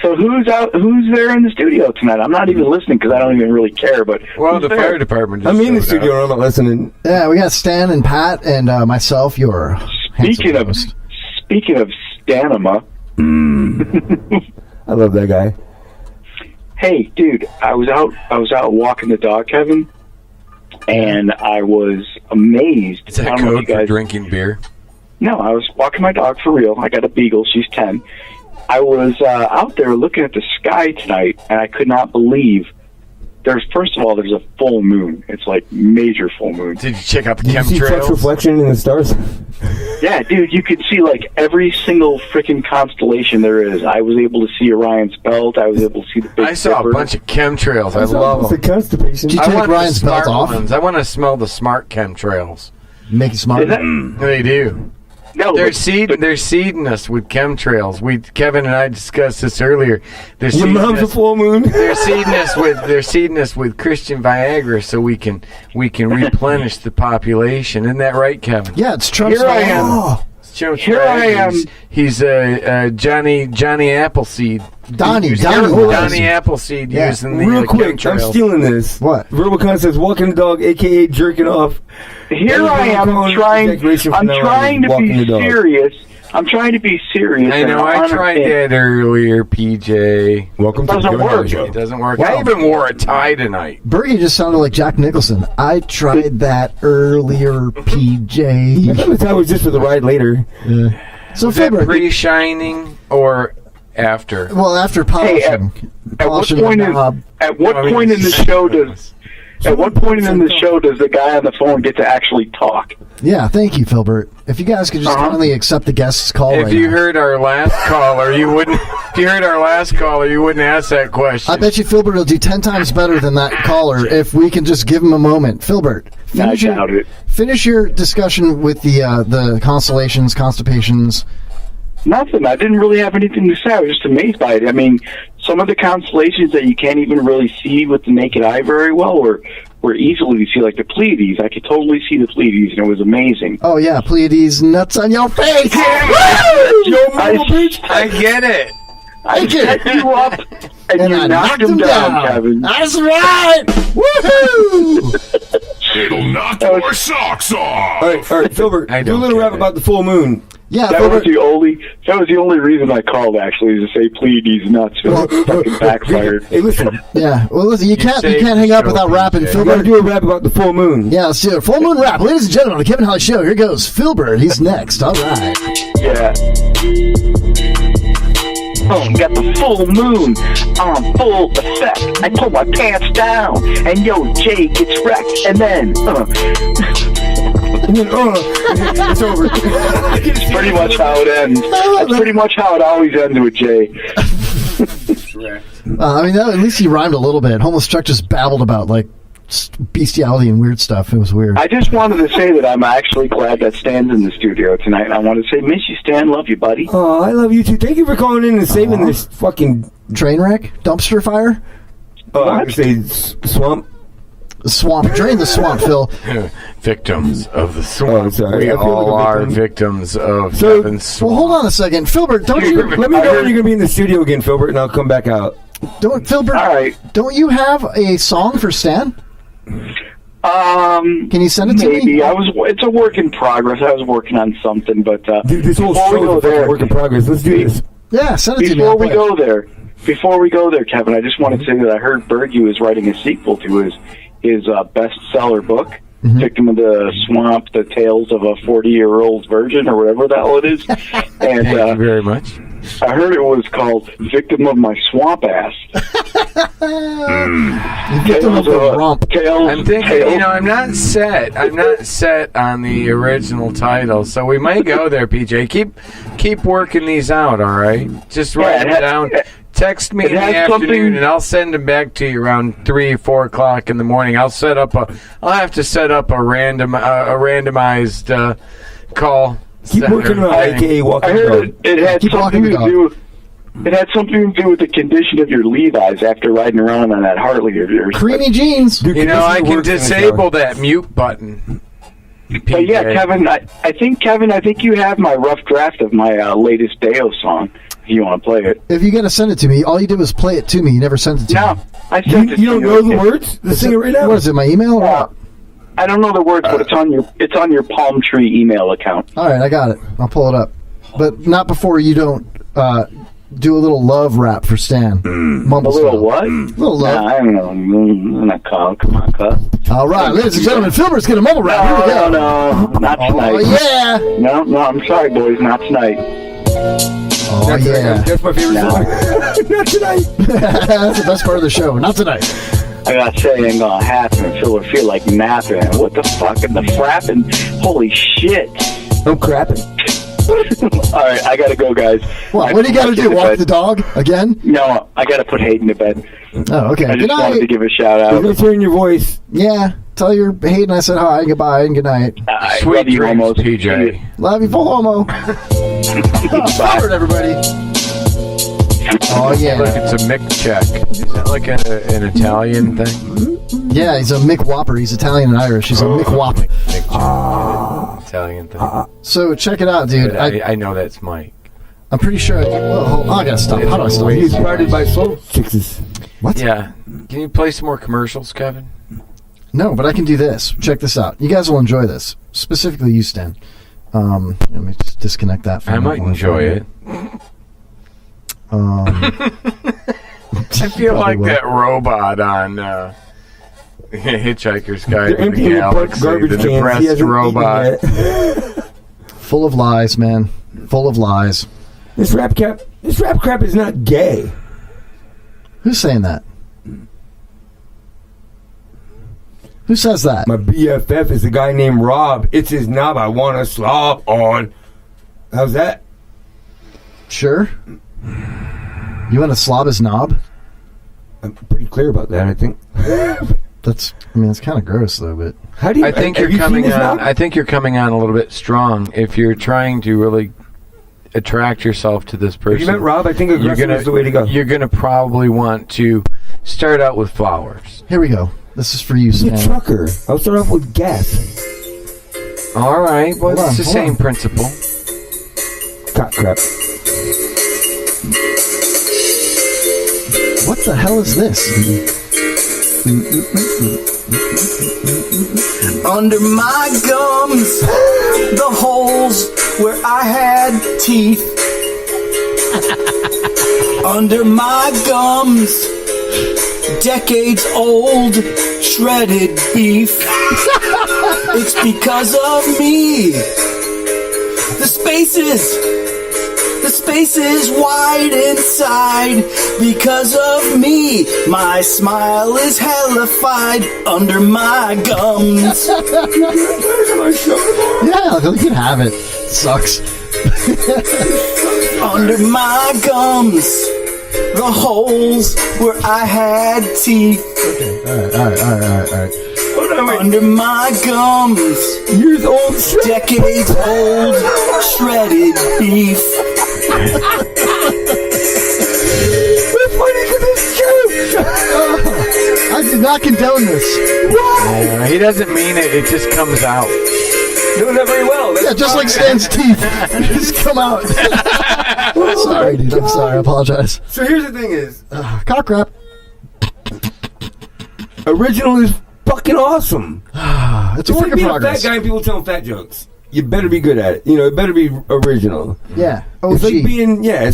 S1: So who's there in the studio tonight? I'm not even listening because I don't even really care. But
S10: well,
S1: who's
S10: the
S1: there?
S10: fire department. Just
S11: I'm in the
S10: showed
S11: studio
S10: up.
S11: and I'm not listening.
S8: Yeah, we got Stan and Pat and myself, your
S1: Speaking of Stanima.
S11: I love that guy.
S1: Hey, dude, I was out walking the dog, Kevin, and I was amazed.
S10: Is that
S1: I don't know if
S10: code
S1: you guys-
S10: for drinking beer?
S1: No, I was walking my dog for real. I got a beagle. She's 10. I was out there looking at the sky tonight, and I could not believe first of all, there's a full moon. It's like major full moon.
S10: Did you check out the
S11: Did you see Flex
S10: chemtrails?
S11: reflection in the stars?
S1: Yeah, dude, you could see like every single freaking constellation there is. I was able to see Orion's belt. I was able to see the Big
S10: I saw
S1: Dipper.
S10: a bunch of chemtrails. I love
S11: The
S10: them.
S11: constipation.
S8: Did you
S10: I
S8: take
S10: want
S8: Ryan's
S10: the
S8: belt
S10: smart
S8: off?
S10: ones. I want to smell the smart chemtrails.
S8: Make you smart.
S1: Is that-
S10: They do.
S1: No,
S10: They're
S1: but-
S10: seeding us with chemtrails. Kevin and I discussed this earlier. They're
S11: Your
S10: seeding
S11: mom's a
S10: us.
S11: full moon.
S10: They're seeding us with Christian Viagra so we can replenish the population. Isn't that right, Kevin?
S8: Yeah, it's Trump's
S1: Here I am.
S8: law.
S1: Here I am.
S10: He's Johnny Appleseed.
S8: Donnie
S10: Appleseed
S8: Yeah.
S10: using the
S11: Real quick, I'm
S10: chemtrails.
S11: stealing this.
S8: What?
S11: Verbal says walking the dog, a.k.a. jerking off.
S1: Here I am trying to be serious. I'm trying to be serious.
S10: I know.
S1: and
S10: I
S1: honest
S10: tried
S1: and-
S10: that earlier, PJ.
S11: Welcome to the
S1: Doesn't
S11: Kevin Holly
S1: work.
S11: Show.
S10: It doesn't work.
S8: Wow.
S10: I even wore a tie tonight.
S8: Bergy just sounded like Jack Nicholson. I tried that earlier,
S11: I
S8: PJ.
S11: thought the time was just for the ride later.
S8: So,
S10: Was that
S8: Filbert,
S10: pre-shining or after?
S8: well, after polishing.
S1: At what
S8: polishing the
S1: point
S8: knob.
S1: in the show does the guy on the phone get to actually talk?
S8: Yeah, thank you, Filbert. If you guys could just kindly accept the guest's call
S10: If
S8: right
S10: you
S8: now.
S10: heard our last caller, you wouldn't. If you heard our last caller, you wouldn't ask that question.
S8: I bet you Filbert will do 10 times better than that caller if we can just give him a moment. Filbert,
S1: I doubt it.
S8: finish your discussion with the constellations, constipations.
S1: Nothing. I didn't really have anything to say. I was just amazed by it. I mean, some of the constellations that you can't even really see with the naked eye very well were easily to see, like the Pleiades. I could totally see the Pleiades, and it was amazing.
S8: Oh, yeah, Pleiades, nuts on your face!
S10: I get it.
S1: I set you up, and you
S8: I
S1: knocked him down, Kevin.
S8: That's right! Woohoo!
S15: It'll knock your socks off.
S11: All right, Filbert, do a little rap about the full moon.
S8: Yeah,
S1: That was the only reason I called, actually, is to say Pleiades nuts. It fucking backfired.
S11: Hey, listen.
S8: Yeah, well, listen, you can't
S10: saved
S8: hang
S10: the
S8: up
S10: show,
S8: without rapping.
S10: PJ.
S11: You gotta
S8: Filbert.
S11: do a rap about the full moon.
S8: Yeah, let's do it. Full moon rap. Ladies and gentlemen, on the Kevin Holly Show, here goes Filbert. He's next. All right.
S1: Yeah. Oh, got the full moon on full effect. I pull my pants down, and yo, Jay gets wrecked, and then,
S11: It's over.
S1: That's pretty much how it ends. That's pretty much how it always ends with Jay.
S8: I mean, at least he rhymed a little bit. Homeless Truck just babbled about, like, bestiality and weird stuff. It was weird.
S1: I just wanted to say that I'm actually glad that Stan's in the studio tonight. And I want to say, miss you, Stan. Love you, buddy.
S11: Oh, I love you too. Thank you for calling in and saving this fucking
S8: train wreck, dumpster fire.
S11: Oh, I would say swamp.
S8: Swamp. Drain the swamp, Phil.
S10: Victims of the swamp.
S11: Oh, sorry.
S10: We
S11: I feel like
S10: all
S11: a
S10: are
S11: victim.
S10: victims of
S11: So-
S10: Kevin's swamp.
S8: Well, hold on a second, Filbert. Don't you
S11: Let me know when you're gonna be in the studio again, Filbert, and I'll come back out.
S8: don't Filbert?
S1: All right.
S8: Don't you have a song for Stan? Can you send it to
S1: maybe.
S8: me?
S1: It's a work in progress. I was working on something, but
S11: Dude, this whole
S1: before we
S11: show
S1: go
S11: is a
S1: there,
S11: work in progress. Let's do this.
S8: Yeah, send it to me.
S1: before
S8: I'll
S1: we
S8: play
S1: go there, Kevin, I just want to say that I heard Bergy was writing a sequel to his bestseller book,
S8: Mm-hmm.
S1: Victim of the Swamp: The Tales of a 40-Year-Old Virgin, or whatever the hell it is. And
S10: Thank you very much.
S1: I heard it was called Victim of My Swamp Ass.
S8: Victim of the rump.
S10: I'm thinking, I'm not set on the original title, so we might go there, PJ. Keep working these out, all right? Just write them down. Text me in the afternoon, and I'll send them back to you around 3, 4 o'clock in the morning. I'll have to set up a randomized call.
S11: Keep working on AKA walking
S1: I heard it had something to do. It had something to do with the condition of your Levi's after riding around on that Harley of yours.
S8: Creamy jeans.
S10: I can disable that mute button.
S1: But yeah, Kevin, I think you have my rough draft of my latest Deo song. If you want to play it.
S8: If you got to send it to me, all you did was play it to me. You never sent it to me.
S1: No, I sent it to you.
S11: You don't know the words? Let's sing it right now.
S8: What is it, my email? Or what?
S1: I don't know the words, but it's on your Palm Tree email account.
S8: All right, I got it. I'll pull it up. But not before you don't do a little love rap for Stan. Mumble
S1: A little
S8: style.
S1: what?
S8: A little love.
S1: Nah, I don't know. Not call. Come on, cuss.
S8: All right, ladies and gentlemen, Filbert's going to mumble rap. Here we go.
S1: No, not tonight.
S8: Oh, yeah.
S1: No, I'm sorry, boys, not tonight.
S8: Oh, yeah.
S11: That's my favorite song. Not tonight.
S8: That's the best part of the show. Not tonight.
S1: I gotta say, it ain't gonna happen. Feel like napping. What the fuck? And the frapping. Holy shit.
S11: I'm crapping.
S1: All right, I gotta go, guys.
S8: What do you got to do? Walk the dog again?
S1: No, I gotta put Hayden to bed.
S8: Oh, okay.
S1: I
S8: Good
S1: just wanted
S8: night.
S1: to give a shout out.
S11: Let's hear your voice.
S8: Yeah. Tell your Hayden I said hi, goodbye, and good night.
S10: Sweet
S1: love you,
S10: dreams,
S1: homos.
S10: PJ.
S8: Love you, full homo. Forward, everybody. Oh, yeah.
S10: Look, it's a Mick check. Is that like an Italian thing?
S8: Yeah, he's a Mick Whopper. He's Italian and Irish. He's a Mick Whop.
S10: Italian thing.
S8: So check it out, dude.
S10: But I know that's Mike.
S8: I'm pretty sure. I gotta stop. How do I stop?
S11: He's started by soul sixes.
S8: What?
S10: Yeah. Can you play some more commercials, Kevin?
S8: No, but I can do this. Check this out. You guys will enjoy this. Specifically you, Stan. Let me just disconnect that for a
S10: I might
S8: minute.
S10: enjoy it. I feel like that robot on Hitchhiker's Guide to the Galaxy, the depressed robot.
S8: Full of lies, man. Full of lies.
S11: This rap crap is not gay.
S8: Who's saying that? Who says that?
S11: My BFF is a guy named Rob. It's his knob I want to slob on. How's that?
S8: Sure. You want to slob his knob?
S11: I'm pretty clear about that, I think.
S8: It's kind of gross, though, but...
S11: How do you...
S10: I think you're coming on. I think you're coming on a little bit strong. If you're trying to really attract yourself to this person,
S11: If you met Rob, I think aggressive is the way to go.
S10: You're going to probably want to start out with flowers.
S8: Here we go. This is for you,
S11: He's a
S8: Stan.
S11: trucker. I'll start off with gas.
S10: All right. Well, it's the same principle.
S11: Cock crap.
S8: What the hell is this?
S3: Under my gums, the holes where I had teeth. Under my gums, decades old shredded beef. It's because of me. The space is wide inside because of me. My smile is hellified under my gums.
S8: Yeah, you can have it. Sucks.
S3: Under my gums, the holes where I had teeth.
S8: Okay, all right.
S3: Under my gums,
S11: years old,
S3: decades old, shredded beef.
S11: We're funny because it's true.
S8: I did not condone this.
S10: Yeah, he doesn't mean it. It just comes out.
S9: Doing that very well.
S8: Yeah, just like Stan's teeth. Just come out. Sorry, dude. I'm sorry. I apologize.
S11: So here's the thing is,
S8: cock rap.
S11: Original is fucking awesome.
S8: It's a work in progress.
S11: Fat guy and people telling fat jokes. You better be good at it. You know, it better be original.
S8: Yeah.
S11: It's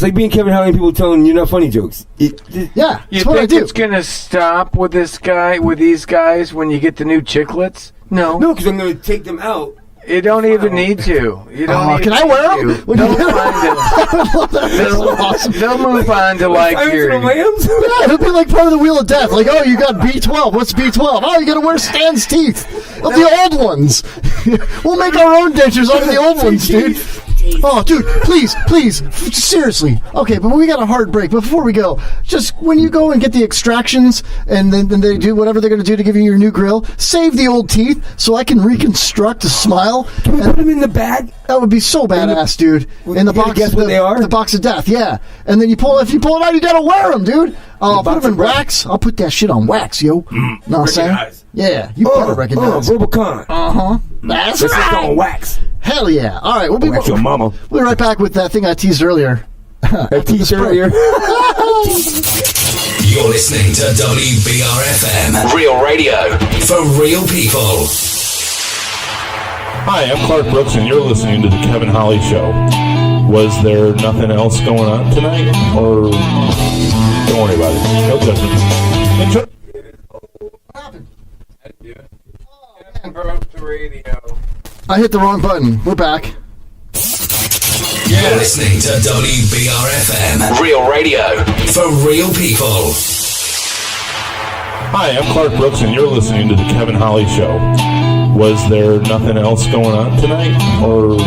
S11: like being Kevin Howard and people telling you're not funny jokes.
S10: You think it's gonna stop with this guy, with these guys, when you get the new chiclets? No.
S11: No, because I'm gonna take them out.
S10: You don't even need to. You don't.
S8: Can I wear them?
S10: They'll move on to like your.
S8: Yeah, it'll be like part of the Wheel of Death. Like, oh, you got B12. What's B12? Oh, you got to wear Stan's teeth of the old ones. We'll make our own dentures out of the old ones, dude. Oh, dude, please, seriously. Okay, but we got a hard break. But before we go, just when you go and get the extractions and then they do whatever they're going to do to give you your new grill, save the old teeth so I can reconstruct a smile.
S11: Can we put them in the bag?
S8: That would be so badass, dude. In the box,
S11: guess what they are?
S8: The box of death, yeah. And then if you pull it out, you got to wear them, dude. I'll put them in wax. I'll put that shit on wax, yo. Know what I'm saying? Yeah, you better recognize.
S11: Rubicon.
S8: That's
S11: this
S8: right.
S11: is on wax.
S8: Hell yeah. All right, we'll be
S11: your mama.
S8: We'll be right back with that thing I teased earlier.
S11: I teased earlier.
S15: You're listening to WBRFM, real radio for real people.
S7: Hi, I'm Clark Brooks, and you're listening to The Kevin Holly Show. Was there nothing else going on tonight? Or don't worry about it. No judgment. Enjoy.
S8: I hit the wrong button. We're back.
S15: You're listening to WBRFM, real radio for real people.
S7: Hi, I'm Clark Brooks, and you're listening to The Kevin Holly Show. Was there nothing else going on tonight? Or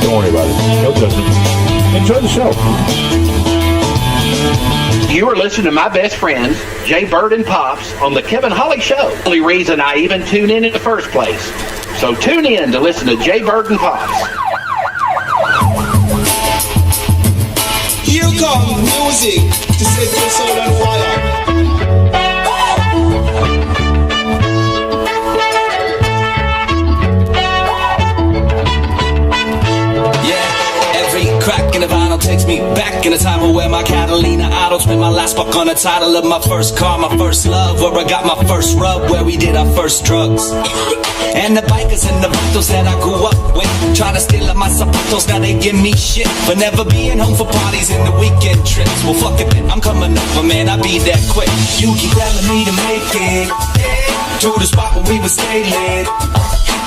S7: don't worry about it. No judgment. Enjoy the show.
S22: You are listening to my best friends, Jay Bird and Pops, on The Kevin Holly Show. The only reason I even tune in the first place. So tune in to listen to Jay Bird and Pops.
S3: Here comes music to set your soul on fire.
S23: Crack in the vinyl takes me back in a time where my Catalina auto spent my last buck on the title of my first car, my first love, where I got my first rub, where we did our first drugs. And the bikers and the vatos that I grew up with, trying to steal up my zapatos, now they give me shit for never being home for parties and the weekend trips. Well, fuck it, I'm coming over, man, I be that quick. You keep telling me to make it to the spot where we would stay lit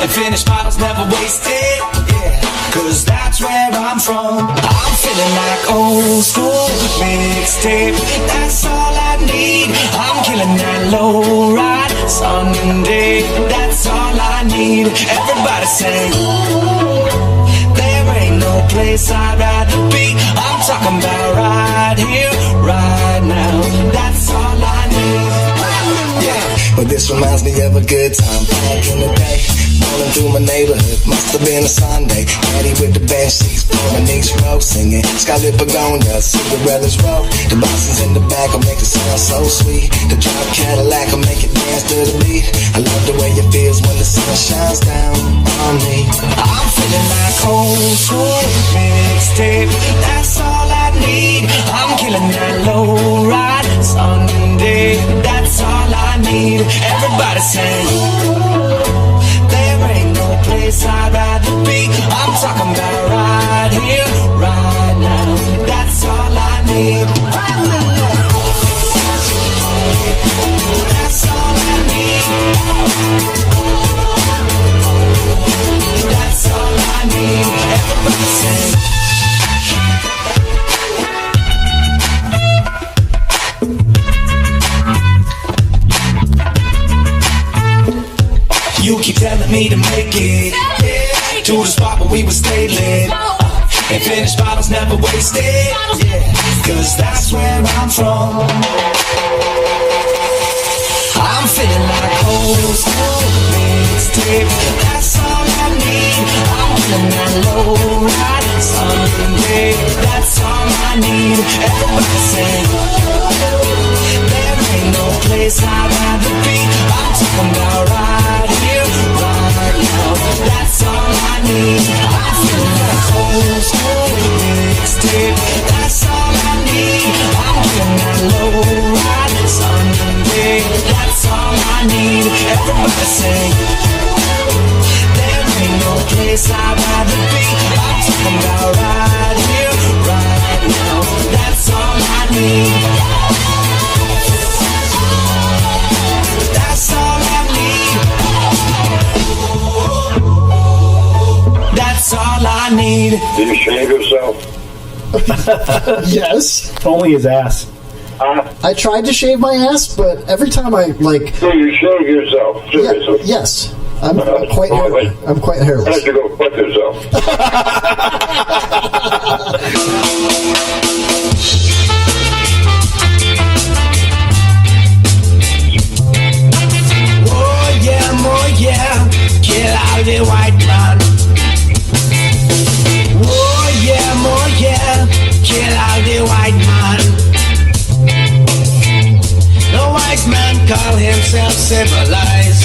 S23: and finish bottles never wasted. Cause that's where I'm from. I'm feeling like old school mixtape. That's all I need. I'm killing that low ride Sunday. That's all I need. Everybody say, there ain't no place I'd rather be. I'm talking about right here, right now. That's all I need.
S3: Yeah, but this reminds me of a good time back in the day. Rolling through my neighborhood, must have been a Sunday. Daddy with the bench seats, pouring each row, singing Scarlet Begonia, Cinderella's row. The boxes in the back will make it sound so sweet. The drop Cadillac will make it dance to the beat. I love the way it feels when the sun shines down on me.
S23: I'm feeling like old school mixtape. That's all I need. I'm killing that low ride Sunday. That's all I need. Everybody say, place I'd rather be. I'm talking about right here, right now. That's all I need. That's all I need. That's all I need. Everybody say. You keep telling me to make it to the spot where we would stay lit and finish bottles never wasted. Yeah, 'cause that's where I'm from. I'm feeling like old school mixtape. That's all I need. I'm feeling that low ride Sunday. That's all I need. Everybody sing. There ain't no place I'd rather be. I'm talking about right here, right now. That's all I need. I'm feeling like old school mixtape. That's all I need. I'm feeling that low ride Sunday. That's all I need. Everybody sing. There ain't no place I'd rather be. I'm talking about right here, right now. That's all I need. That's all I need. That's all I need.
S12: Did you shave yourself?
S8: Yes.
S19: Only his ass.
S8: I tried to shave my ass, but every time I like.
S12: So you shave yourself? Seriously?
S8: Yes. I'm quite hairless. I'm quite hairless.
S12: Why don't you go fuck yourself?
S23: Oh yeah, kill all the white man. Oh yeah, kill all the white man. The white man call himself civilized,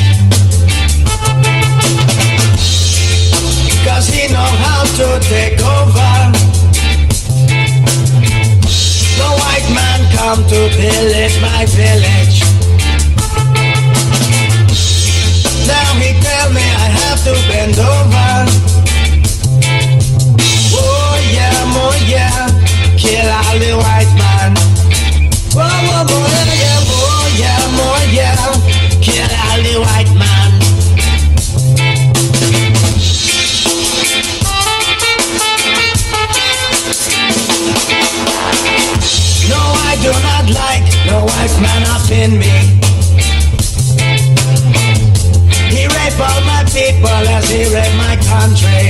S23: 'cause he know how to take over. The white man come to pillage my village. Now he tell me I have to bend over. Oh yeah, kill all the white man. Oh yeah, kill all the white man. No, I do not like no white man up in me. He rape all my people as he rape my country.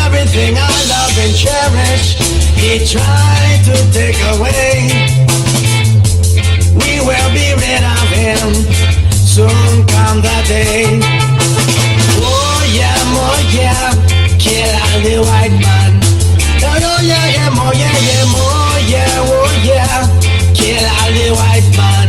S23: Everything I love and cherish, he tried to take away. We will be rid of him, soon come the day. Oh yeah, kill all the white man. Oh yeah, kill all the white man.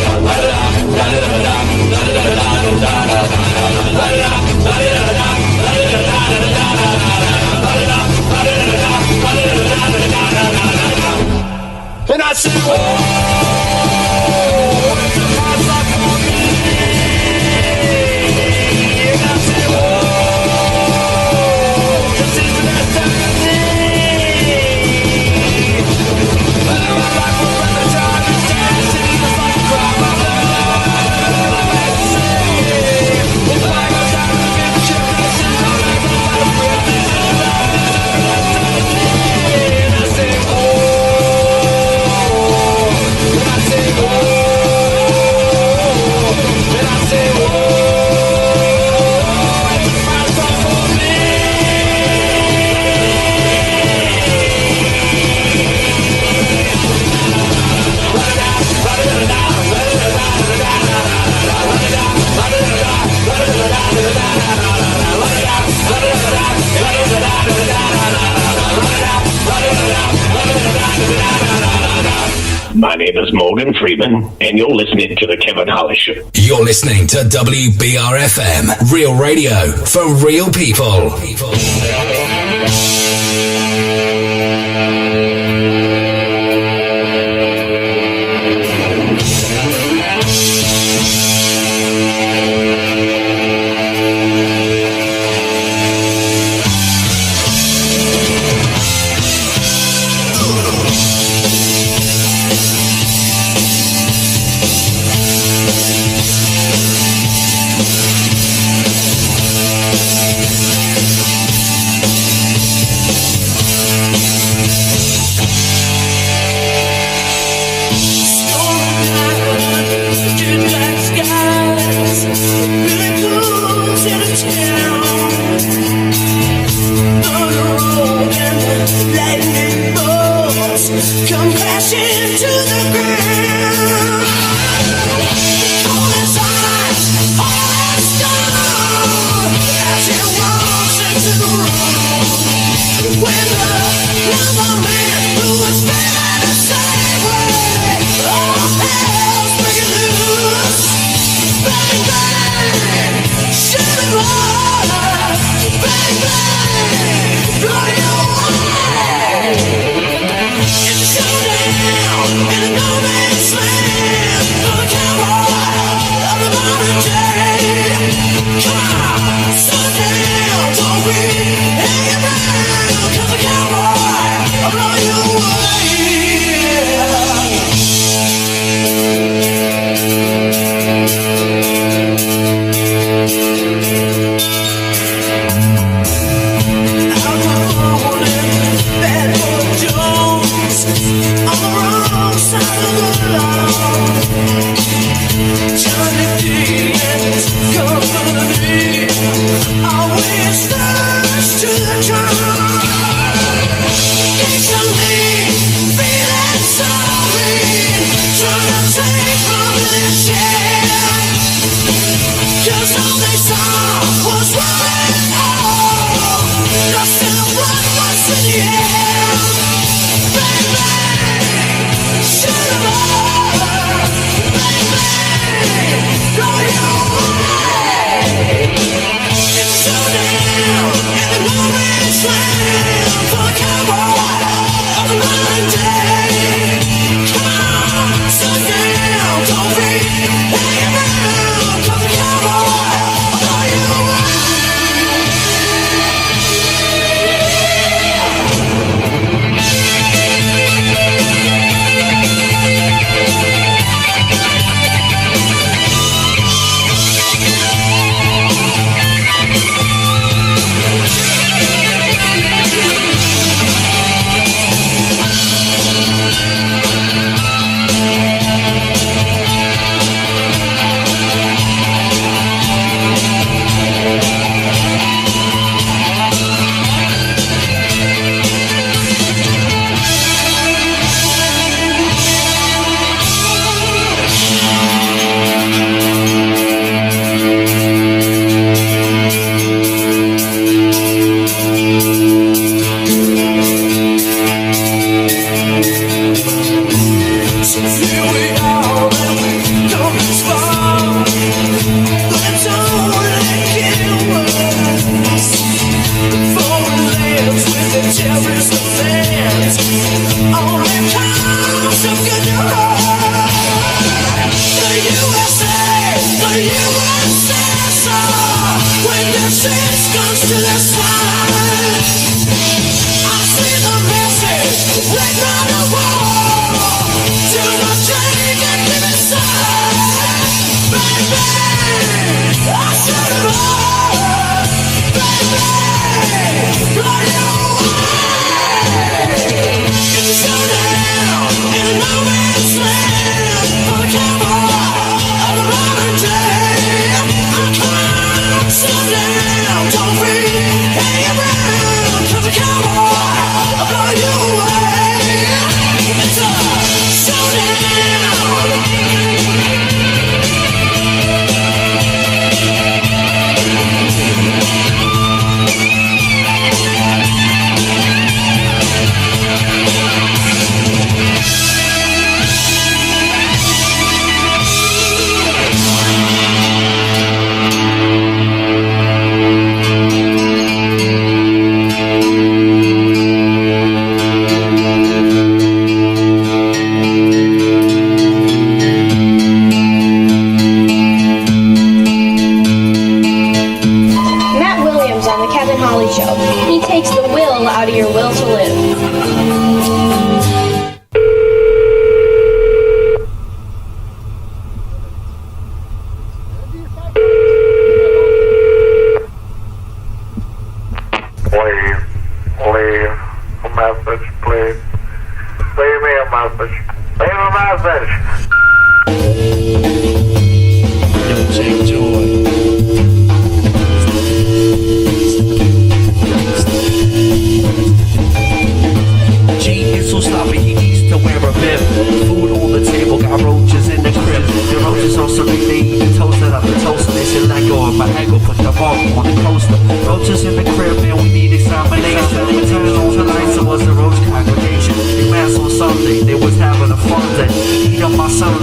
S3: And I said, whoa, it's a fast life for me. And I said, whoa, this is the best time of me. But my life will run the time and dance, and it's like a crime. I'm living back to say, it's like a time to get the shit places. I'm like a fight with this life. And I said, whoa.
S13: My name is Morgan Freeman, and you're listening to The Kevin Holly Show.
S15: You're listening to WBRFM, real radio for real people.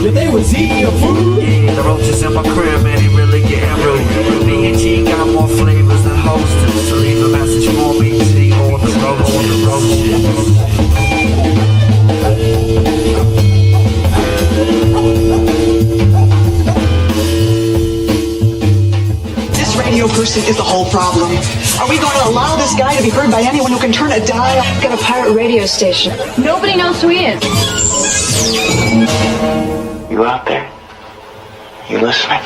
S3: but they was eating your food.
S16: Yeah, the roaches in my crib, man, they really getting rude. B&G got more flavors than hostess. So leave a message for me, G, on the road,
S4: This radio person is the whole problem. Are we going to allow this guy to be heard by anyone who can turn a dial?
S5: Got a pirate radio station. Nobody knows who he is.
S17: You out there? You listening?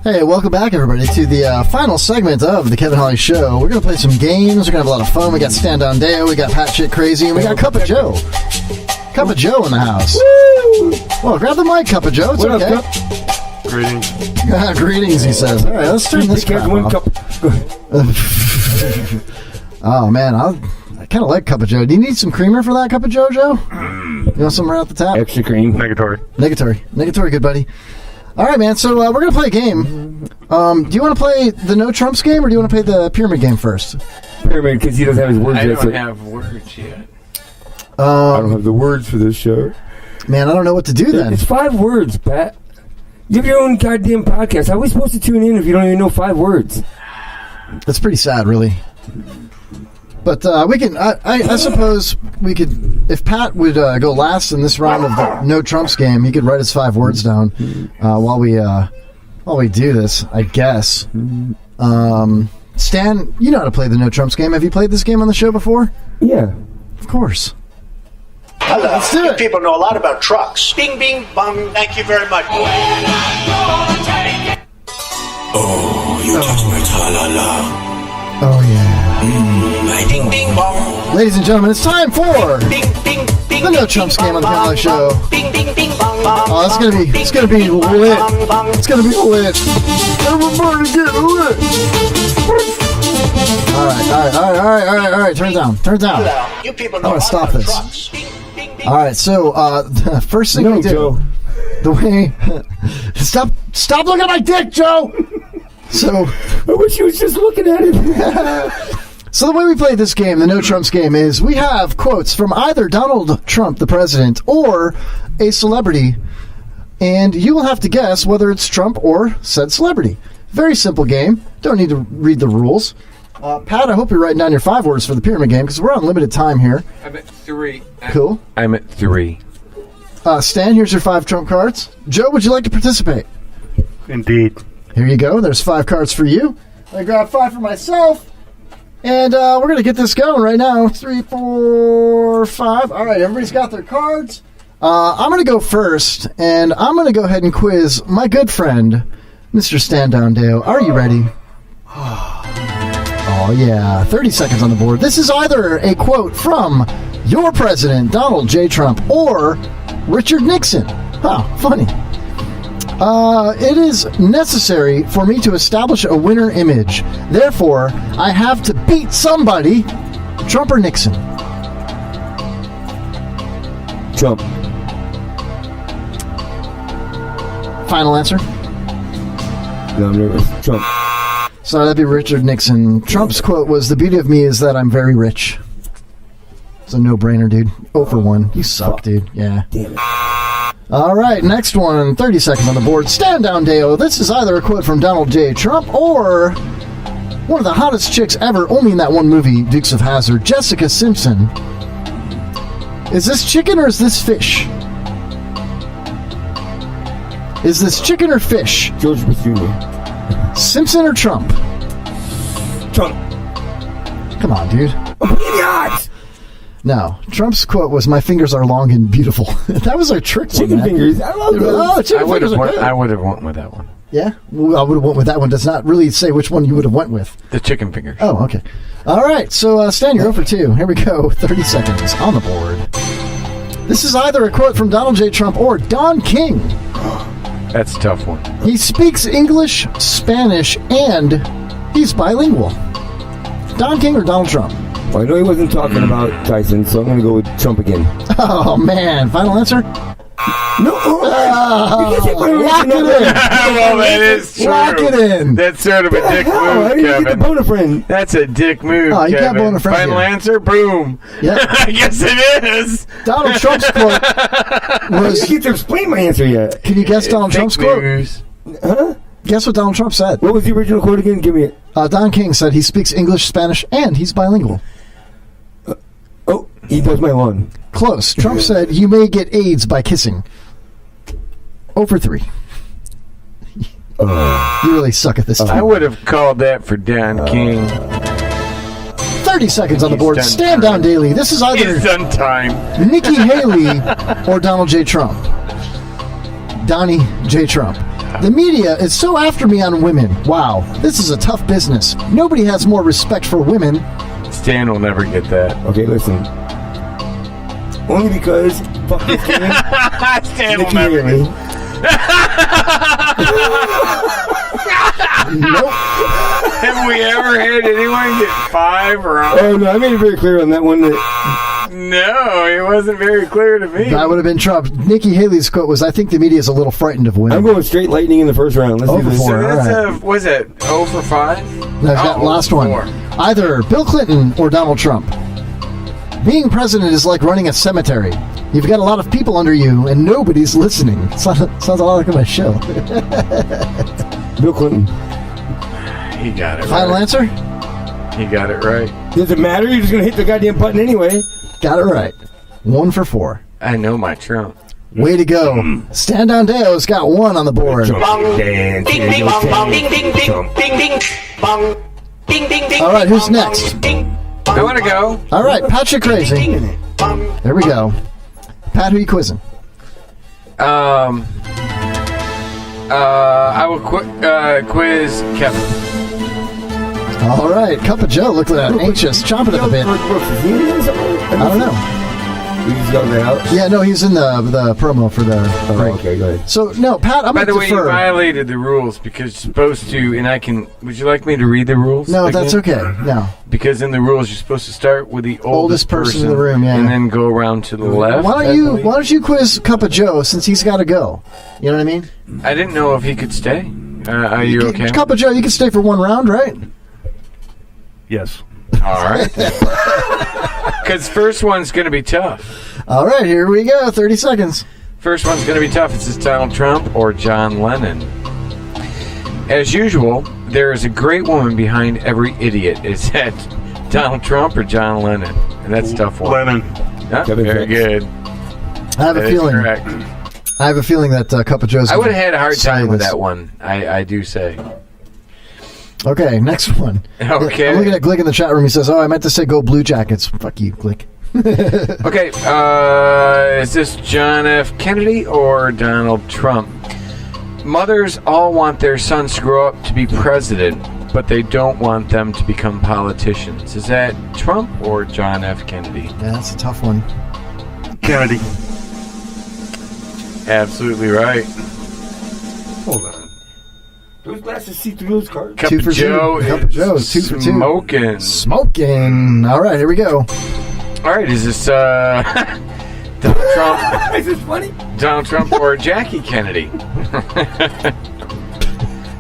S8: Hey, welcome back, everybody, to the final segment of the Kevin Holly Show. We're going to play some games. We're going to have a lot of fun. We got Stand Down Dale. We got Pat Shit Crazy. And we got Cup of Joe. Cup of Joe in the house. Woo! Well, grab the mic, Cup of Joe. It's
S11: what
S8: okay.
S11: Up, Cup? Greetings.
S8: Greetings, he says. All right, let's turn this crap off. Oh, man, I kind of like Cup of Joe. Do you need some creamer for that, Cup of Joe, Joe? You want some right off the top?
S11: Extra cream.
S8: Negatory, good buddy. All right, man, so we're going to play a game. Do you want to play the No Trumps game, or do you want to play the Pyramid game first?
S11: Pyramid, because he doesn't have his words yet.
S10: I don't have words yet.
S11: I don't have the words for this show.
S8: Man, I don't know what to do then.
S11: It's 5 words, Pat. You have your own goddamn podcast. How are we supposed to tune in if you don't even know 5 words?
S8: That's pretty sad, really. But we can. I suppose we could. If Pat would go last in this round of the No Trumps game, he could write his 5 words down while we do this. I guess. Stan, you know how to play the No Trumps game. Have you played this game on the show before?
S11: Yeah,
S8: of course.
S18: Hello.
S8: Let's do it.
S18: You people know a lot about trucks. Bing, bing, bong. Thank you very much.
S23: Oh, you touch my tra-la-la.
S8: Oh, yeah.
S18: Ding, ding, bong.
S8: Ladies and gentlemen, it's time for the No Trumps game on the Kevin Holly Show. Oh, it's gonna be lit. It's gonna be lit. Everybody get lit. All right. Turn it down.
S18: You people
S8: I
S18: know
S8: want to stop this.
S18: trucks.
S8: All right, so the first thing we do,
S11: Joe.
S8: the way, stop looking at my dick, Joe. So
S11: I wish you was just looking at it.
S8: So the way we play this game, the No Trumps game, is we have quotes from either Donald Trump, the president, or a celebrity, and you will have to guess whether it's Trump or said celebrity. Very simple game. Don't need to read the rules. Pat, I hope you're writing down your 5 words for the pyramid game, because we're on limited time here.
S10: I'm at 3.
S8: Cool.
S10: I'm at 3.
S8: Stan, here's your 5 Trump cards. Joe, would you like to participate?
S24: Indeed.
S8: Here you go. There's 5 cards for you. I grabbed 5 for myself. And we're going to get this going right now. 3, 4, 5. All right, everybody's got their cards. I'm going to go first, and I'm going to go ahead and quiz my good friend, Mr. Stand Down Dale. Are you ready? Oh, yeah. 30 seconds on the board. This is either a quote from your president, Donald J. Trump, or Richard Nixon. Huh, funny. It is necessary for me to establish a winner image. Therefore, I have to beat somebody. Trump or Nixon?
S11: Trump.
S8: Final answer?
S11: No, I'm nervous. Trump.
S8: So that'd be Richard Nixon. Trump's quote was, "The beauty of me is that I'm very rich." It's a no-brainer, dude. 0 for 1. You suck, dude. Yeah.
S11: Damn it.
S8: All right, next one. 30 seconds on the board. Stand down, Dale. This is either a quote from Donald J. Trump or one of the hottest chicks ever, only in that one movie, Dukes of Hazzard, Jessica Simpson. Is this chicken or is this fish? Is this chicken or fish?
S11: George Bush Jr.
S8: Simpson or Trump?
S11: Trump.
S8: Come on, dude.
S11: Idiot!
S8: No, Trump's quote was, "My fingers are long and beautiful." That was our trick one.
S11: Chicken fingers. I love those.
S8: Oh, chicken fingers are good.
S10: I would have went with that one.
S8: Yeah? Well, I would have went with that one. Does not really say which one you would have went with.
S10: The chicken fingers.
S8: Oh, okay. All right, so Stan, you're 0 for 2. Here we go. 30 seconds on the board. This is either a quote from Donald J. Trump or Don King.
S10: That's a tough one.
S8: He speaks English, Spanish, and he's bilingual. Don King or Donald Trump?
S11: Well, I know he wasn't talking about Tyson, so I'm going to go with Trump again.
S8: Oh, man. Final answer?
S11: No, you can take my
S8: lock it in.
S10: Well, that is true.
S8: Lock it in.
S10: That's sort of a dick move,
S11: I didn't get
S10: Kevin.
S11: the bone a friend.
S10: That's a dick move,
S8: Oh, you
S10: Kevin.
S8: can't bone a friend
S10: Final
S8: here.
S10: answer, boom.
S8: Yeah.
S10: I guess it is.
S8: Donald Trump's quote
S11: I
S8: was...
S11: didn't get to explain my answer yet.
S8: Can you guess Donald Trump's quote?
S11: Huh?
S8: Guess what Donald Trump said.
S11: What was the original quote again? Give me it.
S8: Don King said he speaks English, Spanish, and he's bilingual.
S11: Oh, he does my lawn.
S8: Close. Trump said you may get AIDS by kissing. 0 for 3. You really suck at this.
S10: I would have called that for Don King.
S8: 30 seconds on the board. Stand down daily. This is either
S10: He's done time.
S8: Nikki Haley or Donald J. Trump. Donnie J. Trump. The media is so after me on women. Wow, this is a tough business. Nobody has more respect for women.
S10: Stan will never get that.
S11: Okay, listen. Only because fuck this game.
S10: Stan will
S11: Nikki
S10: never
S11: Haley.
S10: get
S8: Nope.
S10: Have we ever had anyone get 5 wrong?
S11: Oh no, I made it very clear on that one that
S10: No, it wasn't very clear to me.
S8: That would have been Trump. Nikki Haley's quote was, I think the media is a little frightened of women.
S11: I'm going straight lightning in the first round. Let's do
S8: Over
S11: this.
S8: 4.
S10: So
S8: All
S10: that's
S8: right.
S10: was it 0 for 5?
S8: No, I've got last one.
S10: 4.
S8: Either Bill Clinton or Donald Trump. Being president is like running a cemetery. You've got a lot of people under you, and nobody's listening. Sounds a lot like my show.
S11: Bill Clinton.
S10: He got it
S8: Final
S10: right.
S8: answer?
S10: He got it right.
S11: Does it matter? You're just going to hit the goddamn button anyway.
S8: Got it right. 1 for 4.
S10: I know my Trump.
S8: Way to go. Stand Down Deo's got 1 on the board.
S18: Bong. Ding ding bong bong ding ding ding ding ding bong. Ding ding ding.
S8: All right, who's next?
S10: I want to go.
S8: All right, Pat, you're crazy. There we go. Pat, who you quizzing?
S10: I will quiz Kevin.
S8: All right, Cup of Joe looked anxious, chomping at the bit. I don't know.
S11: You just yelled it out?
S8: Yeah, no, he's in the promo for the break.
S11: Okay, go ahead.
S8: So, no, Pat, I'm
S10: By
S8: going
S10: the
S8: to
S10: way, you
S8: defer.
S10: violated the rules because you're supposed to, and I can. Would you like me to read the rules?
S8: No,
S10: again?
S8: that's okay. No.
S10: Because in the rules, you're supposed to start with the
S8: Oldest person in the room, yeah.
S10: and then go around to the left.
S8: Why don't you quiz Cup of Joe since he's got to go? You know what I mean?
S10: I didn't know if he could stay. Are you okay?
S8: Cup of Joe, you can stay for 1 round, right?
S14: Yes.
S10: All right. Because first one's going to be tough.
S8: All right, here we go. 30 seconds.
S10: First one's going to be tough. It's this Donald Trump or John Lennon. As usual, there is a great woman behind every idiot. Is that Donald Trump or John Lennon? And that's a tough one.
S14: Lennon.
S10: Yeah, very good.
S8: I have
S10: That
S8: a
S10: is
S8: feeling.
S10: correct.
S8: I have a feeling that Cup of Joe's.
S10: I would have had a hard
S8: say
S10: time with
S8: this.
S10: that one. I do say.
S8: Okay, next one.
S10: Okay.
S8: I'm looking at Glick in the chat room. He says, "Oh, I meant to say go Blue Jackets." Fuck you, Glick.
S10: Okay, is this John F. Kennedy or Donald Trump? Mothers all want their sons to grow up to be president, but they don't want them to become politicians. Is that Trump or John F. Kennedy?
S8: Yeah, that's a tough one.
S14: Kennedy.
S10: Absolutely right.
S11: Hold on. Those glasses see through those cards.
S10: Cup
S8: 2
S10: of
S8: for
S10: Joe
S8: 2. Cup of Joe. 2 for 2.
S10: Smoking.
S8: Smoking. All right, here we go.
S10: All right, is this Donald Trump?
S11: Is this funny?
S10: Donald Trump or Jackie Kennedy?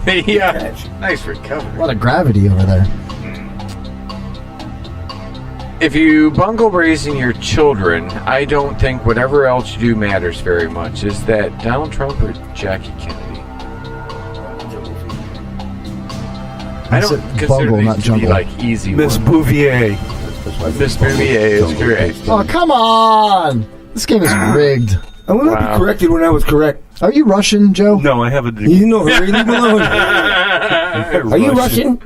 S10: Yeah, nice recovery.
S8: A lot of gravity over there.
S10: If you bungle raising your children, I don't think whatever else you do matters very much. Is that Donald Trump or Jackie Kennedy? I don't
S8: said
S10: consider
S8: bungle,
S10: these
S8: not
S10: to
S8: jungle.
S10: be like easy
S14: Miss
S10: ones.
S14: Bouvier.
S10: Miss Bouvier is correct.
S8: Oh, come on! This game is rigged.
S11: I will not be corrected when I was correct.
S8: Are you Russian, Joe?
S14: No, I have a degree.
S11: You know, hurry, leave me alone. Are you Russian?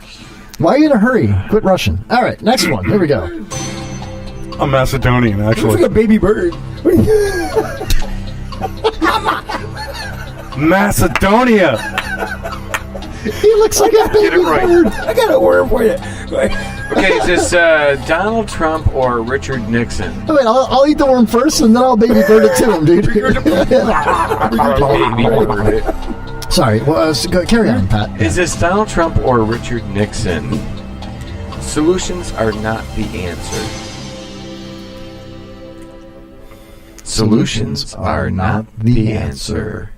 S8: Why are you in a hurry? Quit rushing. All right, next one. Here we go.
S14: I'm Macedonian,
S11: Looks
S14: actually.
S11: like a baby bird.
S14: Macedonia.
S8: He looks like a baby bird.
S11: I got a word for you. Go ahead.
S10: Okay, is this Donald Trump or Richard Nixon?
S8: Oh, wait, I'll eat the worm first, and then I'll baby bird it to him, dude. Sorry. Well, carry on, Pat.
S10: Is this Donald Trump or Richard Nixon? Solutions are not the answer. Solutions are not the answer.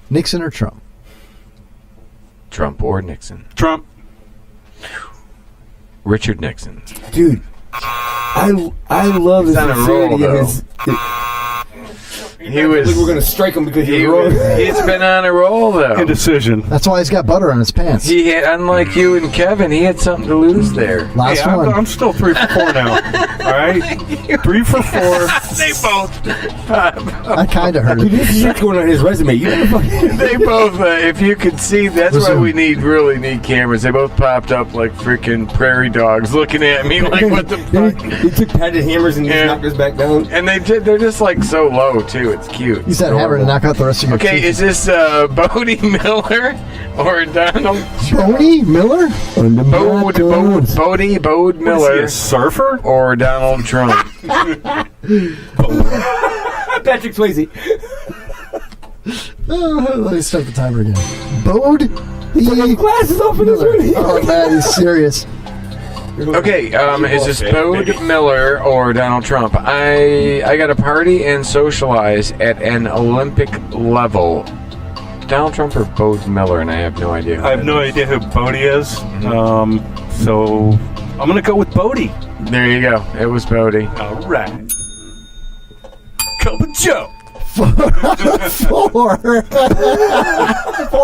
S8: Nixon or Trump?
S10: Trump or Nixon?
S14: Trump.
S10: Richard Nixon.
S11: Dude, I love the sincerity of his...
S10: He was.
S11: We're going to strike him because he's wrong.
S10: He's been on a roll, though.
S14: Indecision.
S8: That's why he's got butter on his pants.
S10: He had, unlike you and Kevin, he had something to lose there.
S8: Last one.
S14: I'm still 3 for 4 now. All right, 3 for 4.
S10: They both.
S8: I kind of heard
S11: Dude,
S8: it.
S11: this shit's going on his resume. You know,
S10: They both. If you could see, that's why we really need cameras. They both popped up like freaking prairie dogs, looking at me like, what the fuck?
S11: He took padded hammers and just knocked us back down.
S10: And they're just like so low too. It's cute.
S8: Use that hammer to knock out the rest of your
S10: Okay,
S8: teeth.
S10: is this Bodie Miller or Donald Trump?
S8: Bodie Miller?
S10: Bode Miller.
S14: Is he a surfer?
S10: Or Donald Trump?
S11: Patrick Swayze.
S8: Let me start the timer again. Bode?
S11: Put his glasses off in his room.
S8: Oh, man, he's serious.
S10: Okay, is this Bode Miller or Donald Trump? I got to party and socialize at an Olympic level. Donald Trump or Bode Miller, and I have no idea.
S14: I have no idea who Bodie is. So I'm going to go with Bodie.
S10: There you go. It was Bodie.
S14: All right. Cup of Joe.
S8: 4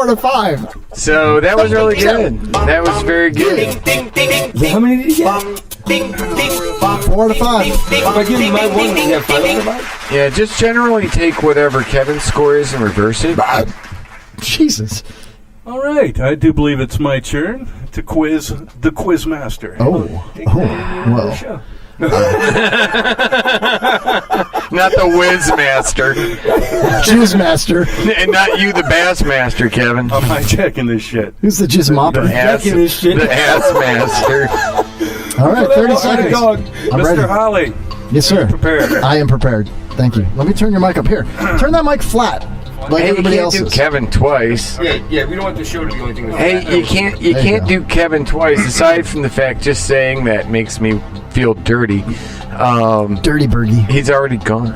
S8: to 5.
S10: So that was really good. That was very good.
S11: How many did you get?
S8: 4 to 5.
S11: If I give you my one, you have 5 out of 5?
S10: Yeah, just generally take whatever Kevin's score is and reverse it.
S8: Jesus.
S14: All right. I do believe it's my turn to quiz the quiz master.
S8: Well.
S10: Not the Whiz Master.
S8: Jizz Master.
S10: And not you, the Bass Master, Kevin.
S14: I'm hijacking this shit.
S8: Who's the Jizz Mopper?
S10: The ass Master.
S8: All right, 30 seconds. I'm ready.
S14: Mr. Holly.
S8: Yes, sir.
S14: Prepared.
S8: I am prepared. Thank you. Let me turn your mic up here. Turn that mic flat, like
S10: Hey,
S8: everybody
S10: you can't do
S8: else's.
S10: Kevin twice.
S11: Yeah, we don't want the show to be the only thing that's
S10: Hey, you can't do Kevin twice. Aside from the fact, just saying that makes me feel dirty.
S8: Dirty Bergy.
S10: He's already gone.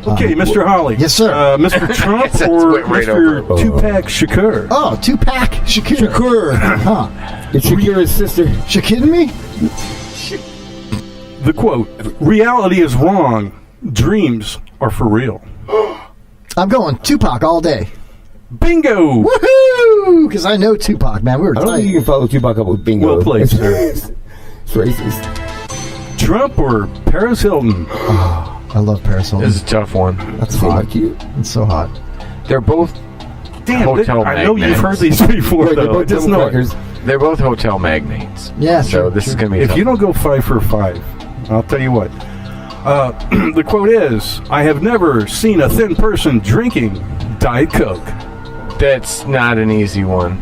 S14: Okay, Mr. Holly.
S8: Yes, sir.
S14: Mr. Trump
S10: That's
S14: or
S10: right
S14: Mr.
S10: over.
S14: Tupac Shakur?
S8: Oh, Tupac Shakur. Huh.
S11: It's Shakira's sister.
S8: You kidding me?
S14: The quote, reality is wrong. Dreams are for real.
S8: I'm going Tupac all day.
S14: Bingo!
S8: Woohoo! Because I know Tupac, man. We were
S11: I don't think
S8: tight.
S11: you can follow Tupac up with bingo.
S14: Well played, sir.
S11: It's racist.
S14: Trump or Paris Hilton?
S8: I love Paris Hilton.
S10: This is a tough one.
S8: That's hot. It's so hot.
S10: They're both hotel
S14: I know
S10: magnates.
S14: you've heard these before,
S11: They're
S14: though.
S11: both
S14: Just know
S11: crackers.
S10: They're both hotel magnates.
S8: Yeah,
S10: So
S8: sure,
S10: this is
S8: sure.
S10: going to be
S14: If
S10: tough.
S14: you don't go 5 for 5, I'll tell you what. The quote is, I have never seen a thin person drinking Diet Coke.
S10: That's not an easy one.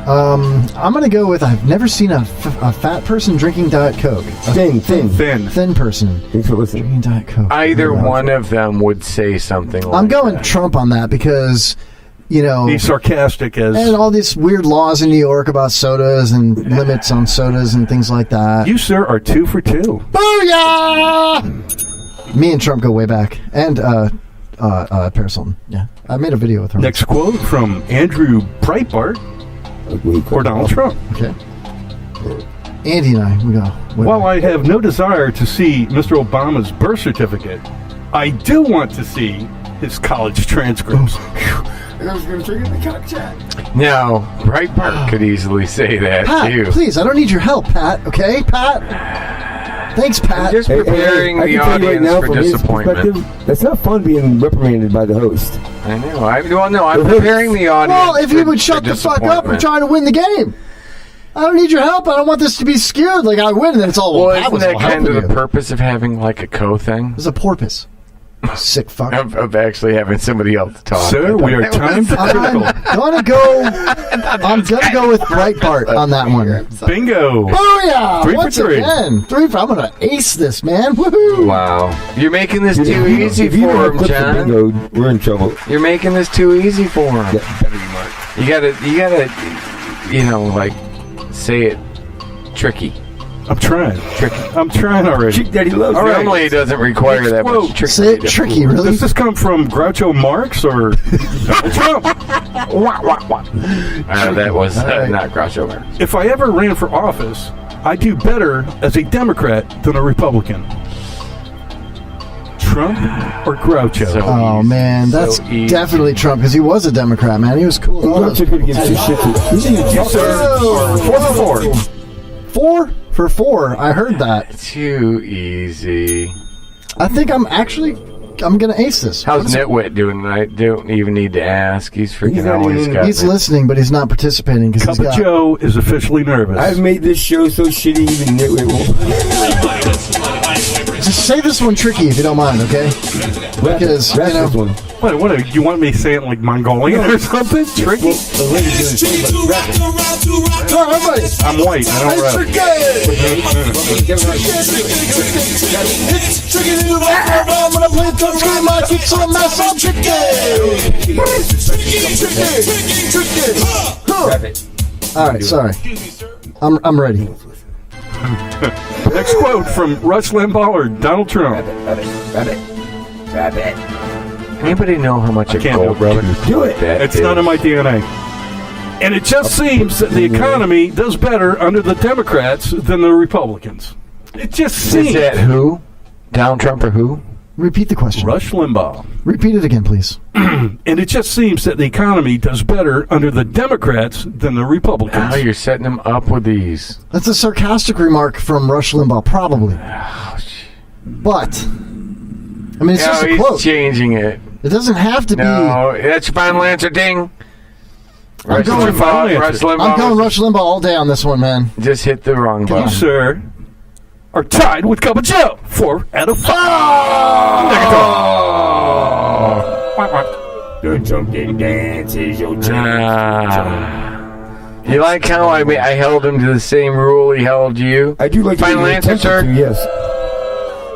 S8: I'm going to go with I've never seen a fat person drinking Diet Coke.
S11: Thin.
S8: Thin person
S11: Thanks for listening.
S8: drinking Diet Coke.
S10: Either one of them would say something like
S8: I'm going
S10: that.
S8: Trump on that because, you know,
S14: He's sarcastic as...
S8: and all these weird laws in New York about sodas and limits on sodas and things like that.
S14: You, sir, are 2 for 2.
S8: Booyah! Me and Trump go way back. And Paris Hilton. Yeah. I made a video with her.
S14: Next quote from Andrew Breitbart or Donald Trump.
S8: Okay. Andy and I, we go.
S14: While I have no desire to see Mr. Obama's birth certificate, I do want to see his college transcripts.
S11: I was going to trigger the cock chat.
S10: Now, Breitbart could easily say that,
S8: Pat,
S10: too.
S8: please, I don't need your help, Pat. Okay, Pat? Thanks, Pat.
S10: I'm just preparing
S11: I
S10: the
S11: can tell you right
S10: audience
S11: now,
S10: for
S11: from his
S10: disappointment.
S11: perspective, that's not fun being reprimanded by the host.
S10: I know. I'm preparing the audience.
S8: Well, if you
S10: for-
S8: would shut
S10: for
S8: the fuck up, we're
S10: disappointment.
S8: trying to win the game. I don't need your help. I don't want this to be skewed. Like I win, and then it's all.
S10: Well,
S8: Pat
S10: isn't
S8: was
S10: that
S8: all
S10: kind of
S8: helping
S10: the
S8: you.
S10: purpose of having like a co-thing?
S8: It's a porpoise. Sick fuck.
S10: Of actually having somebody else talk.
S14: Sir, we are timed critical.
S8: I'm gonna go with Breitbart on that one.
S14: Bingo!
S8: Booyah!
S14: 3 for
S8: Once
S14: 3.
S8: again, 3 for. I'm gonna ace this, man. Woohoo!
S10: Wow. You're making this too easy
S11: If you
S10: for
S11: don't
S10: him,
S11: clip the
S10: John.
S11: bingo, we're in trouble.
S10: You're making this too easy for him.
S11: Yeah, better you, Mark.
S10: You gotta, like, say it tricky.
S14: I'm trying.
S10: Tricky.
S14: I'm trying already.
S11: Chick Daddy loves
S14: All
S11: you.
S14: right.
S10: Normally it doesn't require that much tricky.
S8: Say it tricky, really?
S14: Does this come from Groucho Marx or Donald Trump?
S10: That was not Groucho Marx.
S14: If I ever ran for office, I'd do better as a Democrat than a Republican. Trump or Groucho?
S8: Oh man, that's definitely Trump because he was a Democrat, man. He was cool.
S11: Groucho could give two shit.
S14: You, sir, are 4 for 4.
S8: 4 for 4. I heard that.
S10: Too easy.
S8: I think I'm gonna ace this.
S10: How's Nitwit doing tonight? Don't even need to ask. He's freaking always got
S8: He's listening, but he's not participating because
S14: Cup of Joe is officially nervous.
S11: I've made this show so shitty even Nitwit won't.
S8: Just say this one tricky if you don't mind, okay? Because you know.
S14: What? You want me to say it like Mongolian or something? Tricky. I'm white. I don't rap.
S8: I'm gonna play tough game. I keep some mess up tricky. All right, sorry. I'm ready.
S14: Next quote from Rush Limbaugh or Donald Trump.
S10: Rabbit. Anybody know how much
S14: I can't do it, brother.
S11: Do it.
S14: It's none of my DNA. And it just seems that the economy does better under the Democrats than the Republicans. It just seems.
S10: Is that who? Donald Trump or who?
S8: Repeat the question.
S14: Rush Limbaugh.
S8: Repeat it again, please.
S14: And it just seems that the economy does better under the Democrats than the Republicans.
S10: Oh, you're setting them up with these.
S8: That's a sarcastic remark from Rush Limbaugh, probably. But, I mean, it's just a quote.
S10: He's changing it.
S8: It doesn't have to be.
S10: No, that's your final answer, ding.
S8: I'm going Rush Limbaugh all day on this one, man.
S10: Just hit the wrong button.
S14: You, sir, are tied with Cup of Joe. 4 out of 5.
S11: The drunken dance is your
S10: You like how I held him to the same rule he held you?
S11: I do like
S10: final answer, sir.
S11: Yes.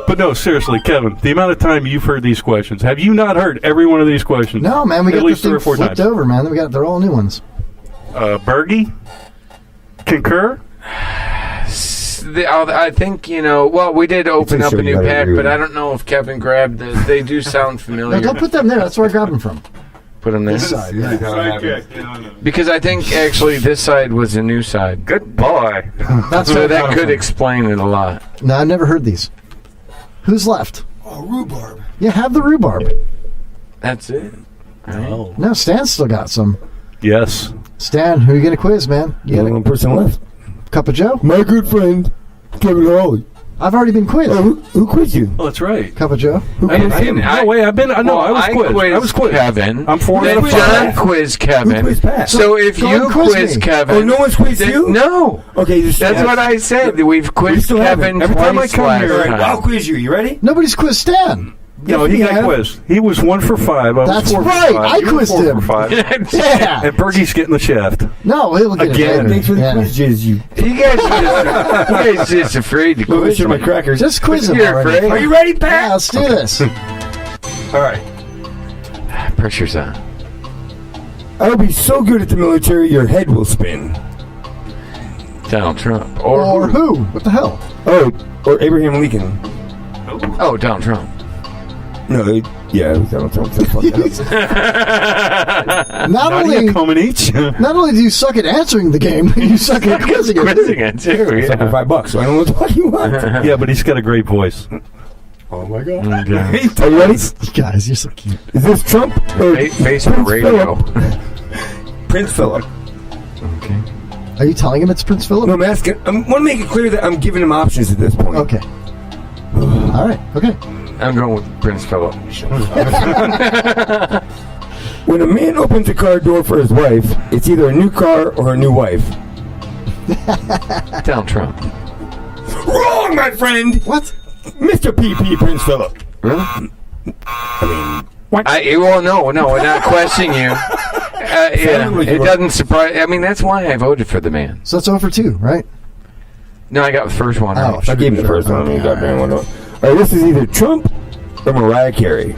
S14: But no, seriously, Kevin, the amount of time you've heard these questions, have you not heard every one of these questions?
S8: No, man, we
S14: at
S8: got
S14: least
S8: the
S14: 3 or 4
S8: flipped
S14: times.
S8: over, man. They're all new ones.
S10: Bergy?
S14: Concur?
S10: I think, we did open up a new pack, but I don't know if Kevin grabbed this. They do sound familiar.
S8: No, don't put them there. That's where I grabbed them from.
S10: Put them there.
S8: This side, yeah.
S10: Because I think actually this side was a new side. Good boy.
S8: That's
S10: so
S8: where
S10: that
S8: I
S10: could
S8: from.
S10: explain it a lot.
S8: No, I've never heard these. Who's left?
S3: Oh, rhubarb.
S8: Yeah, have the rhubarb.
S10: That's it. Right?
S14: Oh.
S8: No, Stan's still got some.
S14: Yes.
S8: Stan, who are you going to quiz, man? You got
S11: one person left.
S8: Cup of Joe?
S11: My good friend, Kevin Hawley.
S8: I've already been quizzed.
S11: Oh, who quizzed you?
S14: Oh, that's right.
S8: Cup of Joe?
S14: I was quizzed.
S10: Kevin.
S14: I'm 4 out of 5.
S10: John quizzed Kevin.
S11: Who quizzed Pat?
S10: So if you quiz Kevin.
S11: Oh, no one's quizzed you?
S10: No.
S11: Okay,
S10: that's what I said. We've quizzed Kevin
S11: every time I
S10: twice
S11: come here.
S10: last time.
S11: I'll quiz you. You ready?
S8: Nobody's quizzed Stan.
S14: No, he got quizzed. He was 1 for 5. I was
S8: That's
S14: 4 for
S8: right.
S14: 5.
S8: I
S14: You were
S8: quizzed
S14: 4
S8: him.
S14: for 5.
S8: Yeah.
S14: And Bergie's getting the shaft.
S8: No, he'll get
S14: Again.
S8: it
S11: Thanks for the
S8: later.
S11: quiz, Jizz. You
S10: guys just afraid to quiz
S11: my
S10: me.
S11: crackers.
S8: Just quiz him
S10: You're
S8: already.
S10: afraid?
S11: Are you ready, Pat?
S8: Yeah, let's do this.
S11: All right.
S10: Pressure's on.
S11: I'll be so good at the military, your head will spin.
S10: Donald Trump.
S8: Or who? What the hell?
S11: Oh, or Abraham Lincoln.
S10: Oh, Donald Trump.
S11: No, yeah, it was Donald Trump.
S8: Not only do you suck at answering the game, you suck at quizzing
S10: it too.
S11: It's like for $5, so I don't know what the fuck you want.
S14: Yeah, but he's got a great voice.
S11: Oh my god!
S10: Okay.
S11: Are you ready?
S8: Guys, you're so cute.
S11: Is this Trump or
S10: Facebook radio?
S11: Prince Philip.
S10: Okay.
S8: Are you telling him it's Prince Philip?
S11: No, I'm asking. I want to make it clear that I'm giving him options at this point.
S8: Okay. All right. Okay.
S10: I'm going with Prince Philip.
S11: When a man opens a car door for his wife, it's either a new car or a new wife.
S10: Donald Trump.
S11: Wrong, my friend.
S8: What?
S11: Mr. PP Prince Philip.
S10: Really? Well, no, we're not questioning you. It doesn't surprise. I mean, that's why I voted for the man.
S8: So it's 0 for 2, right?
S10: No, I got the first one.
S8: Oh,
S10: right.
S11: I gave him the first one. You got one. All right, this is either Trump or Mariah Carey.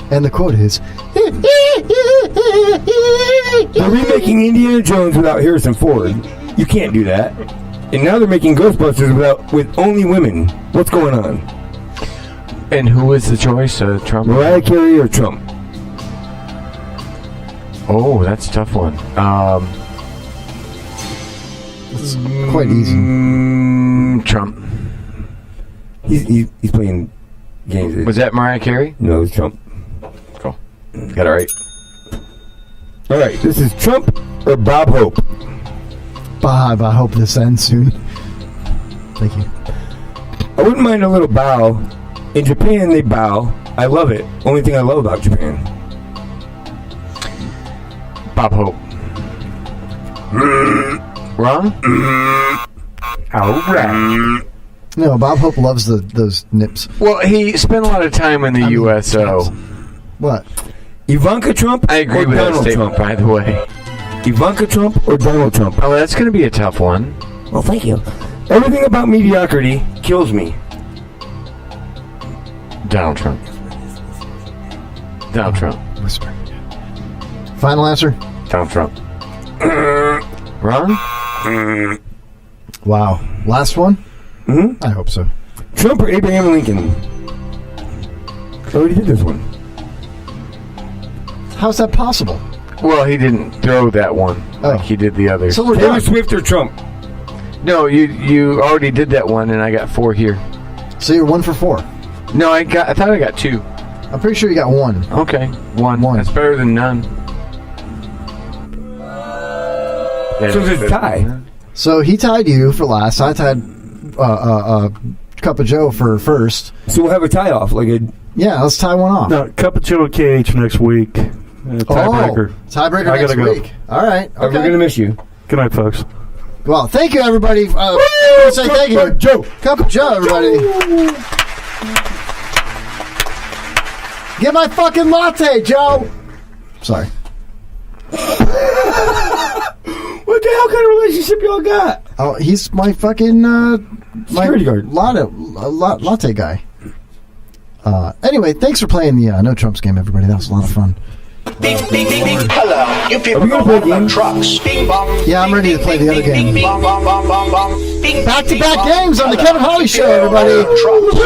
S8: And the quote is,
S11: They're remaking Indiana Jones without Harrison Ford. You can't do that. And now they're making Ghostbusters with only women. What's going on?
S10: And who is the choice? Trump?
S11: Mariah Carey or Trump?
S10: Oh, that's a tough one.
S8: It's quite easy.
S10: Trump.
S11: He's playing games.
S10: Was that Mariah Carey?
S11: No, it's Trump.
S10: Cool. Got it right.
S11: All right, this is Trump or Bob Hope?
S8: Bob, I hope this ends soon. Thank you.
S11: I wouldn't mind a little bow. In Japan, they bow. I love it. Only thing I love about Japan.
S10: Bob Hope. Wrong? All right.
S8: No, Bob Hope loves those nips.
S10: Well, he spent a lot of time in the U.S., so...
S8: What?
S11: Ivanka Trump
S10: I agree
S11: or
S10: with that
S11: Donald
S10: statement,
S11: Trump?
S10: by the way.
S11: Ivanka Trump or Donald Trump?
S10: Oh, that's going to be a tough one.
S11: Well, thank you. Everything about mediocrity kills me.
S10: Donald Trump. Donald Trump.
S8: Whisper. Final answer?
S10: Donald Trump. Wrong?
S8: Wow. Last one?
S11: Mm-hmm.
S8: I hope so.
S11: Trump or Abraham Lincoln? I already did this one.
S8: How's that possible?
S10: Well, he didn't throw that one like he did the others.
S8: So we're
S11: Taylor
S8: done.
S11: Swift or Trump?
S10: No, you already did that one, and I got 4 here.
S8: So you're 1 for 4.
S10: No, I thought I got 2.
S8: I'm pretty sure you got 1.
S10: Okay, 1. That's better than none.
S11: So it's a tie.
S8: So he tied you for last. I tied Cup of Joe for first.
S11: So we'll have a tie off.
S8: Yeah, let's tie one off.
S14: No, Cup of Joe KH next week. Tiebreaker.
S8: Tiebreaker
S14: I
S8: next
S14: gotta
S8: week. All right. Okay.
S11: We're going to miss you.
S14: Good night, folks.
S8: Well, thank you, everybody. Say thank you.
S11: Joe.
S8: Cup of Joe, everybody. Get my fucking latte, Joe. Sorry.
S11: What the hell kind of relationship y'all got?
S8: Oh, he's my fucking
S11: security guard.
S8: Latte guy. Anyway, thanks for playing the No Trumps game, everybody. That was a lot of fun.
S18: Bing, bing, bing, bing. Hello, you people
S11: Are we gonna play
S18: know
S11: games?
S18: trucks. Bing, bong.
S8: Yeah, I'm ready to play the other game.
S18: Bing, bong, bong, bong, bong, bong. Bing,
S8: Back-to-back
S18: bing,
S8: games on the
S18: hello,
S8: Kevin Holly
S18: you
S8: Show,
S18: people
S8: everybody.
S18: know trucks.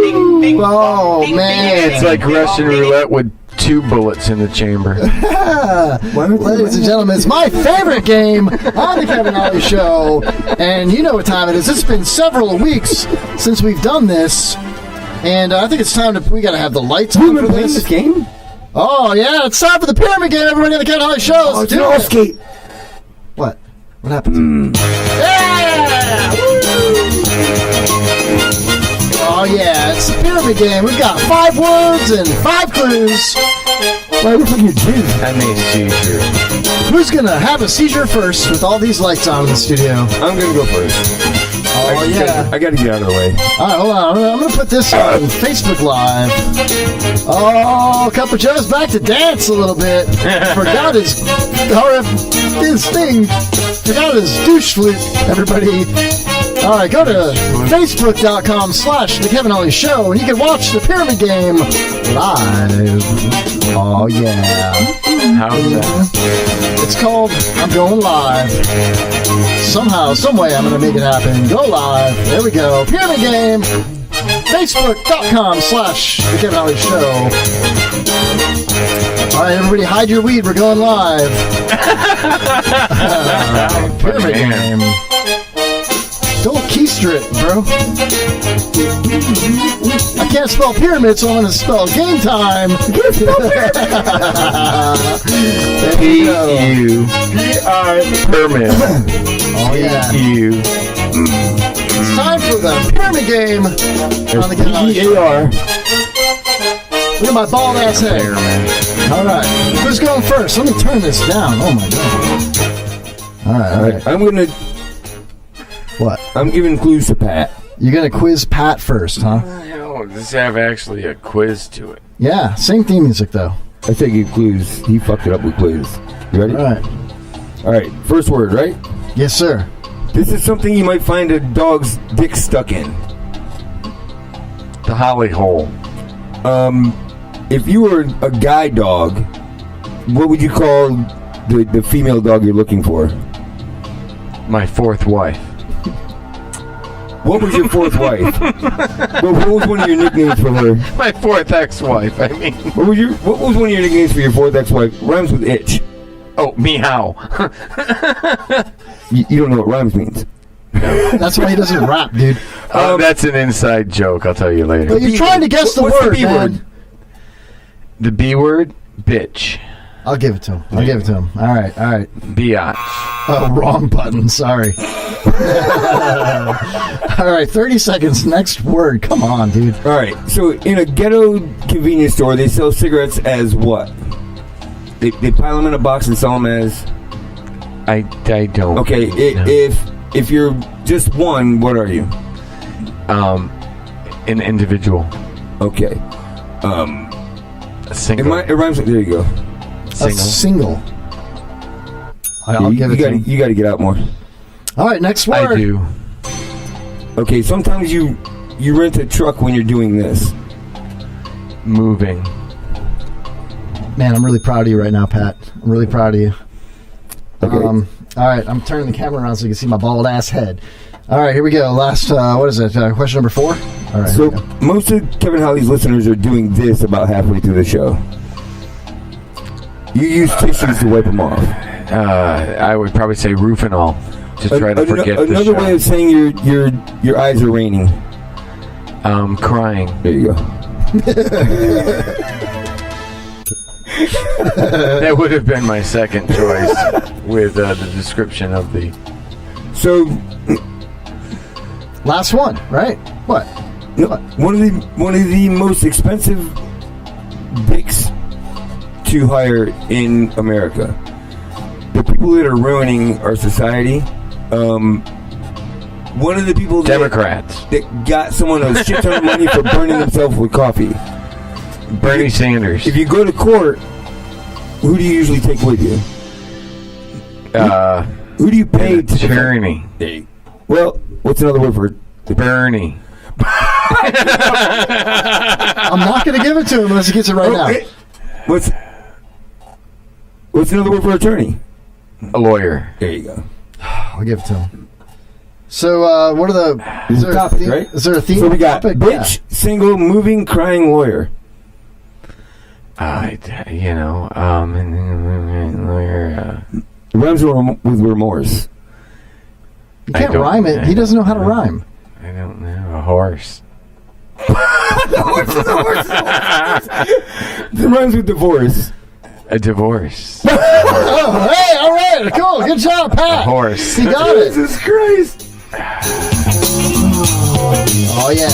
S18: Bing, bing,
S8: Oh,
S18: bing,
S8: man.
S18: bing,
S10: It's like
S18: bing,
S10: Russian
S18: bing,
S10: roulette with 2 bullets in the chamber.
S8: Ladies and gentlemen, it's my favorite game on the Kevin Holly Show. And you know what time it is. It's been several weeks since we've done this. And I think it's time we got to have the lights on for
S11: playing this game?
S8: Oh, yeah. It's time for the pyramid game, everybody on the Kevin Holly Show. Let's do it.
S11: Skate.
S8: What? What happened? Yeah! Oh, yeah. It's the pyramid game. We've got 5 words and 5 clues.
S11: Why the fuck you jizz?
S10: I made a seizure.
S8: Who's going to have a seizure first with all these lights on in the studio?
S11: I'm going to go first.
S8: Oh, yeah.
S11: I got to get out of the way.
S8: All right, hold on. I'm going to put this on Facebook Live. Oh, Cup of Joe's back to dance a little bit. Forgot his thing. Forgot his douche flute, everybody. All right, go to Facebook.com/The Kevin Holly Show, and you can watch the Pyramid Game live. Oh, yeah.
S10: How's that?
S8: It's called I'm Going Live. Somehow, some way, I'm going to make it happen. Go live. There we go. Pyramid Game. Facebook.com/The Kevin Holly Show. All right, everybody, hide your weed. We're going live. Pyramid Game. Don't keister it, bro. I can't spell pyramid, so I'm going to spell game time.
S10: P-U-P-I Pyramid.
S8: Oh, yeah.
S10: P-U.
S8: It's time for the pyramid game. On the
S11: P-E-A-R.
S8: Look at my bald ass head. All right. Who's going first? Let me turn this down. Oh, my God. All right.
S11: I'm going to...
S8: What?
S11: I'm giving clues to Pat.
S8: You're going to quiz Pat first, huh?
S10: Hell, does this have actually a quiz to it?
S8: Yeah, same theme music, though.
S11: I said give clues. He fucked it up with clues. You ready?
S8: All right.
S11: All right. First word, right?
S8: Yes, sir.
S11: This is something you might find a dog's dick stuck in.
S10: The holly hole.
S11: If you were a guy dog What would you call the female dog you're looking for?
S10: My fourth wife.
S11: What was your fourth wife? What was one of your nicknames for her?
S10: My fourth ex-wife, I mean.
S11: What was one of your nicknames for your fourth ex-wife? Rhymes with itch.
S10: Oh, meow.
S11: You don't know what rhymes means.
S8: That's why he doesn't rap, dude.
S10: That's an inside joke. I'll tell you later.
S8: But you're trying to guess the
S11: What's
S8: word,
S11: the B
S8: man.
S11: word?
S10: The B word, bitch.
S8: I'll give it to him. All right.
S10: Biatch.
S8: Oh, wrong button. Sorry. All right, 30 seconds. Next word. Come on, dude.
S11: All right. So in a ghetto convenience store, they sell cigarettes as what? They pile them in a box and sell them as...
S10: I don't.
S11: Okay, if you're just one, what are you?
S10: An individual.
S11: Okay.
S10: A single.
S11: It rhymes with... There you go.
S8: Single. I'll give it to him.
S11: You got to get out more.
S8: All right, next word.
S10: I do.
S11: Okay, sometimes you rent a truck when you're doing this.
S10: Moving.
S8: Man, I'm really proud of you right now, Pat. I'm really proud of you.
S11: Okay.
S8: All right, I'm turning the camera around so you can see my bald ass head. All right, here we go. Last, what is it? Question number 4? All right.
S11: So most of Kevin Holly's listeners are doing this about halfway through the show. You use tissues to wipe them off.
S10: I would probably say roof and all. To try to forget the show.
S11: Another way of saying your eyes are raining.
S10: Crying.
S11: There you go.
S10: That would have been my second choice with the description of the...
S11: So...
S8: Last one, right? What?
S11: No, one of the most expensive dicks to hire in America. The people that are ruining our society. One of the people
S10: Democrats
S11: that got someone a shit ton of money for burning themselves with coffee.
S10: Bernie Sanders.
S11: If you go to court, who do you usually take with you? Who do you pay to
S10: attorney?
S11: Well, what's another word for
S10: Bernie?
S8: I'm not going to give it to him unless he gets it right now.
S11: What's another word for attorney?
S10: A lawyer.
S11: There you go.
S8: I'll give it to him. So, what are the... Is there
S11: topic,
S8: a theme,
S11: right?
S8: Is there a theme?
S11: So we got
S8: topic?
S11: bitch, single, moving, crying, lawyer.
S10: Lawyer.
S11: Rhymes with remorse.
S8: You can't rhyme it. He doesn't know how to rhyme.
S10: I don't know. A horse.
S11: It rhymes with divorce.
S10: A divorce.
S8: Oh, hey, all right, cool, good job, Pat.
S10: A horse.
S8: He got it.
S11: Jesus Christ.
S8: Oh yeah.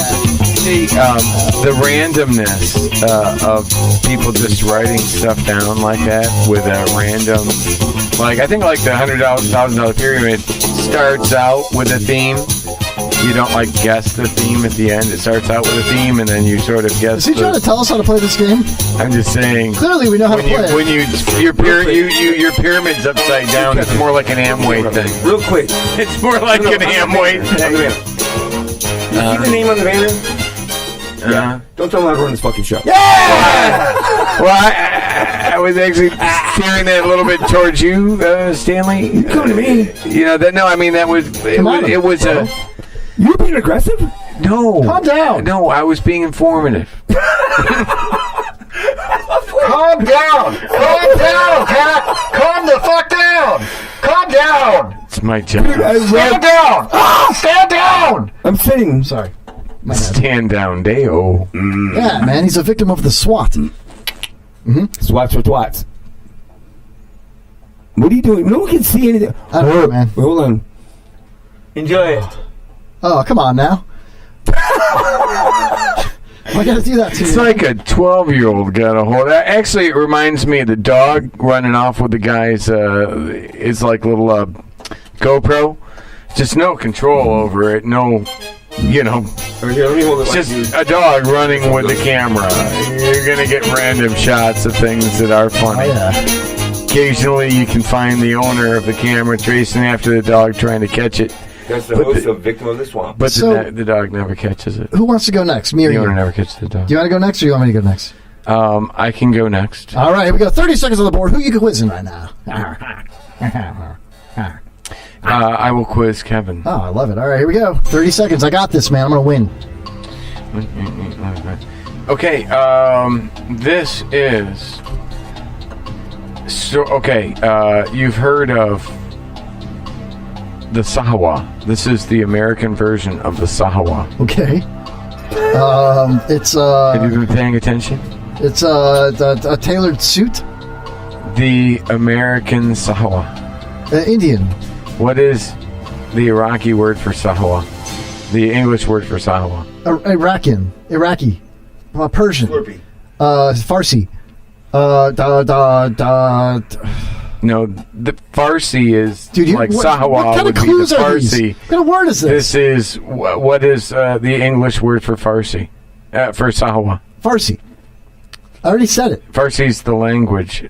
S10: See, the randomness of people just writing stuff down like that with a random, like I think like the $100,000 pyramid starts out with a theme. You don't like guess the theme at the end. It starts out with a theme, and then you sort of guess.
S8: Is he trying to tell us how to play this game?
S10: I'm just saying.
S8: Clearly, we know how to play it.
S10: When your pyramid's upside down, it's more like an Amway thing.
S11: Real quick,
S10: it's more like an Amway thing.
S11: You see the name on the banner? Yeah. Don't tell him how to run this fucking show.
S10: Yeah! Well, I was actually steering that a little bit towards you, Stanley.
S11: You come to me.
S10: You know that? No, I mean that was it was a.
S11: You were being aggressive?
S10: No.
S8: Calm down.
S10: No, I was being informative.
S18: Calm down. Calm down, Pat. Calm the fuck down. Calm down.
S10: It's my job.
S18: Stand down. Stand down.
S11: I'm sitting.
S8: Sorry.
S10: Stand down, Deo.
S8: Yeah, man, he's a victim of the SWAT.
S11: Swats for twats. What are you doing? No one can see anything.
S8: I don't know, man.
S11: Hold on. Enjoy it.
S8: Oh, come on now. I gotta do that to
S10: It's
S8: you.
S10: like a 12-year-old got a hold. Actually, it reminds me of the dog running off with the guy's. It's like little GoPro. Just no control over it. No, you know.
S11: Here, let me hold it.
S10: It's just a dog running with the camera. You're gonna get random shots of things that are funny.
S8: Oh, yeah.
S10: Occasionally, you can find the owner of the camera chasing after the dog, trying to catch it.
S11: That's the host of Victim of the Swamp.
S10: But
S8: So-
S10: the dog never catches it.
S8: Who wants to go next? Me or
S10: The
S8: you?
S10: owner never catches the dog.
S8: Do you want to go next, or you want me to go next?
S10: I can go next.
S8: All right, here we go. 30 seconds on the board. Who you quizzing right now?
S10: I will quiz Kevin.
S8: Oh, I love it. All right, here we go. 30 seconds. I got this, man. I'm going to win.
S10: Okay, this is... So, okay, you've heard of the Sahawa. This is the American version of the Sahawa.
S8: Okay. It's
S10: Have you been paying attention?
S8: It's a tailored suit.
S10: The American Sahawa.
S8: Indian.
S10: What is the Iraqi word for Sahawa? The English word for Sahawa.
S8: Iraqi. Persian.
S9: Slurpee.
S8: Farsi.
S10: No, the Farsi is like
S8: what
S10: Sahawa
S8: kind
S10: would
S8: of
S10: be the
S8: clues are these?
S10: Farsi.
S8: What kind of word is this?
S10: This is what is the English word for Farsi? For Sahawa.
S8: Farsi. I already said it.
S10: Farsi is the language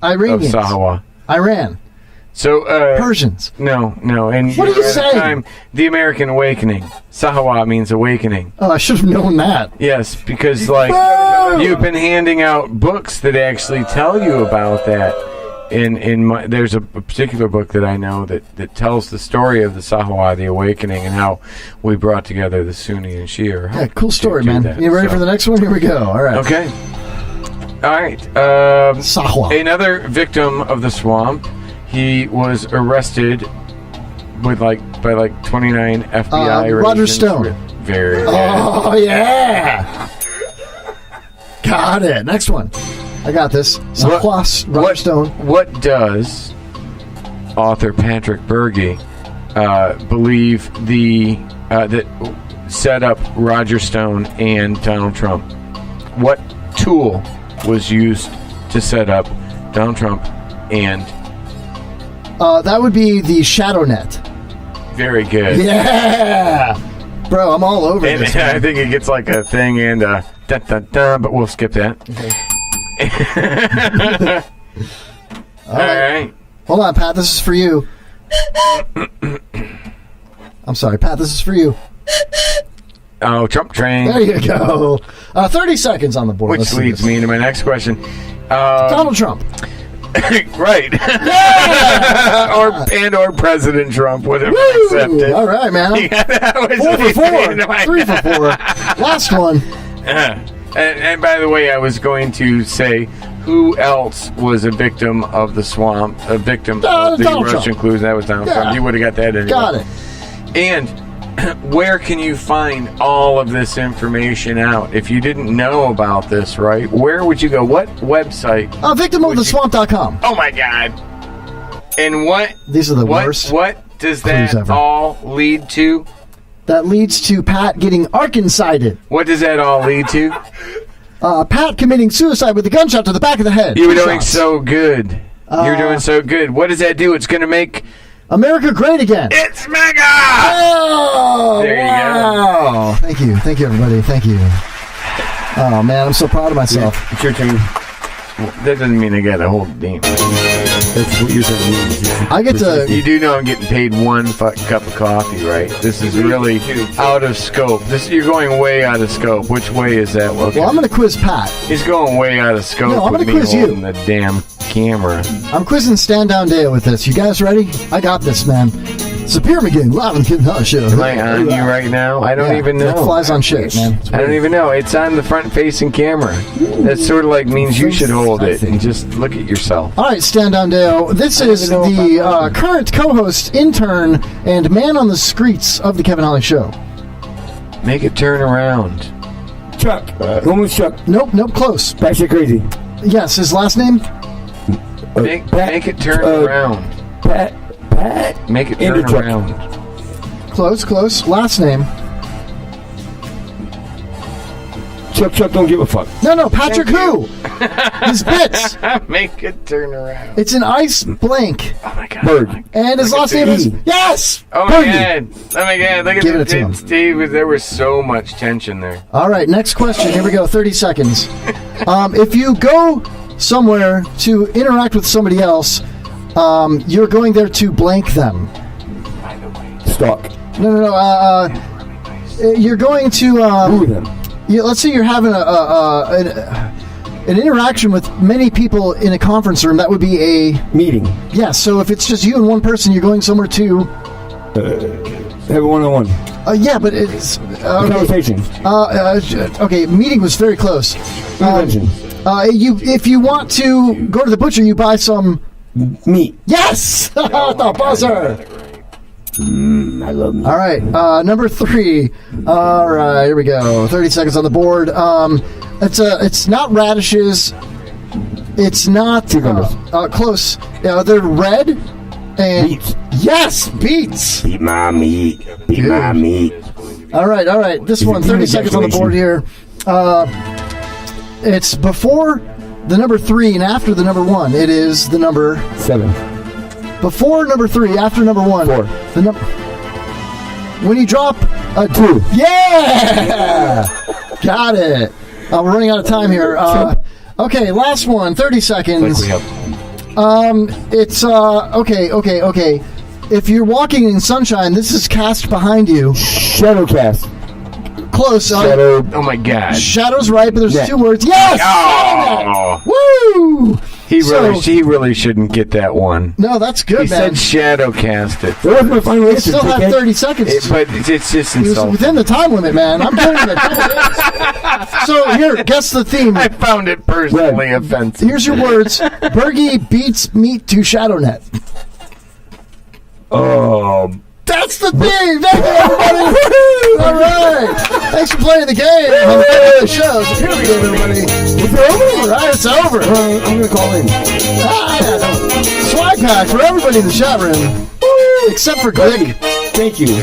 S8: Iranians.
S10: of Sahawa.
S8: Iran.
S10: So
S8: Persians.
S10: No. And
S8: what are you saying?
S10: The American Awakening. Sahawa means awakening.
S8: Oh, I should have known that.
S10: Yes, because like you've been handing out books that actually tell you about that. There's a particular book that I know that tells the story of the Sahawa, the Awakening, and how we brought together the Sunni and Shia.
S8: Yeah, cool story, man. You ready for the next one? Here we go. All right.
S10: Okay. All right.
S8: Sahawa.
S10: Another victim of the swamp. He was arrested by 29 FBI agents.
S8: Roger Stone.
S10: Very good.
S8: Oh, yeah. Got it. Next one. I got this. Roger Stone.
S10: What does author Patrick Bergy believe that set up Roger Stone and Donald Trump? What tool was used to set up Donald Trump and...
S8: that would be the shadow net.
S10: Very good.
S8: Yeah! Bro, I'm all over this.
S10: I think it gets like a thing and dun, dun, dun, but we'll skip that.
S8: Okay.
S10: All right.
S8: Hold on, Pat. This is for you. I'm sorry, Pat. This is for you.
S10: Oh, Trump train.
S8: There you go. 30 seconds on the board.
S10: Which leads me into my next question.
S8: Donald Trump.
S10: Right.
S8: Yeah!
S10: or President Trump would have
S8: Woo!
S10: accepted.
S8: All right, man.
S10: Yeah, that was
S8: 4 for 4. 3 for 4. Last one.
S10: And by the way, I was going to say who else was a victim of the swamp, a victim of the Russian clues. That was Donald Trump. You would have got that anyway.
S8: Got it.
S10: And where can you find all of this information out? If you didn't know about this, right? Where would you go? What website?
S8: Victimoftheswamp.com.
S10: Oh my God. And what?
S8: These are the worst.
S10: What does that
S8: ever.
S10: all lead to?
S8: That leads to Pat getting Arkancided.
S10: What does that all lead to?
S8: Pat committing suicide with a gunshot to the back of the head.
S10: You were doing so good. You're doing so good. What does that do? It's going to make
S8: America great again.
S10: It's mega!
S8: Oh,
S10: there you
S8: go. Thank you. Thank you, everybody. Thank you. Oh, man, I'm so proud of myself.
S10: It's your turn. Well, that doesn't mean I got a whole game. That's what you're saying.
S8: I get to...
S10: You do know I'm getting paid one cup of coffee, right? This is really out of scope. You're going way out of scope. Which way is that looking?
S8: Well, I'm going to quiz Pat.
S10: He's going way out of scope.
S8: No, I'm
S10: going to
S8: quiz you.
S10: The damn camera.
S8: I'm quizzing Stand Down Dale with this. You guys ready? I got this, man. Superior McGinn, live on the Kid Hot Show.
S10: Am I on you right now? I don't even know.
S8: That flies on shit, man.
S10: I don't even know. It's on the front-facing camera. That sort of like means you should hold it and just look at yourself.
S8: All right, Stand Down Dale. This is the current co-host, intern, and man on the streets of the Kevin Holly Show.
S10: Make it turn around.
S11: Chuck. Almost Chuck.
S8: Nope, close.
S11: Batshit Crazy.
S8: Yes, his last name?
S10: Make it turn around.
S11: Pat.
S10: Make it turn around.
S8: Close. Last name?
S11: Chuck don't give a fuck.
S8: No, Patrick who? His bits.
S10: Make it turn around.
S8: It's an ice blank.
S10: Oh my God.
S11: Bird.
S8: And his last name is... Yes!
S10: Oh my God. Look
S8: Give
S10: at
S8: it to him.
S10: Steve. There was so much tension there.
S8: All right, next question. Here we go. 30 seconds. If you go somewhere to interact with somebody else, you're going there to blank them.
S10: By the way.
S11: Stalk.
S8: No. You're going to...
S11: Woo them.
S8: Let's say you're having an interaction with many people in a conference room, that would be a
S11: meeting.
S8: Yeah, so if it's just you and one person, you're going somewhere to
S11: have a one-on-one.
S8: Yeah, but it's
S11: conversation.
S8: Okay, meeting was very close. If you want to go to the butcher, you buy some
S11: meat.
S8: Yes, the buzzer.
S11: I love meat.
S8: All right, number 3. All right, here we go. 30 seconds on the board. It's not radishes. It's not close. They're red and
S11: beets.
S8: Yes, beets.
S11: Beat my meat. Beat my meat.
S8: All right. This one, 30 seconds on the board here. It's before the number 3 and after the number 1. It is the number
S11: 7.
S8: Before number 3, after number 1.
S11: 4.
S8: When you drop a
S11: 2.
S8: Yeah! Got it. We're running out of time here. Okay, last one, 30 seconds. It's okay. If you're walking in sunshine, this is cast behind you.
S11: Shadow cast.
S8: Close.
S11: Shadow.
S10: Oh my God.
S8: Shadow's right, but there's 2 words. Yes! Woo!
S10: He really shouldn't get that one.
S8: No, that's good,
S10: he
S8: man.
S10: said shadow cast it.
S11: That was my final answer.
S8: Still have 30 seconds.
S10: But it's just
S8: He was
S10: insulting.
S8: within the time limit, man. I'm giving you a couple days. So here, guess the theme.
S10: I found it personally offensive.
S8: Here's your words. Bergy beats meat to ShadowNet. That's the theme. Thank you, everybody. All right. Thanks for playing the game on the show. So here we go, everybody. It's over. All right, it's over.
S11: I'm going to call in.
S8: Swag pack for everybody in the chat room. Except for Glick.
S11: Thank you.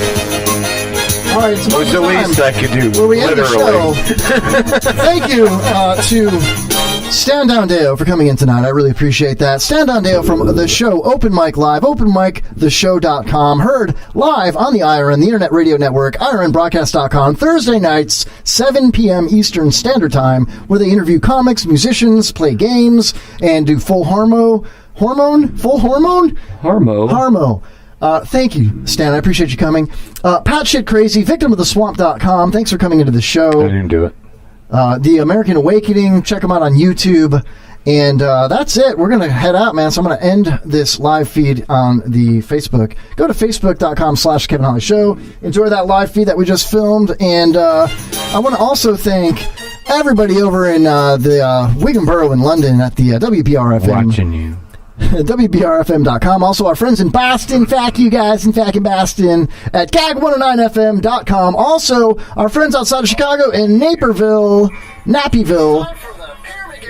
S8: All right, it's
S10: It was the least I could do.
S8: where we end the show.
S10: Literally.
S8: Thank you to Stand Down Deo for coming in tonight. I really appreciate that. Stand Down Deo from the show Open Mic Live, openmictheshow.com. Heard live on the IRN, the Internet Radio Network, IRNbroadcast.com, Thursday nights, 7 p.m. Eastern Standard Time, where they interview comics, musicians, play games, and do full hormone? Harmo. Thank you, Stan. I appreciate you coming. Pat Shit Crazy, victimoftheswamp.com. Thanks for coming into the show.
S10: I didn't do it.
S8: The American Awakening. Check them out on YouTube. And that's it. We're going to head out, man. So I'm going to end this live feed on the Facebook. Go to facebook.com/Kevin Holly Show. Enjoy that live feed that we just filmed. And I want to also thank everybody over in the Wigan Borough in London at the WBRFM.
S10: Watching you.
S8: WBRFM.com. Also, our friends in Boston. Fuck you guys in Boston at gag109fm.com. Also, our friends outside of Chicago in Naperville.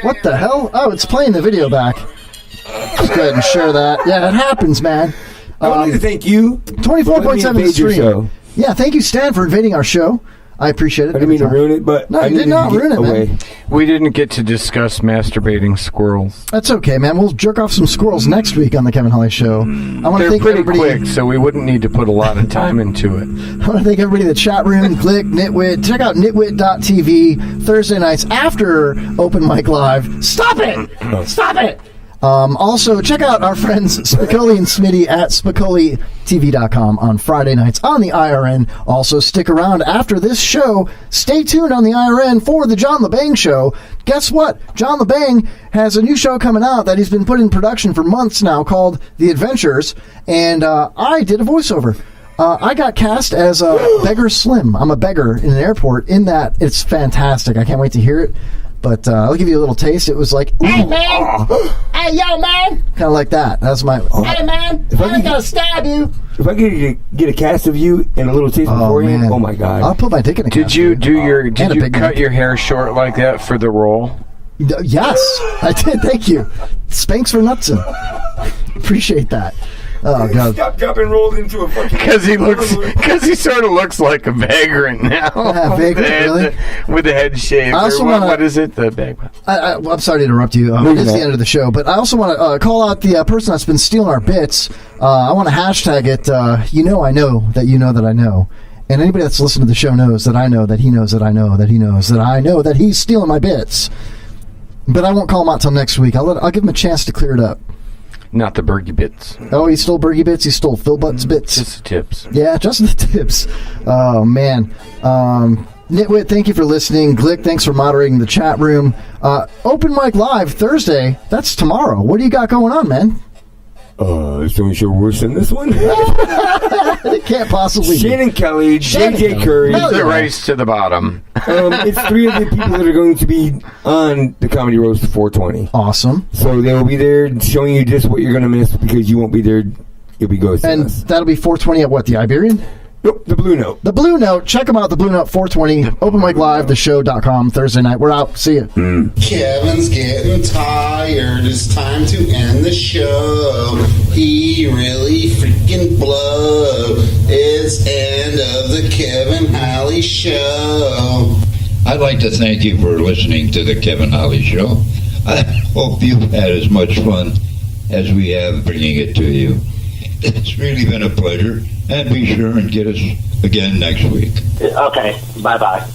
S8: What the hell? Oh, it's playing the video back. Just go ahead and share that. Yeah, it happens, man.
S11: I would like to thank you.
S8: 24.7 stream.
S11: Show.
S8: Yeah, thank you, Stan, for invading our show. I appreciate it.
S11: I didn't mean to ruin it, but
S8: no, you did not ruin it, man.
S10: We didn't get to discuss masturbating squirrels.
S8: That's okay, man. We'll jerk off some squirrels next week on the Kevin Holly Show. I want to
S10: They're
S8: thank
S10: pretty
S8: everybody.
S10: quick, so we wouldn't need to put a lot of time into it.
S8: I want to thank everybody in the chat room, Glick, Nitwit. Check out nitwit.tv Thursday nights after Open Mic Live. Stop it! Stop it! Also, check out our friends Spicoli and Smitty at SpicoliTV.com on Friday nights on the IRN. Also, stick around after this show. Stay tuned on the IRN for the John LeBang Show. Guess what? John LeBang has a new show coming out that he's been put in production for months now called The Adventures, and I did a voiceover. I got cast as Beggar Slim. I'm a beggar in an airport. In that, it's fantastic. I can't wait to hear it. But I'll give you a little taste. It was like, hey, man! Hey, yo, man! Kind of like that. That's my, hey, man! I'm going to stab you!
S11: If I could get a cast of you and a little taste beforehand,
S8: man.
S11: Oh my God!
S8: I'll put my dick in a
S10: Did
S8: cast
S10: you
S8: of
S10: Did you cut your hair short like that for the role?
S8: Yes, I did. Thank you. Spanks for Nutson. Appreciate that. Oh God!
S11: Stop, drop, and rolled into a fucking.
S10: Because he sort of looks like a vagrant now.
S8: Yeah, vagrant, really?
S10: With the head shaved.
S8: I also
S10: what is it? The bag.
S8: I'm sorry to interrupt you. It's the end of the show, but I also want to call out the person that's been stealing our bits. I want to hashtag it. I know that you know that I know. And anybody that's listened to the show knows that I know that he knows that I know that he knows that I know that he's stealing my bits. But I won't call him out till next week. I'll give him a chance to clear it up.
S10: Not the Bergy bits.
S8: Oh, he stole Bergy bits? He stole Phil Butt's bits?
S10: Just the tips.
S8: Yeah, just the tips. Oh, man. Nitwit, thank you for listening. Glick, thanks for moderating the chat room. Open Mic Live Thursday. That's tomorrow. What do you got going on, man?
S11: Is doing show worse than this one?
S8: It can't possibly
S11: Shannon
S8: be.
S11: Kelly, JJ Curry.
S10: The race to the bottom.
S11: It's 3 of the people that are going to be on the Comedy Roast 420.
S8: Awesome.
S11: So they will be there showing you just what you're going to miss because you won't be there. You'll be ghosting
S8: And
S11: us.
S8: that'll be 420 at what, the Iberian?
S11: Nope, the Blue Note.
S8: The Blue Note. Check them out, the Blue Note 420. Open Mic Live, theshow.com, Thursday night. We're out. See you.
S6: Kevin's getting tired. It's time to end the show. He really freaking blow. It's end of the Kevin Holly Show.
S20: I'd like to thank you for listening to the Kevin Holly Show. I hope you've had as much fun as we have bringing it to you. It's really been a pleasure, and be sure and get us again next week.
S17: Okay, bye-bye.